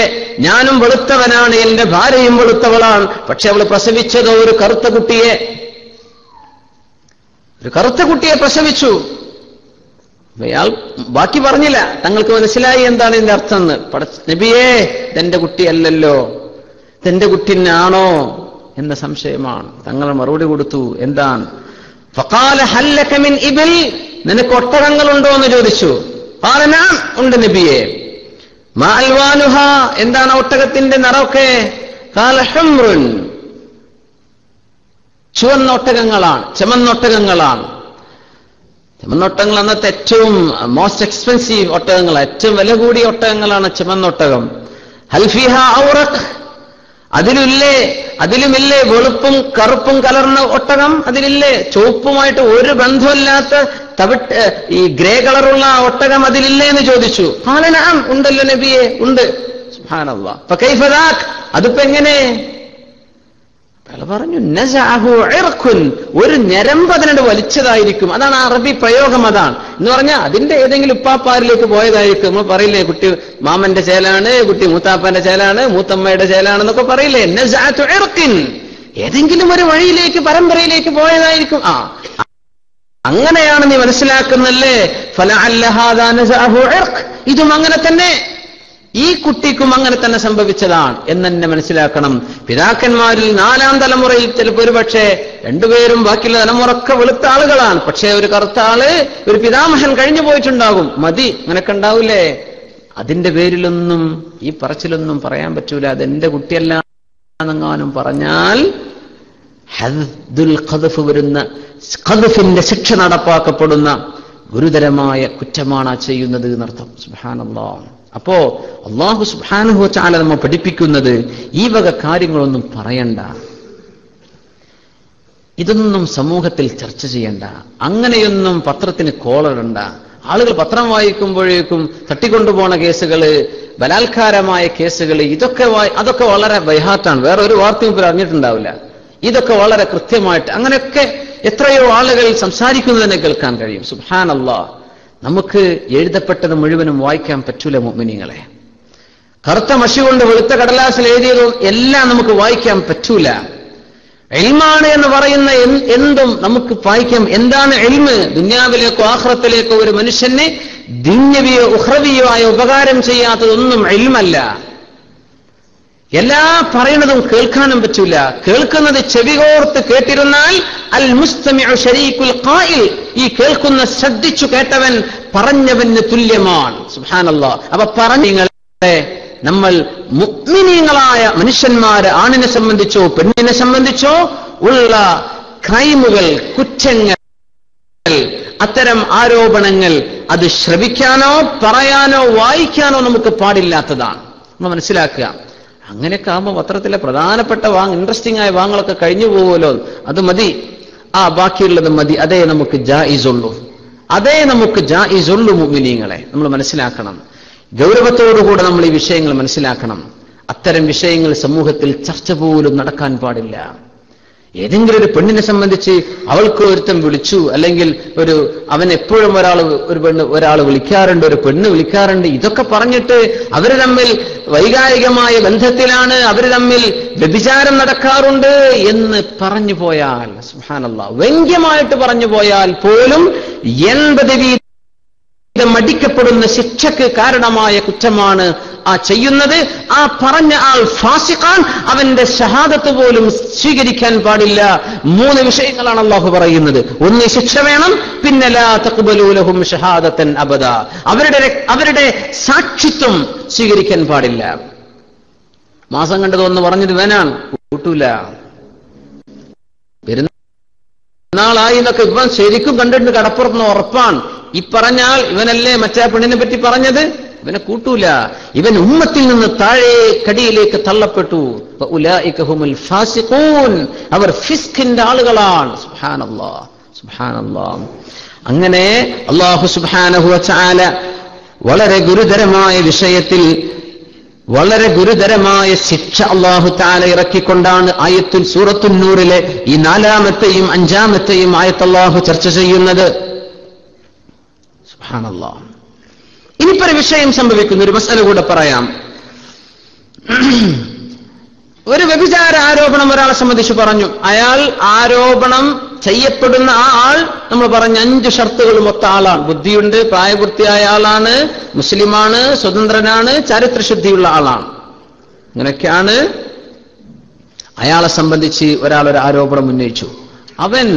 ഞാനും വെളുത്തവനാണ്, എന്റെ ഭാര്യയും വെളുത്തവളാണ്, പക്ഷെ അവൾ പ്രസവിച്ചതോ ഒരു കറുത്ത കുട്ടിയെ പ്രസവിച്ചു. അയാൾ ബാക്കി പറഞ്ഞില്ല, തങ്ങൾക്ക് മനസ്സിലായി എന്താണ് ഇതിന്റെ അർത്ഥം എന്ന്. നബിയേ, ഇതെന്റെ കുട്ടിയല്ലല്ലോ, ഇതെന്റെ കുട്ടിനാണോ എന്ന സംശയമാണ്. തങ്ങൾ മറുപടി കൊടുത്തു, എന്താണ്? ഫഖാല ഹൽ ലക മിൻ ഇബിൽ, നിനക്ക് ഒട്ടകങ്ങളുണ്ടോ എന്ന് ചോദിച്ചു. ഖാല നഅം, ഉണ്ട് നബിയേ. മാ അൽവാനുഹ, എന്താണ് ഒട്ടകത്തിന്റെ നിറമൊക്കെ? ഖാല ഹുംറുൻ, ചുവന്നൊട്ടകങ്ങളാണ്, ചെമന്നൊട്ടകങ്ങളാണ്. ചെമന്നൊട്ടകങ്ങൾ അന്നത്തെ ഏറ്റവും മോസ്റ്റ് എക്സ്പെൻസീവ് ഒട്ടകങ്ങൾ, ഏറ്റവും വില കൂടിയ ഒട്ടകങ്ങളാണ് ചെമന്നൊട്ടകം. ഹൽ ഫീഹ ഔറഖ്, അതിലുമില്ലേ വെളുപ്പും കറുപ്പും കലർന്ന ഒട്ടകം? അതിലില്ലേ ചുവപ്പുമായിട്ട് ഒരു ബന്ധമില്ലാത്ത ഈ ഗ്രേ കളറുള്ള ഒട്ടകം അതിലില്ലേ എന്ന് ചോദിച്ചു. ഖാല നഅം, ഉണ്ടല്ലോ നബിയെ, ഉണ്ട്. സുബ്ഹാനല്ലാഹ്. ഫകൈഫ ദാക്, അതിപ്പോ എങ്ങനെ? അയാൾ പറഞ്ഞു, നസഅഹു ഇർഖുൻ, ഒരു ഞരമ്പ് അതിനോട് വലിച്ചതായിരിക്കും. അതാണ് അറബി പ്രയോഗം. അതാണ് എന്ന് പറഞ്ഞാൽ അതിന്റെ ഏതെങ്കിലും ഉപ്പാപ്പാരിലേക്ക് പോയതായിരിക്കും. നമ്മൾ പറയില്ലേ, കുട്ടി മാമന്റെ ചേലാണ്, കുട്ടി മൂത്താപ്പന്റെ ചേലാണ്, മൂത്തമ്മയുടെ ചേലാണെന്നൊക്കെ പറയില്ലേ. നസഅതു ഇർഖിൻ, ഏതെങ്കിലും ഒരു വഴിയിലേക്ക് പരമ്പരയിലേക്ക് പോയതായിരിക്കും. അങ്ങനെയാണ് നീ മനസ്സിലാക്കുന്നല്ലേ. ഇതും അങ്ങനെ തന്നെ, ഈ കുട്ടിക്കും അങ്ങനെ തന്നെ സംഭവിച്ചതാണ് എന്നെ മനസ്സിലാക്കണം. പിതാക്കന്മാരിൽ 4ാം തലമുറയിൽ ചിലപ്പോൾ ഒരു പക്ഷേ രണ്ടുപേരും ബാക്കിയുള്ള തലമുറക്കെ വെളുത്ത ആളുകളാണ്. പക്ഷേ ഒരു കറുത്ത ആള്, ഒരു പിതാമഹൻ കഴിഞ്ഞു പോയിട്ടുണ്ടാകും. മതി, അങ്ങനൊക്കെ ഉണ്ടാവൂലേ. അതിന്റെ പേരിലൊന്നും ഈ പറച്ചിലൊന്നും പറയാൻ പറ്റൂല. അതെന്റെ കുട്ടിയല്ല എന്നെങ്ങാനും പറഞ്ഞാൽ ഹദ്ദുൽ ഖദ്ഫ് വരുന്ന, ഖദ്ഫിന്റെ ശിക്ഷ നടപ്പാക്കപ്പെടുന്ന ഗുരുതരമായ കുറ്റമാണ് ചെയ്യുന്നത് എന്നർത്ഥം. സുബ്ഹാനല്ലാഹ്. അപ്പോ അല്ലാഹു സുബ്ഹാനഹു വ തആല നമ്മെ പഠിപ്പിക്കുന്നത് ഈ വക കാര്യങ്ങളൊന്നും പറയണ്ട, ഇതൊന്നും സമൂഹത്തിൽ ചർച്ച ചെയ്യണ്ട, അങ്ങനെയൊന്നും പത്രത്തിന് കോളിടണ്ട. ആളുകൾ പത്രം വായിക്കുമ്പോഴേക്കും തട്ടിക്കൊണ്ടുപോണ കേസുകള്, ബലാത്കാരമായ കേസുകൾ, അതൊക്കെ വളരെ ബൈഹാർട്ടാണ്. വേറെ ഒരു വാർത്തയും ഇപ്പോൾ അറിഞ്ഞിട്ടുണ്ടാവില്ല. ഇതൊക്കെ വളരെ കൃത്യമായിട്ട് അങ്ങനെയൊക്കെ എത്രയോ ആളുകൾ സംസാരിക്കുന്നതിനെ കേൾക്കാൻ കഴിയും. സുബ്ഹാനല്ലാഹ്. നമുക്ക് എഴുതപ്പെട്ടത് മുഴുവനും വായിക്കാൻ പറ്റൂല മുഅ്മിനീങ്ങളെ. കറുത്ത മഷി കൊണ്ട് വെളുത്ത കടലാസിൽ എഴുതിയതും എല്ലാം നമുക്ക് വായിക്കാൻ പറ്റൂല. ഇൽമാണ് എന്ന് പറയുന്ന എന്തും നമുക്ക് വായിക്കാം. എന്താണ് ഇൽമ്? ദുനിയാവിലേക്കോ ആഖിറത്തിലേക്കോ ഒരു മനുഷ്യന് ദുന്യവിയോ ഉഖ്റവിയോ ആയ ഉപകാരം ചെയ്യാത്തതൊന്നും ഇൽമല്ല. എല്ലാ പറയുന്നതും കേൾക്കാനും പറ്റൂല. കേൾക്കുന്നത് ചെവികോർത്ത് കേട്ടിരുന്നാൽ അൽ മുസ്തമിഉ ശരീകുൽ ഖായിൽ, ഈ കേൾക്കുന്ന ശ്രദ്ധിച്ചു കേട്ടവൻ പറഞ്ഞവന് തുല്യമാണ്. സുബ്ഹാനല്ലാഹ്. അപ്പൊ പറഞ്ഞങ്ങളെ നമ്മൾ മുഅ്മിനീങ്ങളായ മനുഷ്യന്മാര്, ആണിനെ സംബന്ധിച്ചോ പെണ്ണിനെ സംബന്ധിച്ചോ ഉള്ള ക്രൈമുകൾ, കുറ്റങ്ങൾ, അത്തരം ആരോപണങ്ങൾ അത് ശ്രവിക്കാനോ പറയാനോ വായിക്കാനോ നമുക്ക് പാടില്ലാത്തതാണ്. നമ്മൾ മനസ്സിലാക്കുക. അങ്ങനെയൊക്കെ ആകുമ്പോൾ പത്രത്തിലെ പ്രധാനപ്പെട്ട ഇൻട്രസ്റ്റിംഗ് ആയ വാങ്ങലൊക്കെ കഴിഞ്ഞു പോകുമല്ലോ, അത് മതി. ബാക്കിയുള്ളത് മതി. അതേ നമുക്ക് ജായിസുള്ളൂ, അതേ നമുക്ക് ജായിസുള്ളൂ. മുഅ്മിനീങ്ങളെ നമ്മൾ മനസ്സിലാക്കണം. ഗൗരവത്തോടുകൂടെ നമ്മൾ ഈ വിഷയങ്ങൾ മനസ്സിലാക്കണം. അത്തരം വിഷയങ്ങൾ സമൂഹത്തിൽ ചർച്ച പോലും നടക്കാൻ പാടില്ല. ഏതെങ്കിലും ഒരു പെണ്ണിനെ സംബന്ധിച്ച് അവൾക്ക് ഒരുത്തം വിളിച്ചു, അല്ലെങ്കിൽ അവൻ എപ്പോഴും ഒരാൾ വിളിക്കാറുണ്ട്, ഒരു പെണ്ണ് വിളിക്കാറുണ്ട്, ഇതൊക്കെ പറഞ്ഞിട്ട് അവര് തമ്മിൽ വൈകാരികമായ ബന്ധത്തിലാണ്, അവര് തമ്മിൽ വ്യഭിചാരം നടക്കാറുണ്ട് എന്ന് പറഞ്ഞു പോയാൽ, സുബ്ഹാനല്ലാഹ്, വ്യംഗ്യമായിട്ട് പറഞ്ഞു പോയാൽ പോലും 80% മടിക്കപ്പെടുന്ന ശിക്ഷക്ക് കാരണമായ കുറ്റമാണ് ചെയ്യുന്നത്. ആ പറഞ്ഞ ആൾ ഫാസിഖാൻ, അവന്റെ ഷഹാദത്ത് പോലും സ്വീകരിക്കാൻ പാടില്ല. 3 വിഷയങ്ങളാണ് അല്ലാഹു പറയുന്നത്. ഒന്ന്, ശിക്ഷ വേണം. പിന്നെ ലാ തഖ്ബലൂ ലഹും ഷഹാദതൻ അബദ, അവരുടെ സാക്ഷിത്വം സ്വീകരിക്കാൻ പാടില്ല. മാസം കണ്ടതൊന്ന് പറഞ്ഞത് വേനാണ്, കൂട്ടൂല. പെരുന്നാളായി എന്നൊക്കെ ഇവൻ ശരിക്കും കണ്ടിട്ട് കടപ്പുറത്തുനിന്ന് ഉറപ്പാണ്. ഈ പറഞ്ഞാൽ ഇവനല്ലേ മറ്റേ പെണ്ണിനെ പറ്റി പറഞ്ഞത്, ഇവനെ കൂട്ടൂല. ഇവൻ ഉമ്മത്തിൽ നിന്ന് താഴെ കടിയിലേക്ക് തള്ളപ്പെട്ടു. ഉലൈക ഹുമുൽ ഫാസിഖൂൻ, അവർ ഫിസ്കിന്റെ ആളുകളാണ്. സുബ്ഹാനല്ലാഹ്, സുബ്ഹാനല്ലാഹ്. അങ്ങനെ അല്ലാഹു സുബ്ഹാനഹു വ തആല വളരെ ഗുരുതരമായ വിഷയത്തിൽ വളരെ ഗുരുതരമായ ശിക്ഷ അല്ലാഹു തആല ഇറക്കിക്കൊണ്ടാണ് ആയത്തുൽ സൂറത്തുൻ നൂറിലെ ഈ 4-ാമത്തെയും 5-ാമത്തെയും ആയത്ത് അല്ലാഹു ചർച്ച ചെയ്യുന്നത്. സുബ്ഹാനല്ലാഹ്. ഇനിയിപ്പൊരു വിഷയം സംഭവിക്കുന്നു, ഒരു മസ്അല കൂടെ പറയാം. ഒരു വ്യഭിചാര ആരോപണം ഒരാളെ സംബന്ധിച്ച് പറഞ്ഞു. അയാൾ ആരോപണം ചെയ്യപ്പെടുന്ന ആ ആൾ നമ്മൾ പറഞ്ഞ 5 ഷർത്തുകൾ മൊത്ത ആളാണ്. ബുദ്ധിയുണ്ട്, പ്രായപൂർത്തിയായ ആളാണ്, മുസ്ലിമാണ്, സ്വതന്ത്രനാണ്, ചരിത്രശുദ്ധിയുള്ള ആളാണ്. അങ്ങനെയൊക്കെയാണ്. അയാളെ സംബന്ധിച്ച് ഒരാൾ ഒരു ആരോപണം ഉന്നയിച്ചു. അവൻ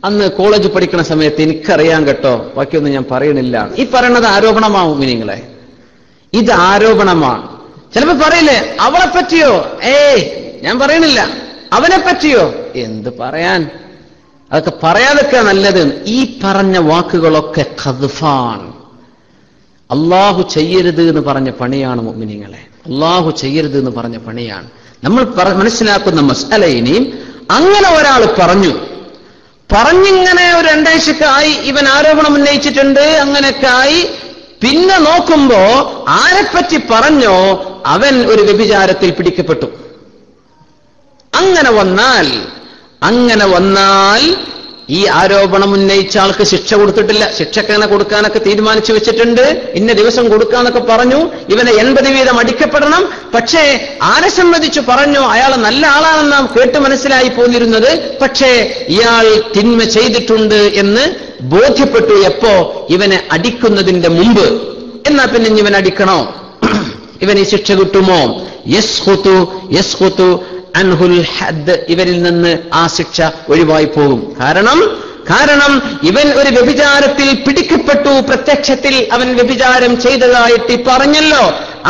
അന്ന് കോളേജ് പഠിക്കുന്ന സമയത്ത് എനിക്കറിയാൻ കേട്ടോ, ബാക്കിയൊന്നും ഞാൻ പറയണില്ല. ഈ പറയണത് ആരോപണമാവും നിങ്ങളെ, ഇത് ആരോപണമാണ്. ചിലപ്പോ പറയില്ലേ, അവളെ പറ്റിയോ? ഞാൻ പറയണില്ല. അവനെ പറ്റിയോ? എന്ത് പറയാൻ, അതൊക്കെ പറയാതൊക്കെ നല്ലത്. ഈ പറഞ്ഞ വാക്കുകളൊക്കെ ഖദ്ഫാണ്. അള്ളാഹു ചെയ്യരുത് എന്ന് പറഞ്ഞ പണിയാണ് മുഅ്മിനീങ്ങളെ, അള്ളാഹു ചെയ്യരുത് എന്ന് പറഞ്ഞ പണിയാണ്. നമ്മൾ മനസ്സിലാക്കുന്ന മസ്അല ഇനിയും അങ്ങനെ ഒരാൾ പറഞ്ഞിങ്ങനെ ഒരു 2 ആഴ്ചക്ക് ആയി ഇവൻ ആരോപണം ഉന്നയിച്ചിട്ടുണ്ട്, അങ്ങനെയൊക്കെ ആയി. പിന്നെ നോക്കുമ്പോ ആരെപ്പറ്റി പറഞ്ഞോ അവൻ ഒരു വ്യഭിചാരത്തിൽ പിടിക്കപ്പെട്ടു. അങ്ങനെ വന്നാൽ ഈ ആരോപണം ഉന്നയിച്ച ആൾക്ക് ശിക്ഷ കൊടുത്തിട്ടില്ല. ശിക്ഷക്കെങ്ങനെ കൊടുക്കാനൊക്കെ തീരുമാനിച്ചു വെച്ചിട്ടുണ്ട്, ഇന്ന ദിവസം കൊടുക്കാന്നൊക്കെ പറഞ്ഞു. ഇവനെ 80 വീതം അടിക്കപ്പെടണം. പക്ഷേ ആരെ സംബന്ധിച്ചു പറഞ്ഞു, അയാൾ നല്ല ആളാണെന്ന് നാം കേട്ട് മനസ്സിലായി പോന്നിരുന്നത്. പക്ഷേ ഇയാൾ തിന്മ ചെയ്തിട്ടുണ്ട് എന്ന് ബോധ്യപ്പെട്ടു എപ്പോ? ഇവനെ അടിക്കുന്നതിന്റെ മുമ്പ്. എന്നാ പിന്നെ ഇവൻ അടിക്കണോ? ഇവൻ ഈ ശിക്ഷ കിട്ടുമോ? യസ്ഖുതു അൻഹുൽ ഹദ്, ഇവരിൽ നിന്ന് ആ ശിക്ഷ ഒഴിവായി പോകും. കാരണം ഇവൻ ഒരു വ്യഭിചാരത്തിൽ പിടിക്കപ്പെട്ടു, പ്രത്യക്ഷത്തിൽ അവൻ വ്യഭിചാരം ചെയ്തതായിട്ട് പറഞ്ഞല്ലോ.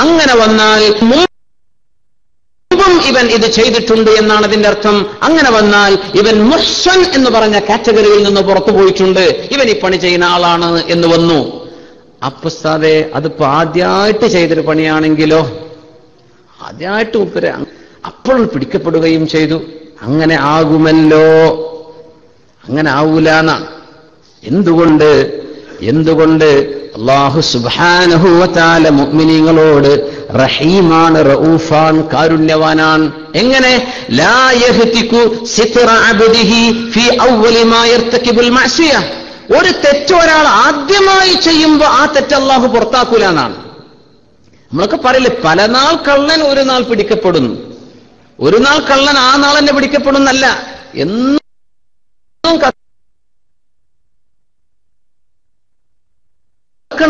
അങ്ങനെ വന്നാൽ മുമ്പും ഇവൻ ഇത് ചെയ്തിട്ടുണ്ട് എന്നാണ് അതിന്റെ അർത്ഥം. അങ്ങനെ വന്നാൽ ഇവൻ മുഹ്സൻ എന്ന് പറഞ്ഞ കാറ്റഗറിയിൽ നിന്ന് പുറത്തു പോയിട്ടുണ്ട്, ഇവൻ ഈ പണി ചെയ്യുന്ന ആളാണ് എന്ന് വന്നു. അപ്പുസ്താദെ, അതിപ്പോ ആദ്യമായിട്ട് ചെയ്തൊരു പണിയാണെങ്കിലോ? ആദ്യമായിട്ട് ഉപ്പര അപ്പോൾ പിടിക്കപ്പെടുകയും ചെയ്തു. അങ്ങനെ ആകുമല്ലോ? അങ്ങനെ ആവൂലെന്നാണ്. എന്തുകൊണ്ട് അല്ലാഹു സുബ്ഹാനഹു വ തആല മുഅ്മിനീങ്ങളോട് റഹീമാണ്, റഊഫാൻ, കാരുണ്യവാനാണ്. എങ്ങനെ? ലാ യഹ്തികു സിത്ര അബ്ദിഹി ഫീ അവ്വലി മാ യർതകിബുൽ മഅസിയ. ഒരു തെറ്റ് ഒരാൾ ആദ്യമായി ചെയ്യുമ്പോൾ ആ തെറ്റ് അല്ലാഹു പുറത്താക്കൂല എന്നാണ്. നമ്മളൊക്കെ പറയില്ലേ, പല നാൾ കള്ളൻ ഒരു നാൾ പിടിക്കപ്പെടുന്നു, ഒരു നാൾ കള്ളൻ ആ നാൾ തന്നെ പിടിക്കപ്പെടുന്നല്ല, എന്നും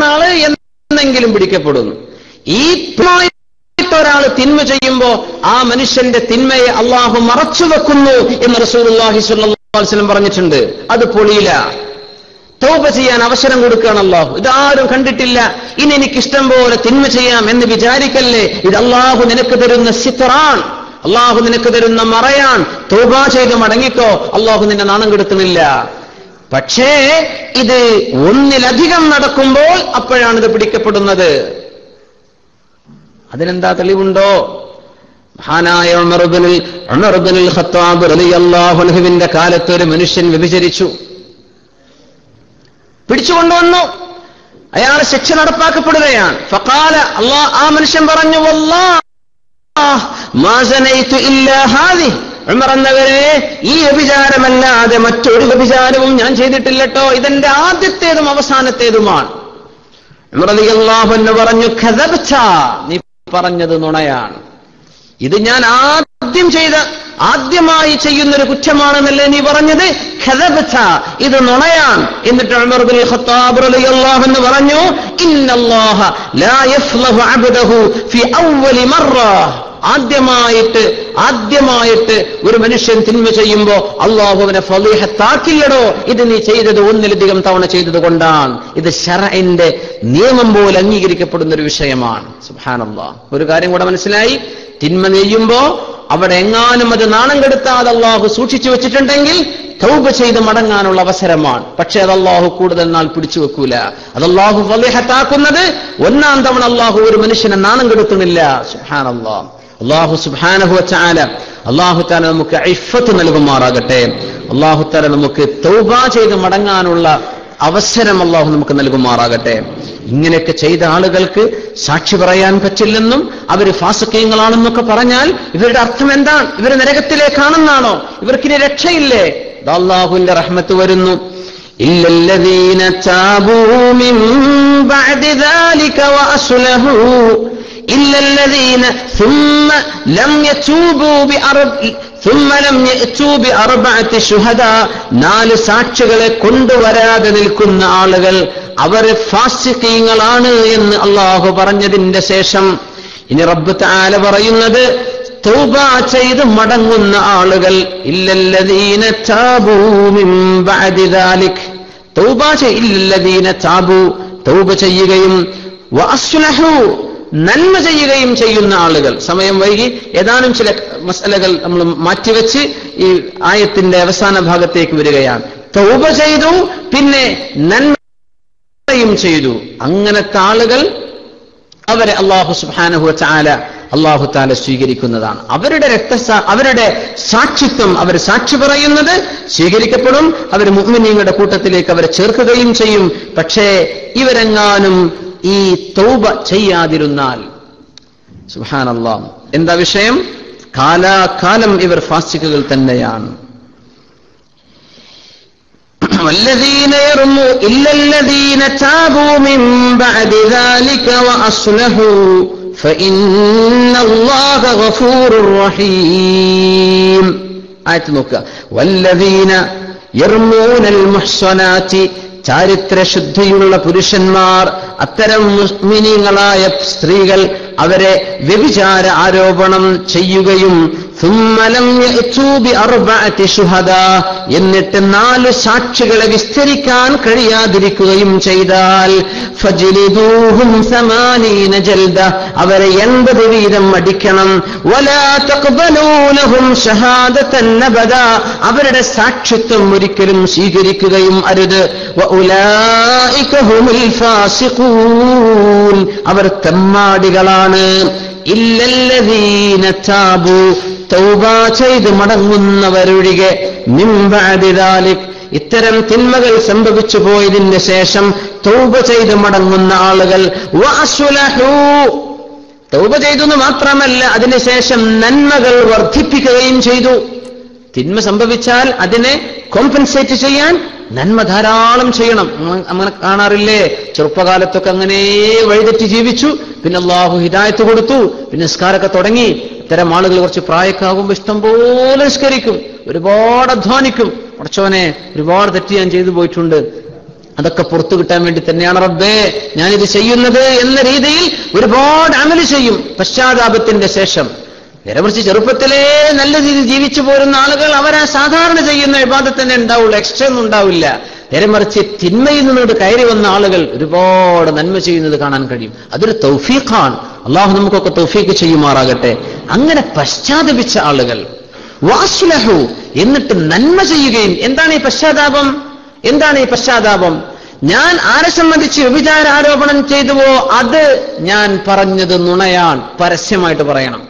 ആള് എന്നെങ്കിലും പിടിക്കപ്പെടുന്നു. ഈ ഒരാൾ തിന്മ ചെയ്യുമ്പോ ആ മനുഷ്യന്റെ തിന്മയെ അള്ളാഹു മറച്ചു വെക്കുന്നു എന്ന് റസൂലുള്ളാഹി സ്വല്ലല്ലാഹു അലൈഹി വസല്ലം പറഞ്ഞിട്ടുണ്ട്. അത് പൊളിയില്ല. തൗബ ചെയ്യാൻ അവസരം കൊടുക്കുകയാണ് അള്ളാഹു. ഇതാരും കണ്ടിട്ടില്ല, ഇനി എനിക്കിഷ്ടം പോലെ തിന്മ ചെയ്യാം എന്ന് വിചാരിക്കല്ലേ. ഇത് അള്ളാഹു നിനക്ക് തരുന്ന സിത്റാണ്, അള്ളാഹു നിനക്ക് തരുന്ന മറയാൻ. തൗബ ചെയ്ത് മടങ്ങിക്കോ, അള്ളാഹു നിന്നെ നാണം കെടുത്തുന്നില്ല. പക്ഷേ ഇത് ഒന്നിലധികം നടക്കുമ്പോൾ അപ്പോഴാണ് ഇത് പിടിക്കപ്പെടുന്നത്. അതിനെന്താ തെളിവുണ്ടോ? മഹാനായ ഉമർ ഇബ്നുൽ ഖത്താബ് റളിയല്ലാഹു അൻഹുവിന്റെ കാലത്ത് ഒരു മനുഷ്യൻ വ്യഭിചരിച്ചു, പിടിച്ചുകൊണ്ടുവന്നു. അയാൾ ശിക്ഷ നടപ്പാക്കപ്പെടുകയാണ്. ഫഖാല, ആ മനുഷ്യൻ പറഞ്ഞു, വല്ലാഹ് മാ സനൈതു ഇല്ലാ ഹാദിഹി, ഉമർ എന്നവരെ, ഈ വ്യഭിചാരമല്ലാതെ മറ്റൊരു വ്യഭിചാരവും ഞാൻ ചെയ്തിട്ടില്ലട്ടോ, ഇതെന്റെ ആദ്യത്തേതും അവസാനത്തേതുമാണ്. ഉമർ റളിയല്ലാഹു അൻഹു പറഞ്ഞു, ഖദബ്ത, നീ പറഞ്ഞത് നുണയാണ്. ഇത് ഞാൻ ആദ്യമായി ചെയ്യുന്നൊരു കുറ്റമാണെന്നല്ലേ നീ പറഞ്ഞത്? ഖദബ്ത, ഇത് നുണയാണ്. എന്നിട്ട് ഉമർ ഇബ്നുൽ ഖത്താബ് റളിയല്ലാഹു അൻഹു പറഞ്ഞു, ഇന്നല്ലാഹ ലാ യഫ്ലഹു അബ്ദഹു ഫി അവ്വലി മറ. ആദ്യമായിട്ട് ഒരു മനുഷ്യൻ തിന്മ ചെയ്യുമ്പോ അള്ളാഹു അവനെ ഫളീഹത്താക്കില്ലടോ, ഇത് നീ ചെയ്തത് ഒന്നിലധികം തവണ ചെയ്തത് കൊണ്ടാണ്. ഇത് ശർഇന്റെ നിയമം പോലെ അംഗീകരിക്കപ്പെടുന്ന ഒരു വിഷയമാണ്. സുബ്ഹാനല്ലാഹ്. ഒരു കാര്യം കൂടെ മനസ്സിലായി, തിന്മ നെയ്യുമ്പോ അവിടെ എങ്ങാനും അത് നാണം കെടുത്താതെ അള്ളാഹു സൂക്ഷിച്ചു വെച്ചിട്ടുണ്ടെങ്കിൽ തൗബ ചെയ്ത് മടങ്ങാനുള്ള അവസരമാണ്. പക്ഷെ അത് അള്ളാഹു കൂടുതൽ നാൾ പിടിച്ചു വെക്കൂല. അത് അള്ളാഹു ഫളീഹത്താക്കുന്നത് ഒന്നാം തവണ അള്ളാഹു ഒരു മനുഷ്യനെ നാണം കെടുത്തുന്നില്ല. സുബ്ഹാനല്ലാഹ്. അല്ലാഹു സുബ്ഹാനഹു വ തആല നമുക്ക് ഇഫ്ഫത്ത് നൽകുമാറാകട്ടെ. അല്ലാഹു തആല നമുക്ക് തൗബ ചെയ്ത് മടങ്ങാനുള്ള അവസരം അല്ലാഹു നമുക്ക് നൽകുമാറാകട്ടെ. ഇങ്ങനെയൊക്കെ ചെയ്ത ആളുകൾക്ക് സാക്ഷി പറയാൻ പറ്റില്ലെന്നും അവര് ഫാസിഖീങ്ങളാണെന്നൊക്കെ പറഞ്ഞാൽ ഇവരുടെ അർത്ഥം എന്താണ്? ഇവർ നരകത്തിലേക്കാണെന്നാണോ? ഇവർക്കിനി രക്ഷയില്ലേ? അല്ലാഹുവിന്റെ റഹ്മത്ത് വരുന്നു. ഇല്ലല്ലദീന താബൂ മിൻ ബഅദി ദാലിക വഅസ്ലഹൂ إلا الذين ثم لم يأتوا بأربعة شهداء. 4 സാക്ഷികളെ കൊണ്ടുവരാതെ നിൽക്കുന്ന ആളുകൾ അവർ ഫാസിഖീങ്ങളാണ് എന്ന് അല്ലാഹു പറഞ്ഞതിന്റെ ശേഷം ഇനി റബ്ബ് തആല പറയുന്നത്, തൗബ ചെയ്ത് മടങ്ങുന്ന ആളുകൾ, ഇല്ലല്ലദീന താബൂ മിൻ ബഅദി ദാലിക്, ഇല്ലല്ലദീന താബൂ, തൗബ ചെയ്യുകയും വഅസ്ലഹൂ, നന്മ ചെയ്യുകയും ചെയ്യുന്ന ആളുകൾ. സമയം വൈകി, ഏതാനും ചില മസലകൾ നമ്മൾ മാറ്റിവെച്ച് ഈ ആയത്തിന്റെ അവസാന ഭാഗത്തേക്ക് വരികയാണ്. തൗബ ചെയ്തു, പിന്നെ നന്മയും ചെയ്തു. അങ്ങനത്തെ ആളുകൾ അവരെ അല്ലാഹു സുബ്ഹാനഹു വ തആല സ്വീകരിക്കുന്നതാണ്. അവരുടെ സാക്ഷിത്വം, അവർ സാക്ഷി പറയുന്നത് സ്വീകരിക്കപ്പെടും. അവർ മുഅ്മിനീങ്ങളുടെ കൂട്ടത്തിലേക്ക് അവരെ ചേർക്കുകയും ചെയ്യും. പക്ഷേ ഇവരെങ്ങാനും ഈ തൗബ ചെയ്യാതിരുന്നാൽ, സുബ്ഹാനല്ലാഹ്, എന്താ വിഷയം? കാലാകാലം ഇവർ ഫാസിഖുകൾ തന്നെയാണ്. വല്ലദീന യർമു ഇല്ലല്ലദീന താബൂ മിൻ ബഅദി ദാലിക വഅസ്ലഹു ഫഇന്നല്ലാഹ ഗഫൂറുർ റഹീം. ആയത്ത് നോക്കുക. വല്ലദീന യർമൂനൽ മുഹ്സനാതി, ചാരിത്രശുദ്ധിയുള്ള പുരുഷന്മാർ, അത്തരം മുഅ്മിനീങ്ങളായ സ്ത്രീകൾ അവരെ വ്യഭിചാര ആരോപണം ചെയ്യുകയും എന്നിട്ട് 4 സാക്ഷികളെ വിസ്തരിക്കാൻ കഴിയാതിരിക്കുകയും ചെയ്താൽ ഫജ്ലിദൂഹും 80 ജൽദ, അവരെ 80 വീതം അടിക്കണം. വലാ തഖ്ബലൂ ലഹും ഷഹാദതൻ അബദാ, അവരുടെ സാക്ഷിത്വം ഒരിക്കലും സ്വീകരിക്കുകയും അരുത്. വഉലൈക ഹുമുൽ ഫാസിഖൂൻ, അവർ തെമ്മാടികളാണ്. ഇല്ലല്ലദീന താബു, തൗബ ചെയ്ത് മടങ്ങുന്നവരൊഴികെ, മിൻ ബഅദി ദാലിക്, ഇത്തരം തിന്മകൾ സംഭവിച്ചു പോയതിന് ശേഷം തൗബ ചെയ്ത് മടങ്ങുന്ന ആളുകൾ, വഅസ്ലഹു, തൗബ ചെയ്തെന്ന് മാത്രമല്ല അതിനുശേഷം നന്മകൾ വർദ്ധിപ്പിക്കുകയും ചെയ്തു. തിന്മ സംഭവിച്ചാൽ അതിനെ കോമ്പൻസേറ്റ് ചെയ്യാൻ നന്മ ധാരാളം ചെയ്യണം. അങ്ങനെ കാണാറില്ലേ? ചെറുപ്പകാലത്തൊക്കെ അങ്ങനെ വഴിതെറ്റി ജീവിച്ചു, പിന്നെ അല്ലാഹു ഹിദായത്ത് കൊടുത്തു, പിന്നെ നിസ്കാരമൊക്കെ തുടങ്ങി. ഇത്തരം ആളുകൾ കുറച്ച് പ്രായക്കാകുമ്പോൾ ഇഷ്ടം പോലെ നിസ്കരിക്കും, ഒരുപാട് അധ്വാനിക്കും. പടച്ചോനെ, ഒരുപാട് തെറ്റ് ഞാൻ ചെയ്തു പോയിട്ടുണ്ട്, അതൊക്കെ പുറത്തു കിട്ടാൻ വേണ്ടി തന്നെയാണ് റബ്ബേ ഞാനിത് ചെയ്യുന്നത് എന്ന രീതിയിൽ ഒരുപാട് അമല് ചെയ്യും പശ്ചാത്താപത്തിന്റെ ശേഷം. നേരെമറിച്ച് ചെറുപ്പത്തിലേ നല്ല രീതിയിൽ ജീവിച്ചു പോരുന്ന ആളുകൾ അവരാ സാധാരണ ചെയ്യുന്ന ഇബാദത്ത് തന്നെ ഉണ്ടാവുള്ളൂ, എക്സ്ട്രാ ഒന്നും ഉണ്ടാവില്ല. നേരെമറിച്ച് തിന്മയിൽ നിന്നോട് കയറി വന്ന ആളുകൾ ഒരുപാട് നന്മ ചെയ്യുന്നത് കാണാൻ കഴിയും. അതൊരു തൗഫീഖാണ്. അള്ളാഹു നമുക്കൊക്കെ തൗഫീഖ് ചെയ്യുമാറാകട്ടെ. അങ്ങനെ പശ്ചാത്തപിച്ച ആളുകൾ വഅസ്ലഹു, എന്നിട്ട് നന്മ ചെയ്യുകയും. എന്താണ് ഈ പശ്ചാത്താപം? എന്താണ് ഈ പശ്ചാത്താപം? ഞാൻ ആരെ സംബന്ധിച്ച് വ്യഭിചാര ആരോപണം ചെയ്തുവോ അത് ഞാൻ പറഞ്ഞത് നുണയാണ്, പരസ്യമായിട്ട് പറയണം.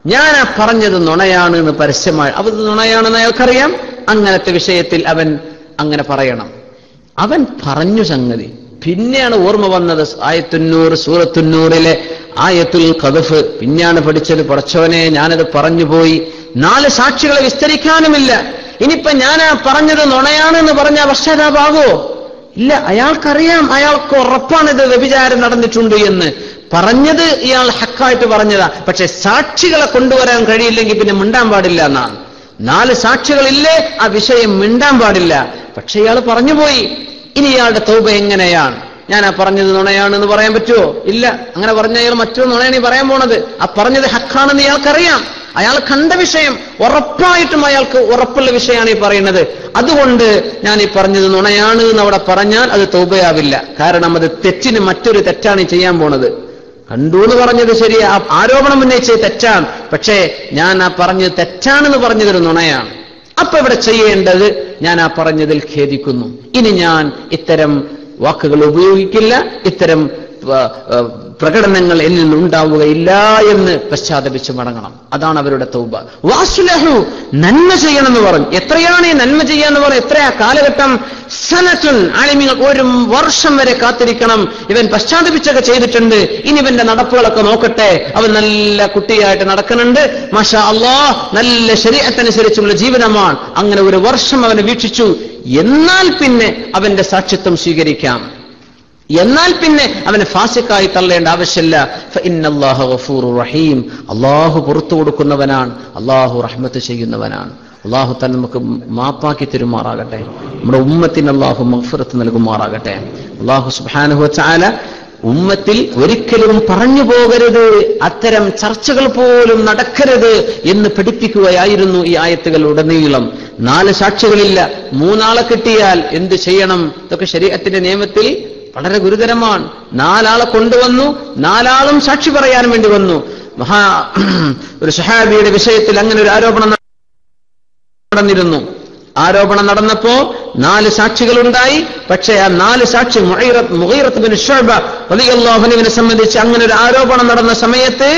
ഞാൻ ആ പറഞ്ഞത് നുണയാണ് എന്ന് പരസ്യമായി, അത് നുണയാണെന്ന് അയാൾക്കറിയാം. അങ്ങനത്തെ വിഷയത്തിൽ അവൻ അങ്ങനെ പറയണം. അവൻ പറഞ്ഞു സംഗതി, പിന്നെയാണ് ഓർമ്മ വന്നത് ആയത്തുന്നൂർ, സൂറത്തുന്നൂറിലെ ആയത്തുൽ ഖദഫ്. പിന്നെയാണ് പഠിച്ചത്, പടച്ചവനെ ഞാനത് പറഞ്ഞുപോയി, 4 സാക്ഷികളെ വിസ്തരിക്കാനുമില്ല. ഇനിയിപ്പൊ ഞാൻ ആ പറഞ്ഞത് നുണയാണെന്ന് പറഞ്ഞ പശ്ചാത്താപാകോ? ഇല്ല. അയാൾക്കറിയാം, അയാൾക്ക് ഉറപ്പാണിത് വ്യഭിചാരം നടന്നിട്ടുണ്ട് എന്ന്. പറഞ്ഞത് ഇയാൾ ഹക്കായിട്ട് പറഞ്ഞതാ, പക്ഷെ സാക്ഷികളെ കൊണ്ടുവരാൻ കഴിയില്ലെങ്കിൽ പിന്നെ മിണ്ടാൻ പാടില്ല എന്നാണ്. 4 സാക്ഷികളില്ലേ, ആ വിഷയം മിണ്ടാൻ പാടില്ല. പക്ഷെ ഇയാൾ പറഞ്ഞുപോയി. ഇനി ഇയാളുടെ തൗബ എങ്ങനെയാണ്? ഞാൻ ആ പറഞ്ഞത് നുണയാണെന്ന് പറയാൻ പറ്റുമോ? ഇല്ല. അങ്ങനെ പറഞ്ഞ അയാൾ മറ്റൊരു നുണയാണ് ഈ പറയാൻ പോണത്. ആ പറഞ്ഞത് ഹക്കാണെന്ന് ഇയാൾക്കറിയാം, അയാൾ കണ്ട വിഷയം, ഉറപ്പായിട്ടും അയാൾക്ക് ഉറപ്പുള്ള വിഷയമാണ് ഈ പറയുന്നത്. അതുകൊണ്ട് ഞാൻ ഈ പറഞ്ഞത് നുണയാണ് എന്ന് അവിടെ പറഞ്ഞാൽ അത് തൗബയാവില്ല. കാരണം അത് തെറ്റിന് മറ്റൊരു തെറ്റാണ് ഈ ചെയ്യാൻ പോണത്. കണ്ടു എന്ന് പറഞ്ഞത് ശരിയാ, ആരോപണം ഉന്നയിച്ചത് തെറ്റാണ്, പക്ഷേ ഞാൻ ആ പറഞ്ഞത് തെറ്റാണെന്ന് പറഞ്ഞതൊരു നുണയാണ്. അപ്പൊ ഇവിടെ ചെയ്യേണ്ടത്, ഞാൻ ആ പറഞ്ഞതിൽ ഖേദിക്കുന്നു, ഇനി ഞാൻ ഇത്തരം വാക്കുകൾ ഉപയോഗിക്കില്ല, ഇത്തരം പ്രകടനങ്ങൾ എന്നിൽ നിന്നുണ്ടാവുകയില്ല എന്ന് പശ്ചാത്തപിച്ച് മടങ്ങണം. അതാണ് അവരുടെ തൗബ. വഅസ്ലഹു, നന്മ ചെയ്യണമെന്ന് പറഞ്ഞു. എത്രയാണ് ഈ നന്മ ചെയ്യാന്ന് പറഞ്ഞു? എത്രയാ കാലഘട്ടം? സനത്തുൻ, ആലിമീങ്ങൾ 1 വർഷം വരെ കാത്തിരിക്കണം. ഇവൻ പശ്ചാത്തപിച്ചൊക്കെ ചെയ്തിട്ടുണ്ട്, ഇനി ഇവന്റെ നടപ്പുകളൊക്കെ നോക്കട്ടെ. അവൻ നല്ല കുട്ടിയായിട്ട് നടക്കുന്നുണ്ട്, മാഷാ അല്ലാഹ്, നല്ല ശരീഅത്തനുസരിച്ചുള്ള ജീവിതമാണ്. അങ്ങനെ 1 വർഷം അവനെ വീക്ഷിച്ചു. എന്നാൽ പിന്നെ അവന്റെ സാക്ഷിത്വം സ്വീകരിക്കാം, എന്നാൽ പിന്നെ അവനെ ഫാസിക്കായി തള്ളേണ്ട ആവശ്യമില്ല. ഫഇന്നല്ലാഹ ഗഫൂറുർ റഹീം, അല്ലാഹു പുറത്തു കൊടുക്കുന്നവനാണ്, അല്ലാഹു റഹ്മത്ത് ചെയ്യുന്നവനാണ്. അല്ലാഹു തആല നമുക്ക് മാപ്പാക്കി തരുമാറാകട്ടെ. നമ്മുടെ ഉമ്മത്തിന് അല്ലാഹു മഗ്ഫിറത്ത് നൽകുമാറാകട്ടെ. അല്ലാഹു സുബ്ഹാനഹു വ തആല ഉമ്മത്തിൽ ഒരിക്കലും പറഞ്ഞു പോകരുത്, അത്തരം ചർച്ചകൾ പോലും നടക്കരുത് എന്ന് പഠിപ്പിക്കുകയായിരുന്നു ഈ ആയത്തുകൾ ഉടനീളം. 4 സാക്ഷികളില്ല, 3 ആളെ കിട്ടിയാൽ എന്ത് ചെയ്യണം? ഇതൊക്കെ ശരീഅത്തിന്റെ നിയമത്തിൽ വളരെ ഗുരുതരമാണ്. 4 ആളെ കൊണ്ടുവന്നു, 4 ആളും സാക്ഷി പറയാൻ വേണ്ടി വന്നു. ഒരു സഹാബിയുടെ വിഷയത്തിൽ അങ്ങനെ ഒരു ആരോപണം നടന്നിരുന്നു. ആരോപണം നടന്നപ്പോ 4 സാക്ഷികളുണ്ടായി. പക്ഷേ ആ 4 സാക്ഷി മുഗീറത്ത് ബിൻ ശുഅബ റളിയല്ലാഹു അൻഹുവിനെ സംബന്ധിച്ച് അങ്ങനെ ഒരു ആരോപണം നടന്ന സമയത്ത്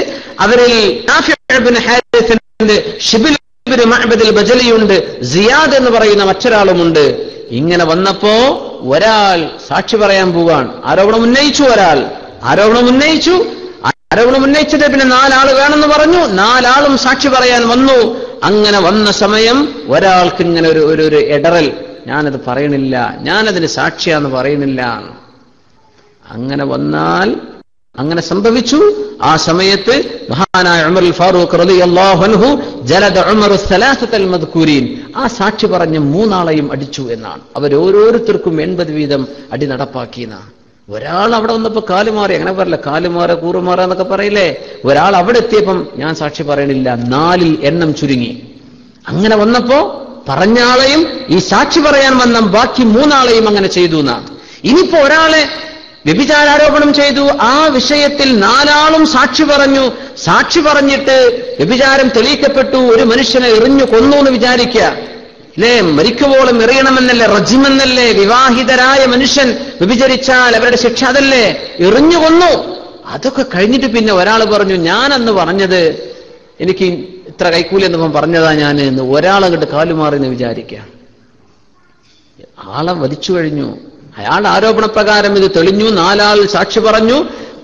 അവരിൽ നാഫിഉ ബിൻ ഹാരിസിന്റെ ഷിബിൽ ബിൻ മഅബദ് ബജലിയുണ്ട്, സിയാദ് എന്ന് പറയുന്ന മറ്റൊരാളുമുണ്ട്. ഇങ്ങനെ വന്നപ്പോ ഒരാൾ സാക്ഷി പറയാൻ പോവാണ്. ആരോപണം ഉന്നയിച്ചു, ഒരാൾ ആരോപണം ഉന്നയിച്ചത് പിന്നെ 4 ആൾ വേണമെന്ന് പറഞ്ഞു. 4 ആളും സാക്ഷി പറയാൻ വന്നു. അങ്ങനെ വന്ന സമയം ഒരാൾക്ക് ഇങ്ങനെ ഒരു ഇടറൽ, ഞാനത് പറയണില്ല, ഞാനതിന് സാക്ഷിയാന്ന് പറയുന്നില്ല. അങ്ങനെ വന്നാൽ, അങ്ങനെ സംഭവിച്ചു. ആ സമയത്ത് മഹാനായ ഉമർ ഫാറൂഖ് റളിയല്ലാഹു അൻഹു ജലദ ഉമർ സലാസത്തൽ മദ്കൂരീൻ, ആ സാക്ഷി പറഞ്ഞ 3 ആളെയും അടിച്ചു എന്നാണ്. അവരോരോരുത്തർക്കും 80 വീതം അടി നടപ്പാക്കിയെന്നാണ്. ഒരാൾ അവിടെ വന്നപ്പോ കാലുമാറി, അങ്ങനെ പറയില്ല, കാലുമാറ കൂറുമാറ എന്നൊക്കെ പറയില്ലേ. ഒരാൾ അവിടെ എത്തിയപ്പം ഞാൻ സാക്ഷി പറയണില്ല, 4 എണ്ണം ചുരുങ്ങി. അങ്ങനെ വന്നപ്പോ പറഞ്ഞ ആളെയും ഈ സാക്ഷി പറയാൻ വന്ന ബാക്കി 3 ആളെയും അങ്ങനെ ചെയ്തു എന്നാണ്. ഇനിയിപ്പോ ഒരാളെ വ്യഭിചാരാരോപണം ചെയ്തു, ആ വിഷയത്തിൽ 4 ആളും സാക്ഷി പറഞ്ഞു. സാക്ഷി പറഞ്ഞിട്ട് വ്യഭിചാരം തെളിയിക്കപ്പെട്ടു, ഒരു മനുഷ്യനെ എറിഞ്ഞു കൊന്നു എന്ന് വിചാരിക്കുക അല്ലേ? മരിക്കുവോളം എറിയണമെന്നല്ലേ, റജിമെന്നല്ലേ? വിവാഹിതരായ മനുഷ്യൻ വ്യഭിചരിച്ചാൽ അവരുടെ ശിക്ഷ അതല്ലേ? എറിഞ്ഞു കൊന്നു. അതൊക്കെ കഴിഞ്ഞിട്ട് പിന്നെ ഒരാൾ പറഞ്ഞു, ഞാനന്ന് പറഞ്ഞത് എനിക്ക് ഇത്ര കൈക്കൂലി എന്നപ്പം പറഞ്ഞതാ ഞാൻ എന്ന്. ഒരാളങ്ങോട്ട് കാലുമാറിന്ന് വിചാരിക്കുക. ആളെ വധിച്ചു കഴിഞ്ഞു. അയാളുടെ ആരോപണപ്രകാരം ഇത് തെളിഞ്ഞു, 4 ആൾ സാക്ഷി പറഞ്ഞു.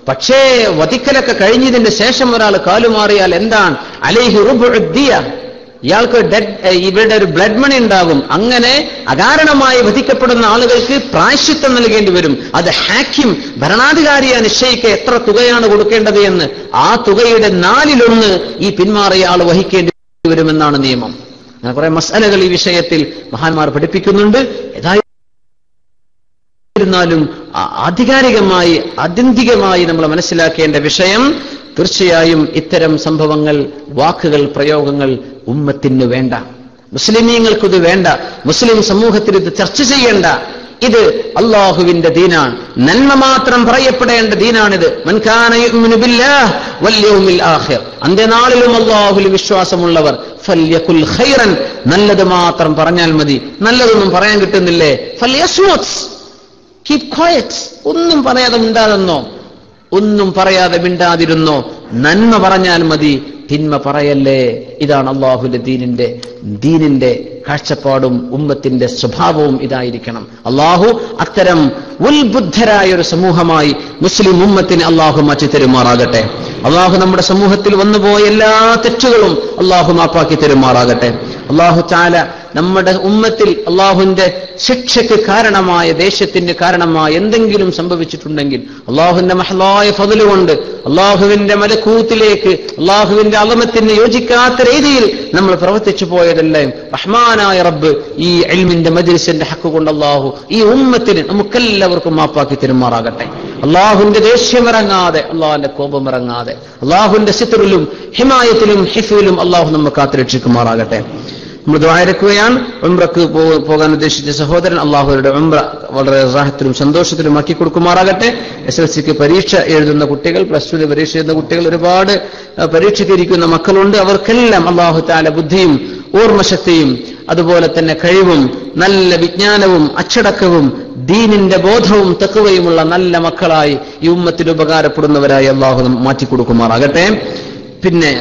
പക്ഷേ വധിക്കലൊക്കെ കഴിഞ്ഞതിന് ശേഷം ഒരാൾ കാലുമാറിയാൽ എന്താണ്? അലൈഹി റുബുഉ ദിയ, ഇയാൾക്ക് ഇവരുടെ ഒരു ബ്ലഡ് മണി ഉണ്ടാകും. അങ്ങനെ അകാരണമായി വധിക്കപ്പെടുന്ന ആളുകൾക്ക് പ്രായശ്ചിത്തം നൽകേണ്ടി വരും. അത് ഹാക്കിം, ഭരണാധികാരിയെ നിശ്ചയിക്കുക എത്ര തുകയാണ് കൊടുക്കേണ്ടത് എന്ന്. ആ തുകയുടെ 4/1 ഈ പിന്മാറിയ ആൾ വഹിക്കേണ്ടി വരുമെന്നാണ് നിയമം. അങ്ങനെ കുറെ മസ്അലകൾ ഈ വിഷയത്തിൽ മഹാന്മാർ പഠിപ്പിക്കുന്നുണ്ട്. ാലും ആധികാരികമായി ആത്യന്തികമായി നമ്മൾ മനസ്സിലാക്കേണ്ട വിഷയം, തീർച്ചയായും ഇത്തരം സംഭവങ്ങൾ, വാക്കുകൾ, പ്രയോഗങ്ങൾ ഉമ്മത്തിന് വേണ്ട, മുസ്ലിമീങ്ങൾക്കിത് വേണ്ട, മുസ്ലിം സമൂഹത്തിൽ ഇത് ചർച്ച ചെയ്യേണ്ട. ഇത് അള്ളാഹുവിന്റെ ദീനാണ്, നന്മ മാത്രം പറയപ്പെടേണ്ട ദീനാണിത്. മൻ കാന യുഅ്മിനു ബില്ലാഹി വൽ യൗമിൽ ആഖിർ, അന്ത്യനാളിലും അള്ളാഹുവിൽ വിശ്വാസമുള്ളവർ ഫൽയഖുൽ ഖൈറൻ, നല്ലത് മാത്രം പറഞ്ഞാൽ മതി. നല്ലതൊന്നും പറയാൻ കിട്ടുന്നില്ലേ? ഫൽയസ്മുത്, കീപ് ക്വയറ്റ്, ഒന്നും പറയാതെ മിണ്ടാതെന്നോ, ഒന്നും പറയാതെ മിണ്ടാതിരുന്നോ, നന്മ പറഞ്ഞാൽ മതി, തിന്മ പറയല്ലേ. ഇതാണ് അള്ളാഹുവിന്റെ ദീനിന്റെ കാഴ്ചപ്പാടും ഉമ്മത്തിന്റെ സ്വഭാവവും ഇതായിരിക്കണം. അള്ളാഹു അത്തരം ഉത്ബുദ്ധരായ ഒരു സമൂഹമായി മുസ്ലിം ഉമ്മത്തിന് അള്ളാഹു മാറ്റി തരുമാറാകട്ടെ. അള്ളാഹു നമ്മുടെ സമൂഹത്തിൽ വന്നുപോയ എല്ലാ തെറ്റുകളും അള്ളാഹു മാപ്പാക്കി തരുമാറാകട്ടെ. അള്ളാഹു തആല നമ്മുടെ ഉമ്മത്തിൽ അള്ളാഹുവിന്റെ ശിക്ഷയ്ക്ക് കാരണമായ, ദേശത്തിന് കാരണമായ എന്തെങ്കിലും സംഭവിച്ചിട്ടുണ്ടെങ്കിൽ അള്ളാഹുവിന്റെ മഹ്ലായ ഫദ്ല് കൊണ്ട് അള്ളാഹുവിന്റെ മലക്കൂത്തിലേക്ക്, അള്ളാഹുവിന്റെ അളമത്തിന് യോജിക്കാത്ത രീതിയിൽ നമ്മൾ പ്രവർത്തിച്ചു പോയതെല്ലാം റഹ്മാനായ റബ്ബ് ഈ ഇൽമിന്റെ മജ്ലിസിന്റെ ഹക്ക് കൊണ്ട് അള്ളാഹു ഈ ഉമ്മത്തിന് നമുക്കെല്ലാവർക്കും മാപ്പാക്കി തരുമാറാകട്ടെ. അള്ളാഹുവിന്റെ ദേഷ്യമിറങ്ങാതെ, അള്ളാഹുവിന്റെ കോപമിറങ്ങാതെ, അള്ളാഹുവിന്റെ സിത്റിലും ഹിമായത്തിലും ഹിഫിലും അള്ളാഹു നമ്മെ കാത്തുരക്ഷിക്കുമാറാകട്ടെ. നമ്മൾ ദുആയിരക്കുകയാണ്. ഉംറക്ക് പോകാൻ ഉദ്ദേശിച്ച സഹോദരൻ അള്ളാഹുവിന്റെ ഉംറ വളരെ റാഹത്തിലും സന്തോഷത്തിലും ആക്കി കൊടുക്കുമാറാകട്ടെ. SSLCക്ക് പരീക്ഷ എഴുതുന്ന കുട്ടികൾ, +2 പരീക്ഷ എഴുതുന്ന കുട്ടികൾ, ഒരുപാട് പരീക്ഷയ്ക്ക് ഇരിക്കുന്ന മക്കളുണ്ട്. അവർക്കെല്ലാം അള്ളാഹു തആല ബുദ്ധിയും ഓർമ്മശക്തിയും അതുപോലെ തന്നെ കഴിവും നല്ല വിജ്ഞാനവും അച്ചടക്കവും ദീനിന്റെ ബോധവും തഖ്വയുമുള്ള നല്ല മക്കളായി ഈ ഉമ്മത്തിന് ഉപകാരപ്പെടുന്നവരായി അള്ളാഹു മാറ്റിക്കൊടുക്കുമാറാകട്ടെ. പിന്നെ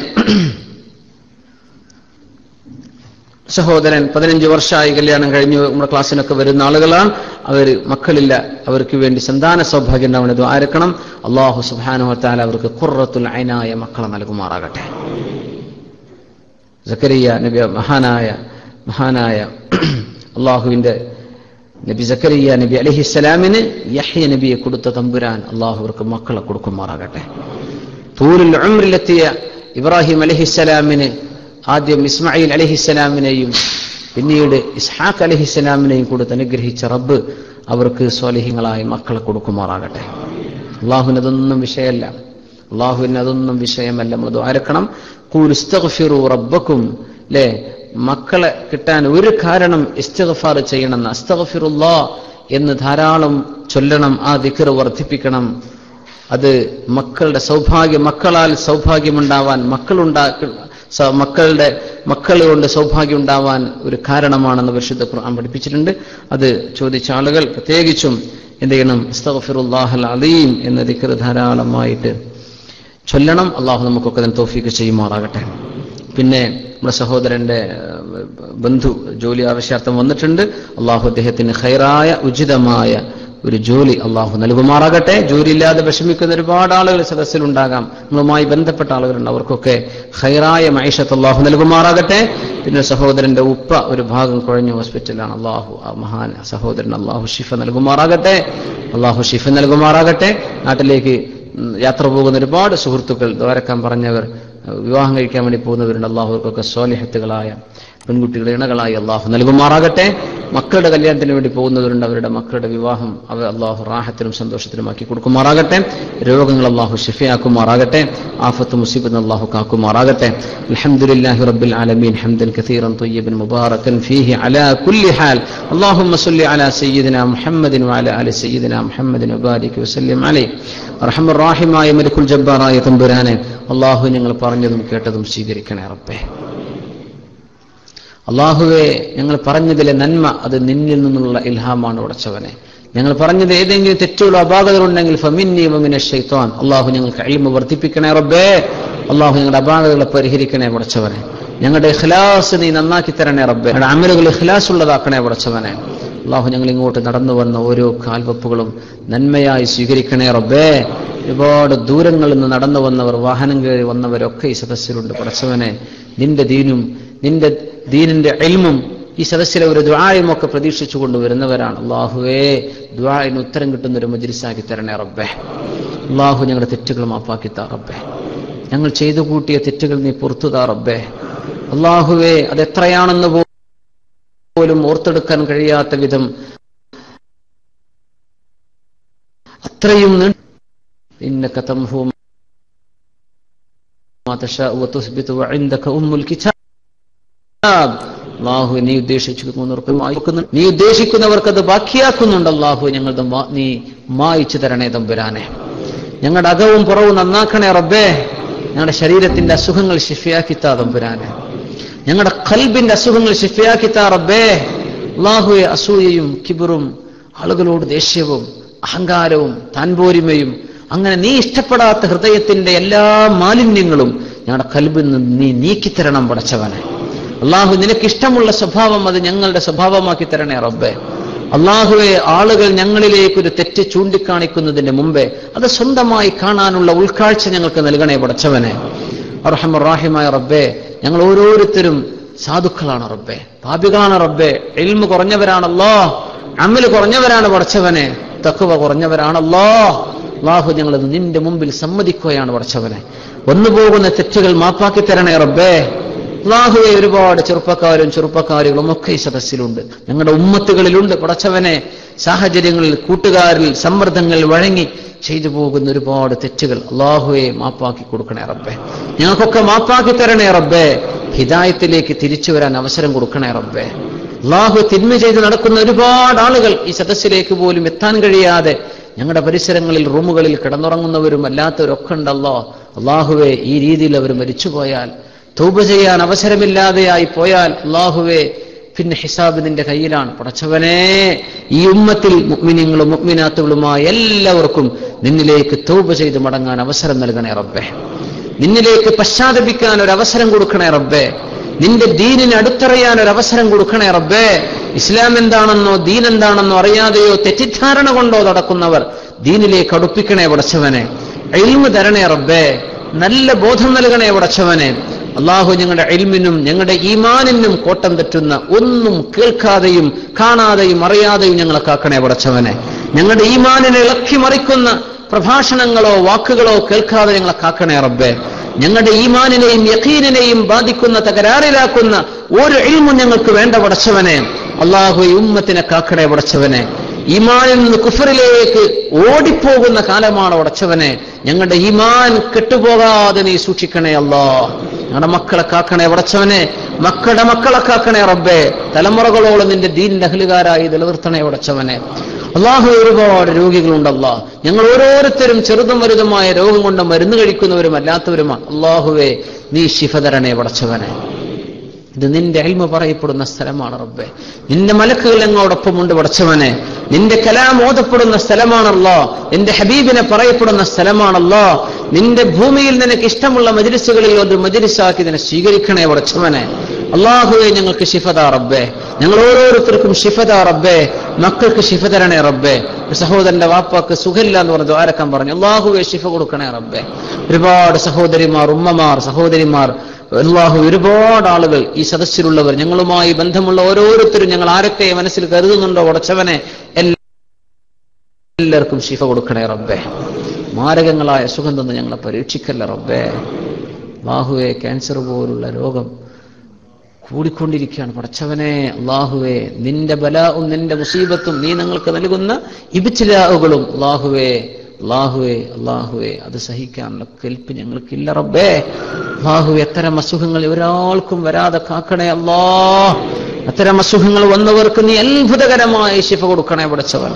സഹോദരൻ 15 വർഷമായി കല്യാണം കഴിഞ്ഞു, നമ്മുടെ ക്ലാസ്സിനൊക്കെ വരുന്ന ആളുകളാണ്. അവർ മക്കളില്ല, അവർക്ക് വേണ്ടി സന്താന സൗഭാഗ്യം ഉണ്ടാവണം. ദുആയിരക്കണം. അല്ലാഹു സുബ്ഹാനഹു വ തആല അവർക്ക് ഖുർറത്തുൽ ഐനായ മക്കളെ നൽകുമാറാകട്ടെ. സക്കരിയ നബി, മഹാനായ അള്ളാഹുവിന്റെ നബി സക്കരിയ നബി അലൈഹിസ്സലാമിന് യഹ്യ നബിയെ കൊടുത്ത തമ്പുരാൻ അള്ളാഹു അവർക്ക് മക്കളെ കൊടുക്കുമാറാകട്ടെ. തൂലുൽ ഉംറിലെത്തിയ ഇബ്രാഹിം അലൈഹിസ്സലാമിന് ആദ്യം ഇസ്മായിൽ അലൈഹിസ്സലാമിനെയും പിന്നീട് ഇസ്ഹാഖ് അലൈഹിസ്സലാമിനെയും കൊടുത്ത് അനുഗ്രഹിച്ച റബ്ബ് അവർക്ക് സ്വാലിഹീങ്ങളായ മക്കളെ കൊടുക്കുമാറാകട്ടെ. അള്ളാഹുവിനതൊന്നും വിഷയമല്ല, അള്ളാഹുവിനതൊന്നും വിഷയമല്ല. നമ്മൾ ദുആയിരക്കണം. ഖൂലു ഇസ്തഗ്ഫിറു റബ്ബക്കും, അല്ലേ? മക്കളെ കിട്ടാൻ ഒരു കാരണം ഇസ്തിഗ്ഫാർ ചെയ്യണം. അസ്തഗ്ഫിറുല്ലാഹ് എന്ന് ധാരാളം ചൊല്ലണം, ആ ദിക്ർ വർദ്ധിപ്പിക്കണം. അത് മക്കളുടെ സൗഭാഗ്യം, മക്കളാൽ സൗഭാഗ്യമുണ്ടാവാൻ, മക്കൾ കൊണ്ട് സൗഭാഗ്യം ഉണ്ടാവാൻ ഒരു കാരണമാണെന്ന് പരിശുദ്ധ ഖുർആൻ പഠിപ്പിച്ചിട്ടുണ്ട്. അത് ചോദിച്ച ആളുകൾ പ്രത്യേകിച്ചും എന്ത് ചെയ്യണം? അസ്തഗ്ഫിറുല്ലാഹൽ അലീം എന്ന ദിക്ർ ധാരാളമായിട്ട് ചൊല്ലണം. അള്ളാഹു നമുക്കൊക്കെ അതിന് തൗഫീഖ് ചെയ്യുമാറാകട്ടെ. പിന്നെ നമ്മുടെ സഹോദരന്റെ ബന്ധു ജോലി ആവശ്യാർത്ഥം വന്നിട്ടുണ്ട്. അള്ളാഹു അദ്ദേഹത്തിന് ഖൈറായ ഉചിതമായ ഒരു ജോലി അള്ളാഹു നൽകുമാറാകട്ടെ. ജോലിയില്ലാതെ വിഷമിക്കുന്ന ഒരുപാട് ആളുകൾ സദസ്സിലുണ്ടാകാം, നമ്മളുമായി ബന്ധപ്പെട്ട ആളുകളുണ്ട്. അവർക്കൊക്കെ ഖൈറായ മൈഷത്ത് അള്ളാഹു നൽകുമാറാകട്ടെ. പിന്നെ സഹോദരന്റെ ഉപ്പ ഒരു ഭാഗം കുഴഞ്ഞ ഹോസ്പിറ്റലാണ്. അള്ളാഹു ആ മഹാൻ സഹോദരൻ അള്ളാഹു ഷിഫ നൽകുമാറാകട്ടെ. അള്ളാഹു ഷിഫ നൽകുമാറാകട്ടെ. നാട്ടിലേക്ക് യാത്ര പോകുന്ന ഒരുപാട് സുഹൃത്തുക്കൾ, ദ്വാരക്കാൻ പറഞ്ഞവർ, വിവാഹം കഴിക്കാൻ വേണ്ടി പോകുന്നവരുണ്ട്. അള്ളാഹുവർക്കൊക്കെ സ്വാലിഹത്തുകളായ പെൺകുട്ടികളുടെ ഇണകളായി അള്ളാഹു നൽകുമാറാകട്ടെ. മക്കളുടെ കല്യാണത്തിന് വേണ്ടി പോകുന്നവരുണ്ട്, അവരുടെ മക്കളുടെ വിവാഹം അവർ അള്ളാഹു റാഹത്തിനും സന്തോഷത്തിനുമാക്കി കൊടുക്കുമാറാകട്ടെ. രോഗങ്ങൾ അള്ളാഹു ഷിഫയാക്കുമാറാകട്ടെ. ആഫത്ത് മുസീബത്ത് അള്ളാഹു കാക്കുമാറാകട്ടെ. അൽഹംദുലില്ലാഹി റബ്ബിൽ ആലമീൻ ഹംദൻ കസീറൻ ത്വയ്യിബൻ മുബാറകൻ ഫീഹി അലാ കുല്ലി ഹാൽ. അല്ലാഹുമ്മ സ്വല്ലി അലാ സയ്യിദിനാ മുഹമ്മദിൻ വഅലാ ആലി സയ്യിദിനാ മുഹമ്മദിൻ വബാരിക് വസല്ലിം അലൈഹി. അർഹമർ റഹീമായ മലിക്കുൽ ജബ്ബാറായ തമ്പുരാനെ, അള്ളാഹു ഞങ്ങൾ പറഞ്ഞതും കേട്ടതും സ്വീകരിക്കണേ റബ്ബേ. അള്ളാഹുവെ, ഞങ്ങൾ പറഞ്ഞതിലെ നന്മ അത് നിന്നിൽ നിന്നുള്ള ഇൽഹാമാണ് ഉടച്ചവനെ. ഞങ്ങൾ പറഞ്ഞത് ഏതെങ്കിലും തെറ്റുകളോ അപാകതകളുണ്ടെങ്കിൽ ഫമിന്നി വമിന ശൈത്വാൻ. അള്ളാഹു ഞങ്ങൾക്ക് ഇൽമ വർദ്ധിപ്പിക്കണേ റബ്ബേ. അള്ളാഹു ഞങ്ങളുടെ അപാകതകളെ പരിഹരിക്കണേ ഉടച്ചവനെ. ഞങ്ങളുടെ ഇഖ്ലാസ് നീ നന്നാക്കി തരണേ റബ്ബേ. ഞങ്ങളുടെ അമലുകൾ ഇഖ്ലാസ് ഉള്ളതാക്കണേ ഉടച്ചവനെ. അള്ളാഹു ഞങ്ങൾ ഇങ്ങോട്ട് നടന്നു വന്ന ഓരോ കാൽവപ്പുകളും നന്മയായി സ്വീകരിക്കണേ റബ്ബേ. ഒരുപാട് ദൂരങ്ങളിൽ നിന്ന് നടന്നു വന്നവർ, വാഹനം കയറി വന്നവരൊക്കെ ഈ സദസ്സിലുണ്ട് പടച്ചവനെ. നിന്റെ ദീനും നിന്റെ ദീനിന്റെ ഇൽമും ഈ സദസ്സിലെ ഒരു ദുആയും ഒക്കെ പ്രതീക്ഷിച്ചു കൊണ്ടുവരുന്നവരാണ്. അള്ളാഹുവേ, ദുആഇന് ഉത്തരം കിട്ടുന്ന ഒരു മജ്ലിസാക്കി തരണേ റബ്ബേ. അള്ളാഹു ഞങ്ങളുടെ തെറ്റുകൾ മാപ്പാക്കി താ റബ്ബേ. ഞങ്ങൾ ചെയ്തു കൂട്ടിയ തെറ്റുകൾ നീ പുറത്തു താ റബ്ബേ. അള്ളാഹുവേ, അതെത്രയാണെന്ന് പോലും ഓർത്തെടുക്കാൻ കഴിയാത്ത വിധം അത്രയും ഇന്നക തംഹു മാ തശാഉ വതുസ്ബിതു വഇൻദക ഉമ്മുൽ കിതാബ്. അല്ലാഹു നീ ഉദ്ദേശിക്കുന്നവർക്ക് അത് ബാക്കിയാക്കുന്നുണ്ട്. അല്ലാഹു ഞങ്ങളുടെ നീ മായിച്ചു തരണേ തമ്പുരാനെ. ഞങ്ങളുടെ അകവും പുറവും നന്നാക്കണേ റബ്ബേ. ഞങ്ങളുടെ ശരീരത്തിന്റെ അസുഖങ്ങൾ ശിഫയാക്കി താ തമ്പുരാനെ. ഞങ്ങളുടെ ഖൽബിന്റെ അസുഖങ്ങൾ ശിഫയാക്കി താ റബ്ബേ. അല്ലാഹുവേ, അസൂയയും കിബറും ആളുകളോട് ദേഷ്യവും അഹങ്കാരവും താൻപോരിമയും അങ്ങനെ നീ ഇഷ്ടപ്പെടാത്ത ഹൃദയത്തിന്റെ എല്ലാ മാലിന്യങ്ങളും ഞങ്ങളുടെ ഖൽബിൽ നിന്ന് നീ നീക്കിത്തരണം പടച്ചവനെ. അള്ളാഹു, നിനക്കിഷ്ടമുള്ള സ്വഭാവം അത് ഞങ്ങളുടെ സ്വഭാവമാക്കി തരണേ റബ്ബേ. അള്ളാഹുവെ, ആളുകൾ ഞങ്ങളിലേക്കൊരു തെറ്റ് ചൂണ്ടിക്കാണിക്കുന്നതിന് മുമ്പേ അത് സ്വന്തമായി കാണാനുള്ള ഉൾക്കാഴ്ച ഞങ്ങൾക്ക് നൽകണേ പടച്ചവനെ. അർഹമർ റഹീമായ റബ്ബേ, ഞങ്ങൾ ഓരോരുത്തരും സാധുക്കളാണ് റബ്ബേ, പാപികളാണ് റബ്ബേ, ഇൽമ് കുറഞ്ഞവരാണല്ലോ, അമല് കുറഞ്ഞവരാണ് പടച്ചവനെ, തഖ്വ കുറഞ്ഞവരാണല്ലോ. അല്ലാഹു, ഞങ്ങളത് നിന്റെ മുമ്പിൽ സമ്മതിക്കുകയാണ് പടച്ചവനെ. വന്നുപോകുന്ന തെറ്റുകൾ മാപ്പാക്കി തരണേ റബ്ബേ. അല്ലാഹുവേ, ഒരുപാട് ചെറുപ്പക്കാരികളും ഒക്കെ ഈ സദസ്സിലുണ്ട്, ഞങ്ങളുടെ ഉമ്മത്തുകളിലുണ്ട് പടച്ചവനെ. സാഹചര്യങ്ങളിൽ, കൂട്ടുകാരിൽ, സമ്മർദ്ദങ്ങളിൽ വഴങ്ങി ചെയ്തു പോകുന്ന ഒരുപാട് തെറ്റുകൾ അല്ലാഹുവേ മാപ്പാക്കി കൊടുക്കണേ റബ്ബേ. ഞങ്ങൾക്കൊക്കെ മാപ്പാക്കി തരണേ റബ്ബേ. ഹിദായത്തിലേക്ക് തിരിച്ചു വരാൻ അവസരം കൊടുക്കണേ റബ്ബേ. അല്ലാഹു, തിന്മ ചെയ്ത് നടക്കുന്ന ഒരുപാട് ആളുകൾ ഈ സദസ്സിലേക്ക് പോലും എത്താൻ കഴിയാതെ ഞങ്ങളുടെ പരിസരങ്ങളിൽ, റൂമുകളിൽ കിടന്നുറങ്ങുന്നവരും അല്ലാത്തവരൊക്കെ ഉണ്ടല്ലോ. അല്ലാഹുവേ, ഈ രീതിയിൽ അവർ മരിച്ചുപോയാൽ, തൗബ ചെയ്യാൻ അവസരമില്ലാതെയായി പോയാൽ അല്ലാഹുവേ, പിന്നെ ഹിസാബ് നിന്റെ കയ്യിലാണ് പടച്ചവനെ. ഈ ഉമ്മത്തിൽ മുഅ്മിനീങ്ങളും മുഅ്മിനാത്തുകളുമായ എല്ലാവർക്കും നിന്നിലേക്ക് തൗബ ചെയ്ത് മടങ്ങാൻ അവസരം നൽകണേ റബ്ബേ. നിന്നിലേക്ക് പശ്ചാത്തപിക്കാൻ ഒരു അവസരം കൊടുക്കണേ റബ്ബേ. നിന്റെ ദീനിനെ അടുത്തറിയാൻ ഒരു അവസരം കൊടുക്കണേ റബ്ബേ. ഇസ്ലാം എന്താണെന്നോ ദീൻ എന്താണെന്നോ അറിയാതെയോ തെറ്റിദ്ധാരണ കൊണ്ടോ നടക്കുന്നവർ ദീനിലേക്ക് അടുപ്പിക്കണേ പടച്ചവനെ. ഇൽമ് തരണേ റബ്ബേ. നല്ല ബോധം നൽകണേ പടച്ചവനെ. അല്ലാഹു, ഞങ്ങളുടെ ഇൽമിനും ഞങ്ങളുടെ ഈമാനിനും കോട്ടം തെറ്റുന്ന ഒന്നും കേൾക്കാതെയും കാണാതെയും അറിയാതെയും ഞങ്ങളെ കാക്കണേ പടച്ചവനെ. ഞങ്ങളുടെ ഈമാനിനെ ഇളക്കി മറിക്കുന്ന പ്രഭാഷണങ്ങളോ വാക്കുകളോ കേൾക്കാതെ ഞങ്ങളെ കാക്കണേ റബ്ബേ. ഞങ്ങളുടെ ഈമാനിനെയും യഖീനിനെയും ബാധിക്കുന്ന, തകരാറിലാക്കുന്ന ഒരു ഇൽമും ഞങ്ങൾക്ക് വേണ്ട പടച്ചവനെ. അല്ലാഹു, ഈ ഉമ്മത്തിനെ കാക്കണേ പടച്ചവനെ. ഈമാനിൽ നിന്ന് കുഫറിലേക്ക് ഓടിപ്പോകുന്ന കാലമാണ് പടച്ചവനെ. ഞങ്ങളുടെ ഈമാൻ കെട്ടുപോകാതെ നീ സൂക്ഷിക്കണേ അല്ലാഹ്. ഞങ്ങളുടെ മക്കളെ കാക്കണേ പടച്ചവനെ. മക്കളുടെ മക്കളെ കാക്കണേ റബ്ബേ. തലമുറകളോളം നിന്റെ ദീനിന്റെ അഹ്ലുകാരായി നിലനിർത്തണേ പടച്ചവനെ. അല്ലാഹു, ഒരുപാട് രോഗികളുണ്ടല്ലോ. ഞങ്ങൾ ഓരോരുത്തരും ചെറുതും വലുതുമായ രോഗം കൊണ്ട് മരുന്ന് കഴിക്കുന്നവരും അല്ലാത്തവരുമാണ്. അല്ലാഹുവേ, നീ ശിഫ തരണേ പടച്ചവനെ. ഇത് നിന്റെ ഇൽമ പറയപ്പെടുന്ന സ്ഥലമാണ് റബ്ബേ. നിന്റെ മലക്കുകൾ ഞങ്ങളോടൊപ്പമുണ്ട് പടച്ചവനെ. നിന്റെ കലാം ഓതപ്പെടുന്ന സ്ഥലമാണല്ലോ. നിന്റെ ഹബീബിനെ പറയപ്പെടുന്ന സ്ഥലമാണല്ലോ. നിന്റെ ഭൂമിയിൽ നിനക്ക് ഇഷ്ടമുള്ള മജ്ലിസുകളിൽ ഒരു മജ്ലിസാക്കി ഇതിനെ സ്വീകരിക്കണേ പടച്ചവനെ. അല്ലാഹുവേ, ഞങ്ങൾക്ക് ശിഫ താ റബ്ബേ. ഞങ്ങൾ ഓരോരുത്തർക്കും ശിഫ താ റബ്ബേ, മക്കൾക്ക് ശിഫ തരണേ റബ്ബേ. സഹോദരന്റെ വാപ്പാക്ക് സുഖമില്ല എന്ന് പറഞ്ഞ് ദ്വാരക്കാൻ പറഞ്ഞു. അല്ലാഹുവേ ശിഫ കൊടുക്കണേ റബ്ബേ. ഒരുപാട് സഹോദരിമാർ, ഉമ്മമാർ, സഹോദരിമാർ, അല്ലാഹു ഒരുപാട് ആളുകൾ ഈ സദസ്സിലുള്ളവർ, ഞങ്ങളുമായി ബന്ധമുള്ള ഓരോരുത്തരും ഞങ്ങൾ ആരൊക്കെ മനസ്സിൽ കരുതുന്നുണ്ടോ പടച്ചവനെ എല്ലാവർക്കും ശിഫ കൊടുക്കണേ റബ്ബേ. മാരകങ്ങളായ സുഖം തന്ന് ഞങ്ങളെ പരീക്ഷിക്കല്ല റബ്ബേ. അല്ലാഹുവേ ക്യാൻസർ പോലുള്ള രോഗം കൂടിക്കൊണ്ടിരിക്കുകയാണ് പടച്ചവനെ. അല്ലാഹുവേ നിന്റെ ബലാഉം നിന്റെ മുസീബത്തും നീ ഞങ്ങൾക്ക് നൽകുന്ന ഇബ്തിലാഉകളും അല്ലാഹുവേ അല്ലാഹുവേ അല്ലാഹുവേ അത് സഹിക്കാനുള്ള കെൽപ്പ് ഞങ്ങൾക്കില്ല റബ്ബേ. അല്ലാഹുവേ അത്തരം അസുഖങ്ങൾ ഒരാൾക്കും വരാതെ കാക്കണേ അല്ലാഹ്. അത്തരം അസുഖങ്ങൾ വന്നവർക്ക് നീ അത്ഭുതകരമായി ശിഫ കൊടുക്കണേ പടച്ചവൻ.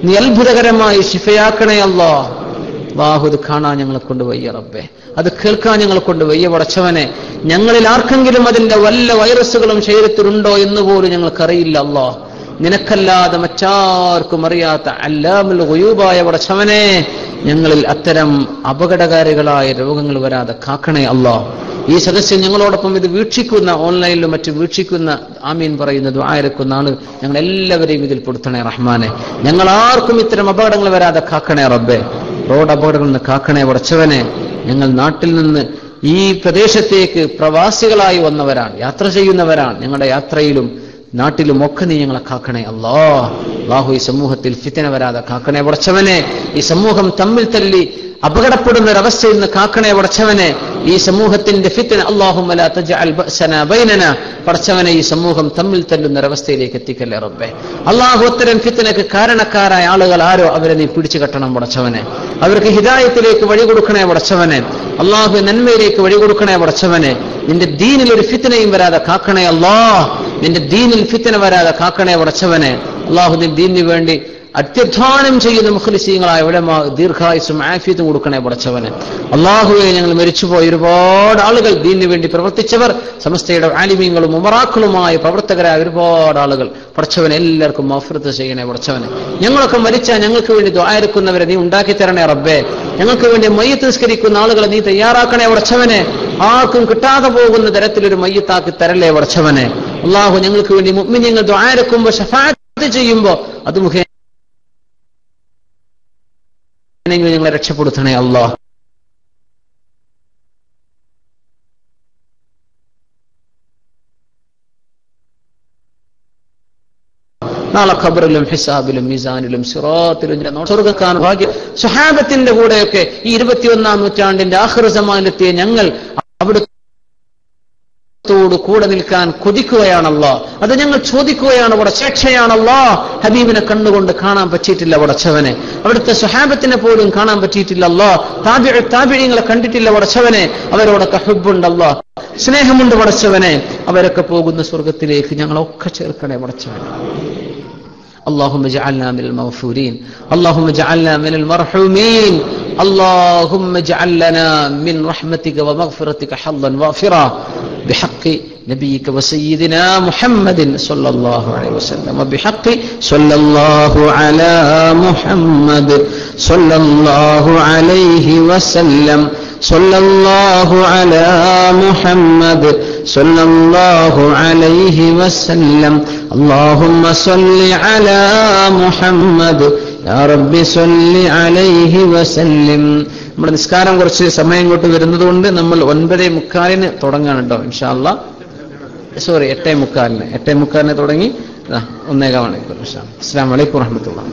നീ അത്ഭുതകരമായി ശിഫയാക്കണേ അല്ലാഹ്. അല്ലാഹു ഇത് കാണാൻ ഞങ്ങളെ കൊണ്ട് വയ്യ റബ്ബേ, അത് കേൾക്കാൻ ഞങ്ങളെ കൊണ്ട് വയ്യ പടച്ചവനെ. ഞങ്ങളിൽ ആർക്കെങ്കിലും അതിന്റെ വല്ല വൈറസുകളും ശരീരത്തിലുണ്ടോ എന്ന് പോലും ഞങ്ങൾക്കറിയില്ല അല്ലാഹ്. നിനക്കല്ലാതെ മറ്റാർക്കും അറിയാത്ത അല്ലാമുൽ ഗുയൂബായ പടച്ചവനെ, ഞങ്ങളിൽ അത്തരം അപകടകാരികളായ രോഗങ്ങൾ വരാതെ കാക്കണേ അല്ലാഹ്. ഈ സദസ്യം ഞങ്ങളോടൊപ്പം ഇത് വീക്ഷിക്കുന്ന, ഓൺലൈനിലും മറ്റും വീക്ഷിക്കുന്ന, ആമീൻ പറയുന്ന, ദുആ ഇറക്കുന്ന ആള് ഞങ്ങൾ എല്ലാവരെയും ഇതിൽ പെടുത്തണേ റഹ്മാനെ. ഞങ്ങൾ ആർക്കും ഇത്തരം അപകടങ്ങൾ വരാതെ കാക്കണേ റബ്ബേ. റോഡ് അപകടങ്ങളിൽ നിന്ന് കാക്കണേ പടച്ചവനെ. ഞങ്ങൾ നാട്ടിൽ നിന്ന് ഈ പ്രദേശത്തേക്ക് പ്രവാസികളായി വന്നവരാണ്, യാത്ര ചെയ്യുന്നവരാണ്. ഞങ്ങളുടെ യാത്രയിലും നാട്ടിലും ഒക്കെ നീ ഞങ്ങളെ കാക്കണേ അല്ലാഹ്. അല്ലാഹു ഈ സമൂഹത്തിൽ ഫിത്ന വരാതെ കാക്കണേ പടച്ചവനെ. ഈ സമൂഹം തമ്മിൽ തല്ലി അപകടപ്പെടുന്ന ഒരവസ്ഥയിൽ നിന്ന് കാക്കണേ പടച്ചവനെ. ഈ സമൂഹത്തിന്റെ ഫിത്ന അല്ലാഹുമ്മ ലാ തജ്അൽ ബഅസനാ ബൈനനാ, പടച്ചവനെ ഈ സമൂഹം തമ്മിൽ തല്ലുന്ന ഒരവസ്ഥയിലേക്ക് എത്തിക്കല്ലേ റബ്ബേ. അല്ലാഹു അത്തരം ഫിത്നക്ക് കാരണക്കാരായ ആളുകൾ ആരോ അവരെ നീ പിടിച്ചു കെട്ടണം പടച്ചവനെ. അവർക്ക് ഹിദായത്തിലേക്ക് വഴി കൊടുക്കണേ പടച്ചവനെ. അല്ലാഹു നന്മയിലേക്ക് വഴി കൊടുക്കണേ പടച്ചവനെ. നിന്റെ ദീനിൽ ഒരു ഫിത്നയും വരാതെ കാക്കണേ അല്ലാഹ്. നിന്റെ ദീനിൽ ഫിത്ന വരാതെ കാക്കണേ പടച്ചവനെ. അല്ലാഹു നിന്റെ ദീനിന് വേണ്ടി അത്യധ്വാനം ചെയ്യുന്ന മുഖ്ലിസീങ്ങളായ ഉലമാ ദീർഘായുസ്സും ആഫിയത്തും കൊടുക്കണേ പടച്ചവനെ. അല്ലാഹുവേ ഞങ്ങൾ മരിച്ചുപോയ ഒരുപാട് ആളുകൾ, ദീനിന് വേണ്ടി പ്രവർത്തിച്ചവർ, സമസ്തയുടെ ആലിമീങ്ങളും ഉമറാക്കളുമായ പ്രവർത്തകരായ ഒരുപാട് ആളുകൾ, പടച്ചവനെ എല്ലാവർക്കും മഗ്ഫിറത്ത് ചെയ്യണേ പടച്ചവനെ. ഞങ്ങളൊക്കെ മരിച്ചാൽ ഞങ്ങൾക്ക് വേണ്ടി ദുആ ഇറക്കുന്നവരെ നീ ഉണ്ടാക്കി തരണേ റബ്ബേ. ഞങ്ങൾക്ക് വേണ്ടി മയ്യത്ത് നിസ്കരിക്കുന്ന ആളുകളെ നീ തയ്യാറാക്കണേ പടച്ചവനെ. ആർക്കും കിട്ടാതെ പോകുന്ന തരത്തിലൊരു മയ്യത്താക്കി തരല്ലേ പടച്ചവനെ. അല്ലാഹു ഞങ്ങൾക്ക് വേണ്ടി മുഅ്മിനീങ്ങൾ ദുആ ഇറക്കുമ്പോൾ ശഫാഅത്ത് ചെയ്യുമ്പോൾ അത് മുഖേന ഞങ്ങളെ രക്ഷപ്പെടുത്തണേ അല്ലാഹ്. നാളെ ഖബറിലും ഹിസാബിലും മീസാനിലും സിറാത്തിലും സ്വർഗ്ഗക്കാർ ഭാഗ്യം. സ്വഹാബത്തിന്റെ കൂടെയൊക്കെ ഈ 21-ാം നൂറ്റാണ്ടിന്റെ ആഖിർ സമാനിലെത്തിയ ഞങ്ങൾ അവിടെ കൂടെ നിൽക്കാൻ കൊതിക്കുകയാണല്ലോ. അത് ഞങ്ങൾ ചോദിക്കുകയാണ്. അവിടെ ശിക്ഷയാണല്ലോ. ഹബീബിനെ കണ്ണുകൊണ്ട് കാണാൻ പറ്റിയിട്ടില്ല പടച്ചവനെ. അവിടുത്തെ സ്വഹാബത്തിനെ പോലും കാണാൻ പറ്റിയിട്ടില്ലല്ലോ. താബിഈങ്ങളെ കണ്ടിട്ടില്ല പടച്ചവനെ. അവരോടൊക്കെ ഹുബ്ബുണ്ടല്ലോ, സ്നേഹമുണ്ട് പടച്ചവനെ. അവരൊക്കെ പോകുന്ന സ്വർഗത്തിലേക്ക് ഞങ്ങളൊക്കെ ചേർക്കണേ പടച്ചവനെ. اللهم اجعلنا من المغفورين، اللهم اجعلنا من المرحومين، اللهم اجعل لنا من رحمتك ومغفرتك حظا وافرا بحق نبيك وسيدنا محمد صلى الله عليه وسلم، وبحق صلى الله على محمد صلى الله عليه وسلم، صلى الله على محمد صلى الله عليه وسلم، اللهم صل على محمد يا رب صل عليه وسلم. നമ്മുടെ നിസ്കാരം കുറച്ച് സമയം ഇങ്ങോട്ട് വരുന്നതുകൊണ്ട് നമ്മൾ 9:45 തുടങ്ങാണ് കേട്ടോ ഇൻഷാ അല്ലാഹ്. സോറി 8:45 തുടങ്ങി 1.25 മണിക്കൂർ ഇൻഷാ അല്ലാഹ്. അസ്സലാമു അലൈക്കും വറഹ്മത്തുള്ളാഹി.